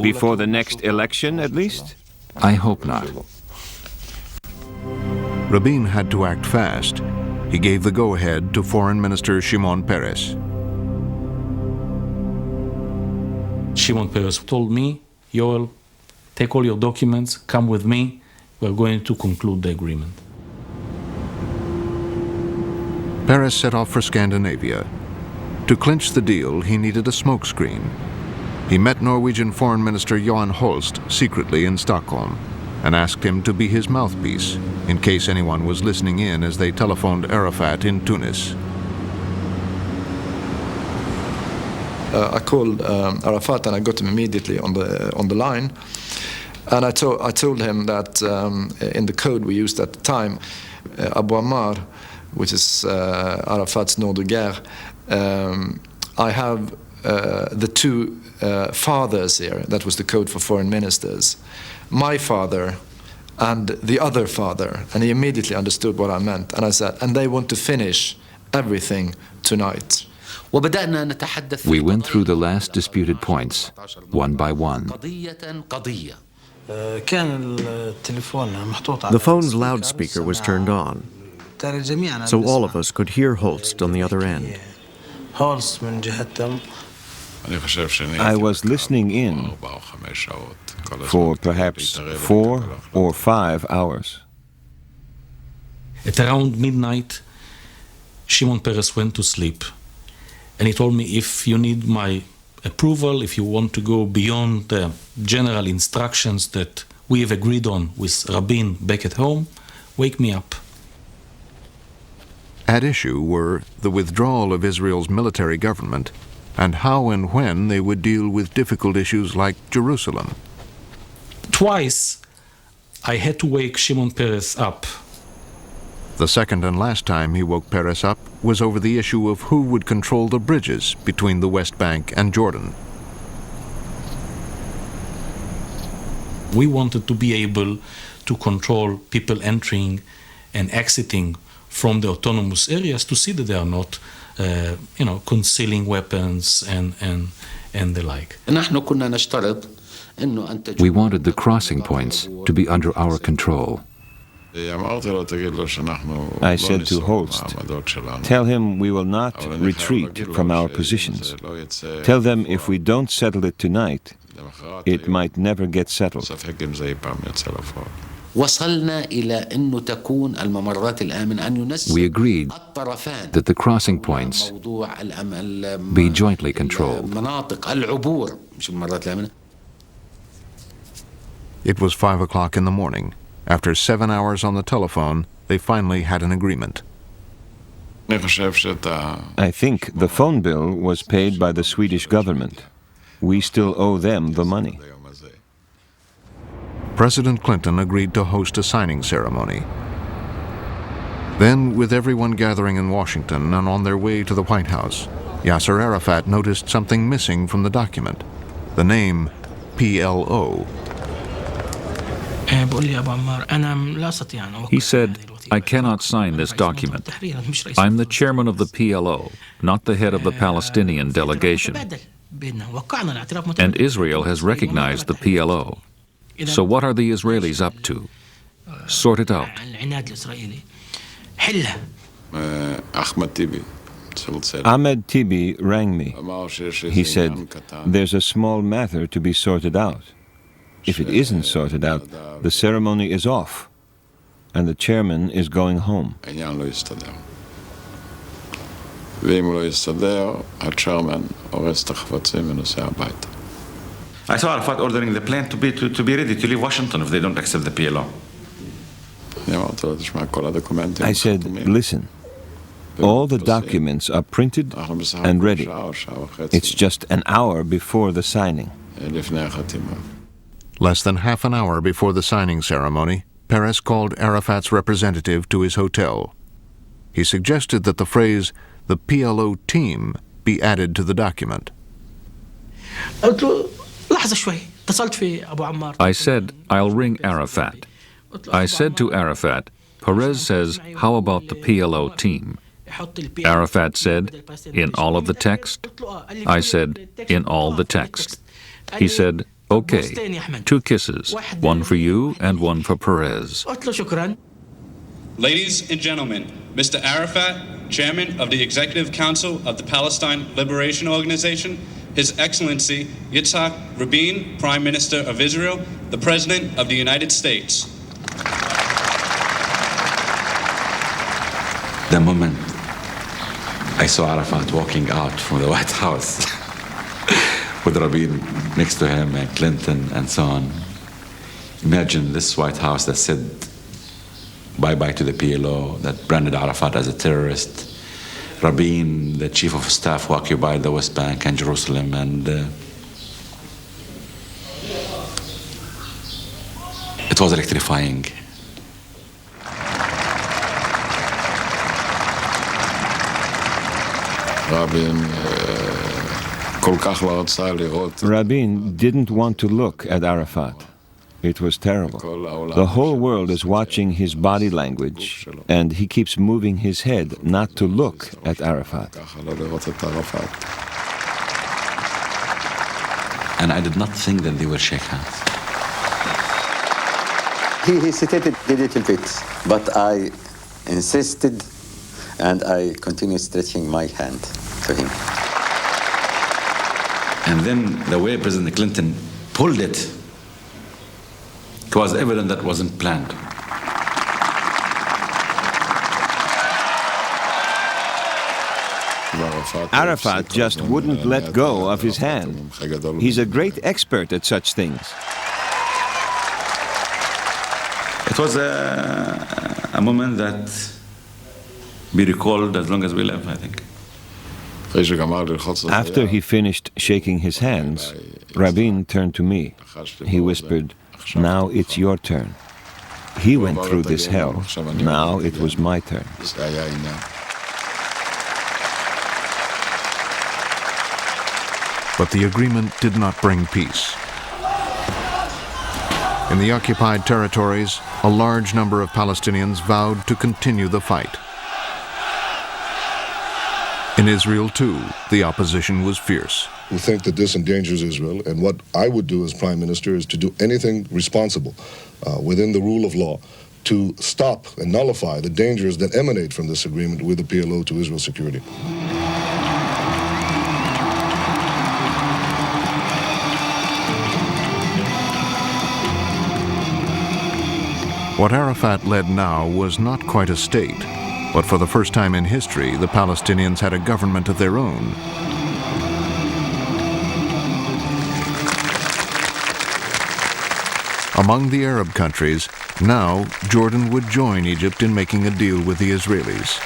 Before the next election, at least? I hope not. Rabin had to act fast. He gave the go-ahead to Foreign Minister Shimon Peres. Shimon Peres told me, Yoel, take all your documents, come with me, we're going to conclude the agreement. Peres set off for Scandinavia. To clinch the deal, he needed a smokescreen. He met Norwegian Foreign Minister Johan Holst secretly in Stockholm and asked him to be his mouthpiece in case anyone was listening in as they telephoned Arafat in Tunis. I called Arafat and I got him immediately on the line, and I told him that in the code we used at the time, Abu Ammar, which is Arafat's nom de guerre, I have the two fathers here. That was the code for foreign ministers. My father and the other father, and he immediately understood what I meant. And I said, and they want to finish everything tonight. We went through the last disputed points, one by one. The phone's loudspeaker was turned on, so all of us could hear Holst on the other end. I was listening in for perhaps 4 or 5 hours. At around midnight, Shimon Peres went to sleep. And he told me, if you need my approval, if you want to go beyond the general instructions that we have agreed on with Rabin back at home, wake me up. At issue were the withdrawal of Israel's military government and how and when they would deal with difficult issues like Jerusalem. Twice, I had to wake Shimon Peres up. The second and last time he woke Peres up was over the issue of who would control the bridges between the West Bank and Jordan. We wanted to be able to control people entering and exiting from the autonomous areas to see that they are not, concealing weapons and the like. We wanted the crossing points to be under our control. I said to Holst, tell him we will not retreat from our positions. Tell them if we don't settle it tonight, it might never get settled. We agreed that the crossing points be jointly controlled. It was 5 o'clock in the morning. After 7 hours on the telephone, they finally had an agreement. I think the phone bill was paid by the Swedish government. We still owe them the money. President Clinton agreed to host a signing ceremony. Then, with everyone gathering in Washington and on their way to the White House, Yasser Arafat noticed something missing from the document: the name PLO. He said, I cannot sign this document. I'm the chairman of the PLO, not the head of the Palestinian delegation. And Israel has recognized the PLO. So what are the Israelis up to? Sort it out. Ahmed Tibi rang me. He said, there's a small matter to be sorted out. If it isn't sorted out, the ceremony is off, and the chairman is going home. I saw Arafat ordering the plane to be ready to leave Washington if they don't accept the PLO. I said, listen, all the documents are printed and ready. It's just an hour before the signing. Less than half an hour before the signing ceremony, Peres called Arafat's representative to his hotel. He suggested that the phrase, the PLO team, be added to the document. I said, I'll ring Arafat. I said to Arafat, Peres says, how about the PLO team? Arafat said, in all of the text? I said, in all the text. He said, okay, 2 kisses, one for you and one for Peres. Ladies and gentlemen, Mr. Arafat, Chairman of the Executive Council of the Palestine Liberation Organization, His Excellency Yitzhak Rabin, Prime Minister of Israel, the President of the United States. The moment I saw Arafat walking out from the White House with Rabin next to him and Clinton and so on, imagine this White House that said bye-bye to the PLO, that branded Arafat as a terrorist, Rabin, the chief of staff who occupied the West Bank and Jerusalem, and it was electrifying. Rabin didn't want to look at Arafat. It was terrible. The whole world is watching his body language, and he keeps moving his head not to look at Arafat. And I did not think that they will shake hands. He hesitated a little bit, but I insisted, and I continued stretching my hand to him. And then the way President Clinton pulled it, it was evident that wasn't planned. Arafat just wouldn't let go of his hand. He's a great expert at such things. It was a moment that be recalled as long as we live, I think. After he finished shaking his hands, Rabin turned to me. He whispered, "Now it's your turn. He went through this hell. Now it was my turn." But the agreement did not bring peace. In the occupied territories, a large number of Palestinians vowed to continue the fight. In Israel, too, the opposition was fierce. We think that this endangers Israel, and what I would do as Prime Minister is to do anything responsible within the rule of law to stop and nullify the dangers that emanate from this agreement with the PLO to Israel's security. What Arafat led now was not quite a state, but for the first time in history, the Palestinians had a government of their own. Among the Arab countries, now Jordan would join Egypt in making a deal with the Israelis.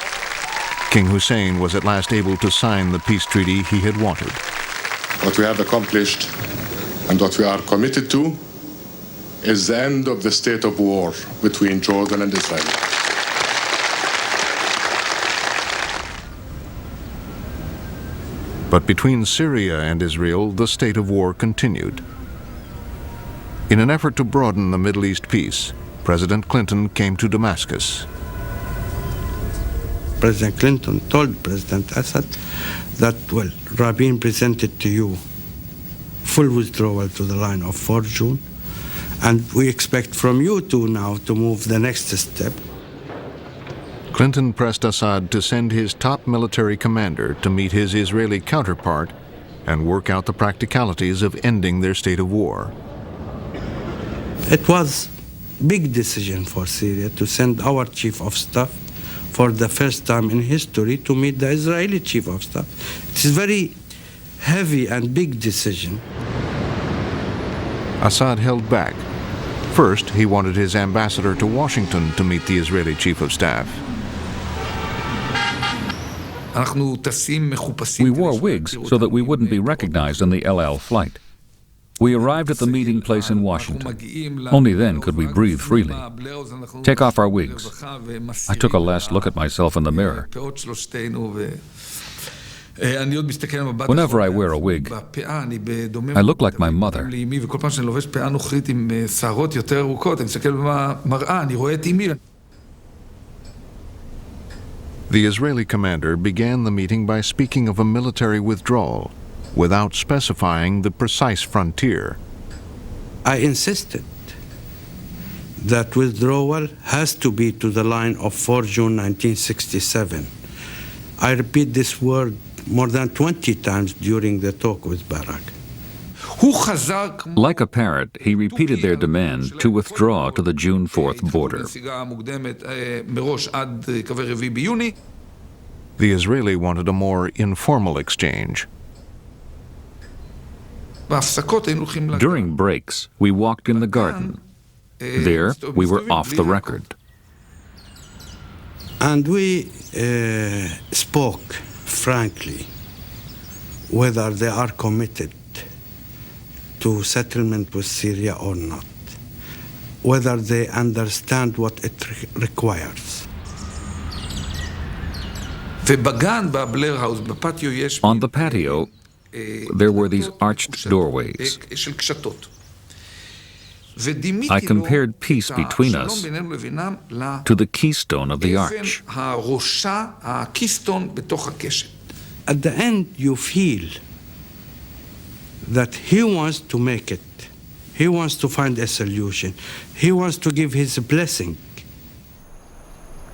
King Hussein was at last able to sign the peace treaty he had wanted. What we have accomplished and what we are committed to is the end of the state of war between Jordan and Israel. But between Syria and Israel, the state of war continued. In an effort to broaden the Middle East peace, President Clinton came to Damascus. President Clinton told President Assad that, well, Rabin presented to you full withdrawal to the line of 4 June, and we expect from you two now to move the next step. Clinton pressed Assad to send his top military commander to meet his Israeli counterpart and work out the practicalities of ending their state of war. It was a big decision for Syria to send our chief of staff for the first time in history to meet the Israeli chief of staff. It's a very heavy and big decision. Assad held back. First, he wanted his ambassador to Washington to meet the Israeli chief of staff. We wore wigs so that we wouldn't be recognized on the El Al flight. We arrived at the meeting place in Washington. Only then could we breathe freely. Take off our wigs. I took a last look at myself in the mirror. Whenever I wear a wig, I look like my mother. The Israeli commander began the meeting by speaking of a military withdrawal, without specifying the precise frontier. I insisted that withdrawal has to be to the line of 4 June 1967. I repeat this word more than 20 times during the talk with Barak. Like a parrot, he repeated their demand to withdraw to the June 4th border. The Israeli wanted a more informal exchange. During breaks, we walked in the garden. There, we were off the record. And we spoke frankly whether they are committed to settlement with Syria or not, whether they understand what it requires. On the patio, there were these arched doorways. I compared peace between us to the keystone of the arch. At the end, you feel that he wants to make it. He wants to find a solution. He wants to give his blessing.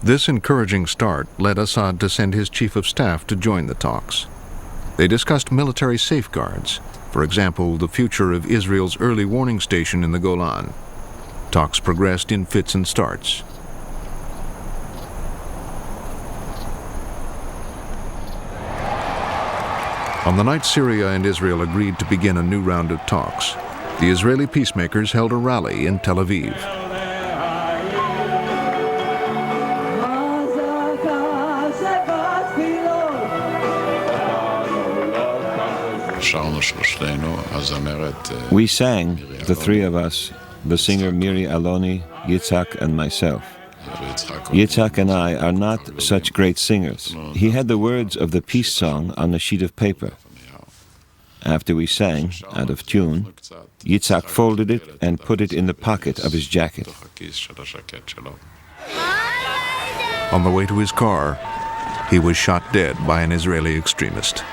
This encouraging start led Assad to send his chief of staff to join the talks. They discussed military safeguards, for example, the future of Israel's early warning station in the Golan. Talks progressed in fits and starts. On the night Syria and Israel agreed to begin a new round of talks, the Israeli peacemakers held a rally in Tel Aviv. We sang, the three of us, the singer Miri Aloni, Yitzhak, and myself. Yitzhak and I are not such great singers. He had the words of the peace song on a sheet of paper. After we sang, out of tune, Yitzhak folded it and put it in the pocket of his jacket. On the way to his car, he was shot dead by an Israeli extremist.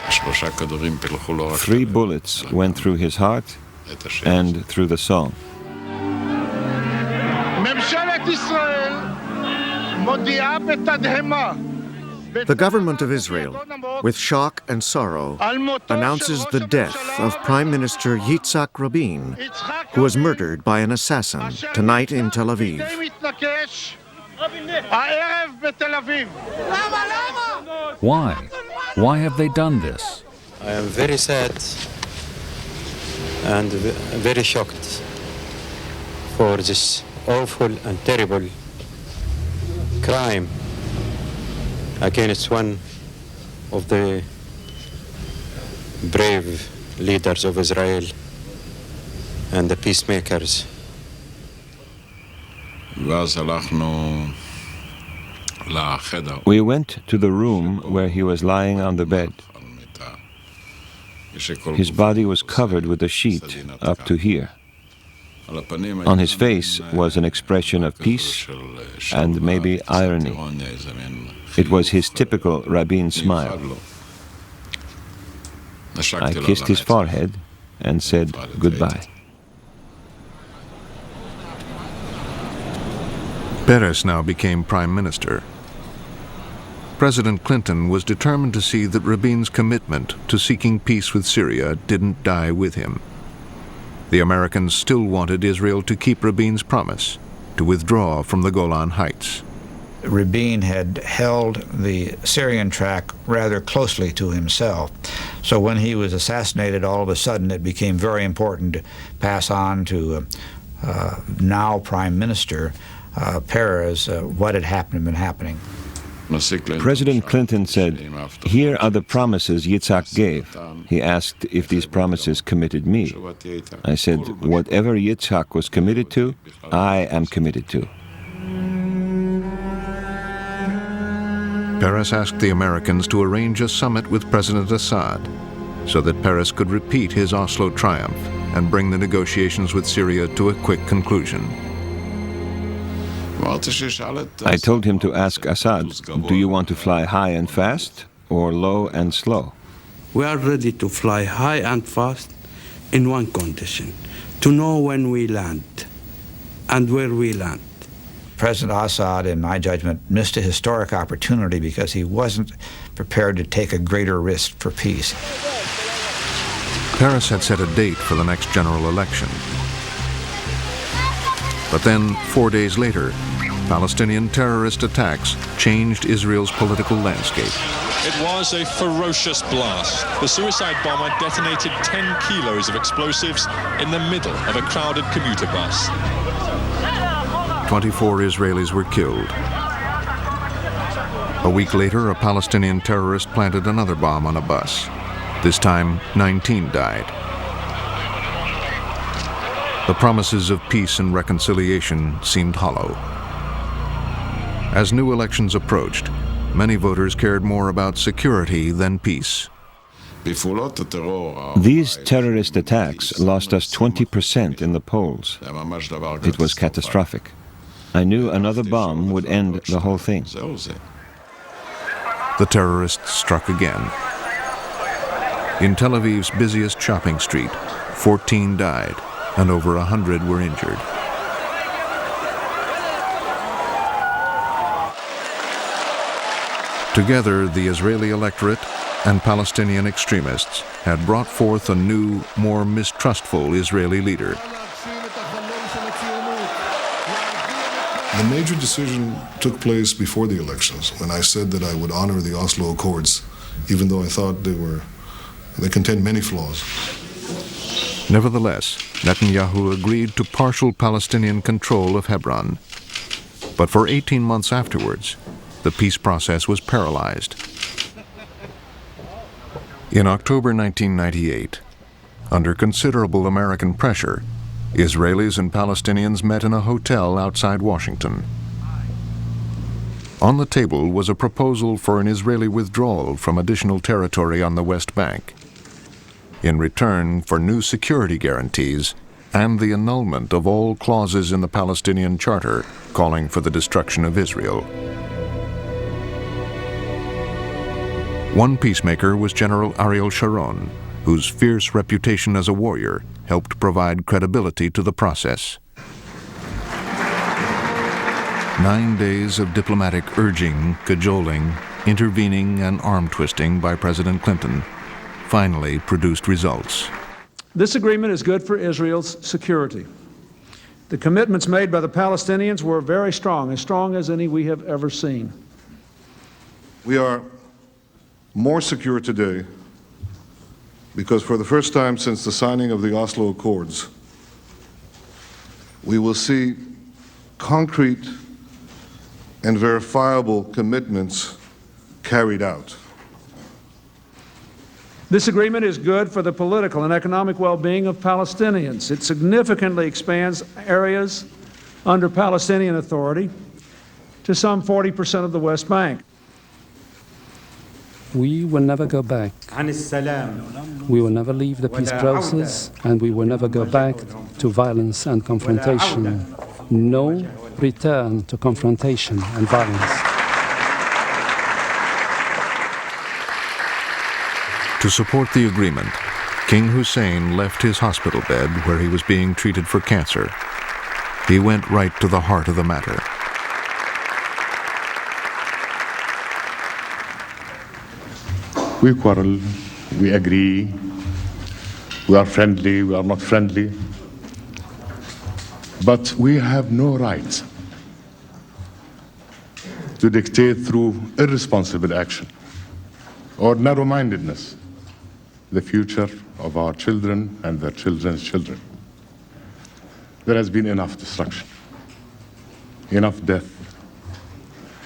3 bullets went through his heart and through the song. The government of Israel, with shock and sorrow, announces the death of Prime Minister Yitzhak Rabin, who was murdered by an assassin tonight in Tel Aviv. Why? Why have they done this? I am very sad and very shocked for this awful and terrible crime against one of the brave leaders of Israel and the peacemakers. We went to the room where he was lying on the bed. His body was covered with a sheet up to here. On his face was an expression of peace and maybe irony. It was his typical Rabin smile. I kissed his forehead and said goodbye. Peres now became prime minister. President Clinton was determined to see that Rabin's commitment to seeking peace with Syria didn't die with him. The Americans still wanted Israel to keep Rabin's promise to withdraw from the Golan Heights. Rabin had held the Syrian track rather closely to himself. So when he was assassinated, all of a sudden it became very important to pass on to now Prime Minister Peres what had been happening. President Clinton said, "Here are the promises Yitzhak gave." He asked if these promises committed me. I said, "Whatever Yitzhak was committed to, I am committed to." Peres asked the Americans to arrange a summit with President Assad so that Peres could repeat his Oslo triumph and bring the negotiations with Syria to a quick conclusion. I told him to ask Assad, "Do you want to fly high and fast or low and slow?" We are ready to fly high and fast in one condition, to know when we land and where we land. President Assad, in my judgment, missed a historic opportunity because he wasn't prepared to take a greater risk for peace. Peres had set a date for the next general election. But then, 4 days later, Palestinian terrorist attacks changed Israel's political landscape. It was a ferocious blast. The suicide bomber detonated 10 kilos of explosives in the middle of a crowded commuter bus. 24 Israelis were killed. A week later, a Palestinian terrorist planted another bomb on a bus. This time, 19 died. The promises of peace and reconciliation seemed hollow. As new elections approached, many voters cared more about security than peace. These terrorist attacks lost us 20% in the polls. It was catastrophic. I knew another bomb would end the whole thing. The terrorists struck again. In Tel Aviv's busiest shopping street, 14 died and over 100 were injured. Together, the Israeli electorate and Palestinian extremists had brought forth a new, more mistrustful Israeli leader. The major decision took place before the elections, when I said that I would honor the Oslo Accords, even though I thought they contained many flaws. Nevertheless, Netanyahu agreed to partial Palestinian control of Hebron. But for 18 months afterwards, the peace process was paralyzed. In October 1998, under considerable American pressure, Israelis and Palestinians met in a hotel outside Washington. On the table was a proposal for an Israeli withdrawal from additional territory on the West Bank, in return for new security guarantees and the annulment of all clauses in the Palestinian Charter calling for the destruction of Israel. One peacemaker was General Ariel Sharon, whose fierce reputation as a warrior helped provide credibility to the process. 9 days of diplomatic urging, cajoling, intervening, and arm-twisting by President Clinton finally produced results. This agreement is good for Israel's security. The commitments made by the Palestinians were very strong, as strong as any we have ever seen. We are more secure today because for the first time since the signing of the Oslo Accords, we will see concrete and verifiable commitments carried out. This agreement is good for the political and economic well-being of Palestinians. It significantly expands areas under Palestinian authority to some 40% of the West Bank. We will never go back. We will never leave the peace process, and we will never go back to violence and confrontation. No return to confrontation and violence. To support the agreement, King Hussein left his hospital bed where he was being treated for cancer. He went right to the heart of the matter. We quarrel, we agree, we are friendly, we are not friendly, but we have no right to dictate through irresponsible action or narrow-mindedness the future of our children and their children's children. There has been enough destruction, enough death,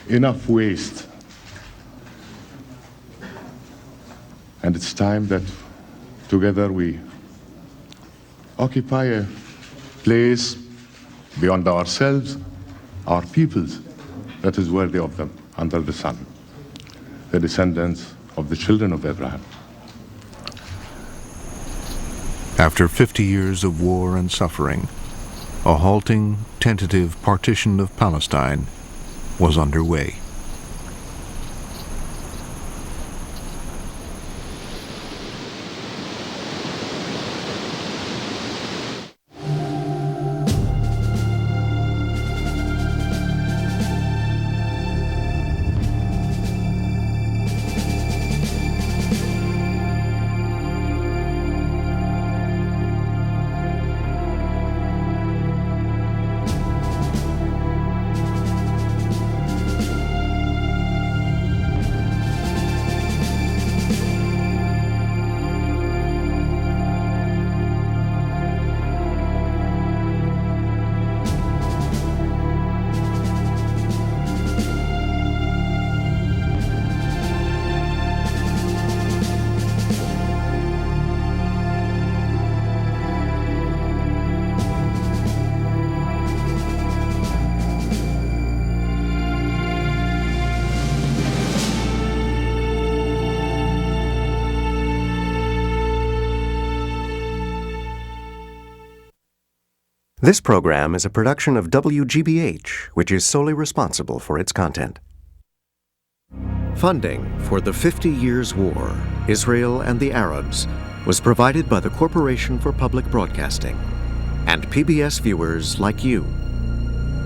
enough waste And it's time that together we occupy a place beyond ourselves, our peoples, that is worthy of them under the sun, the descendants of the children of Abraham. After 50 years of war and suffering, a halting, tentative partition of Palestine was underway. This program is a production of WGBH, which is solely responsible for its content. Funding for the 50 Years' War, Israel and the Arabs, was provided by the Corporation for Public Broadcasting and PBS viewers like you.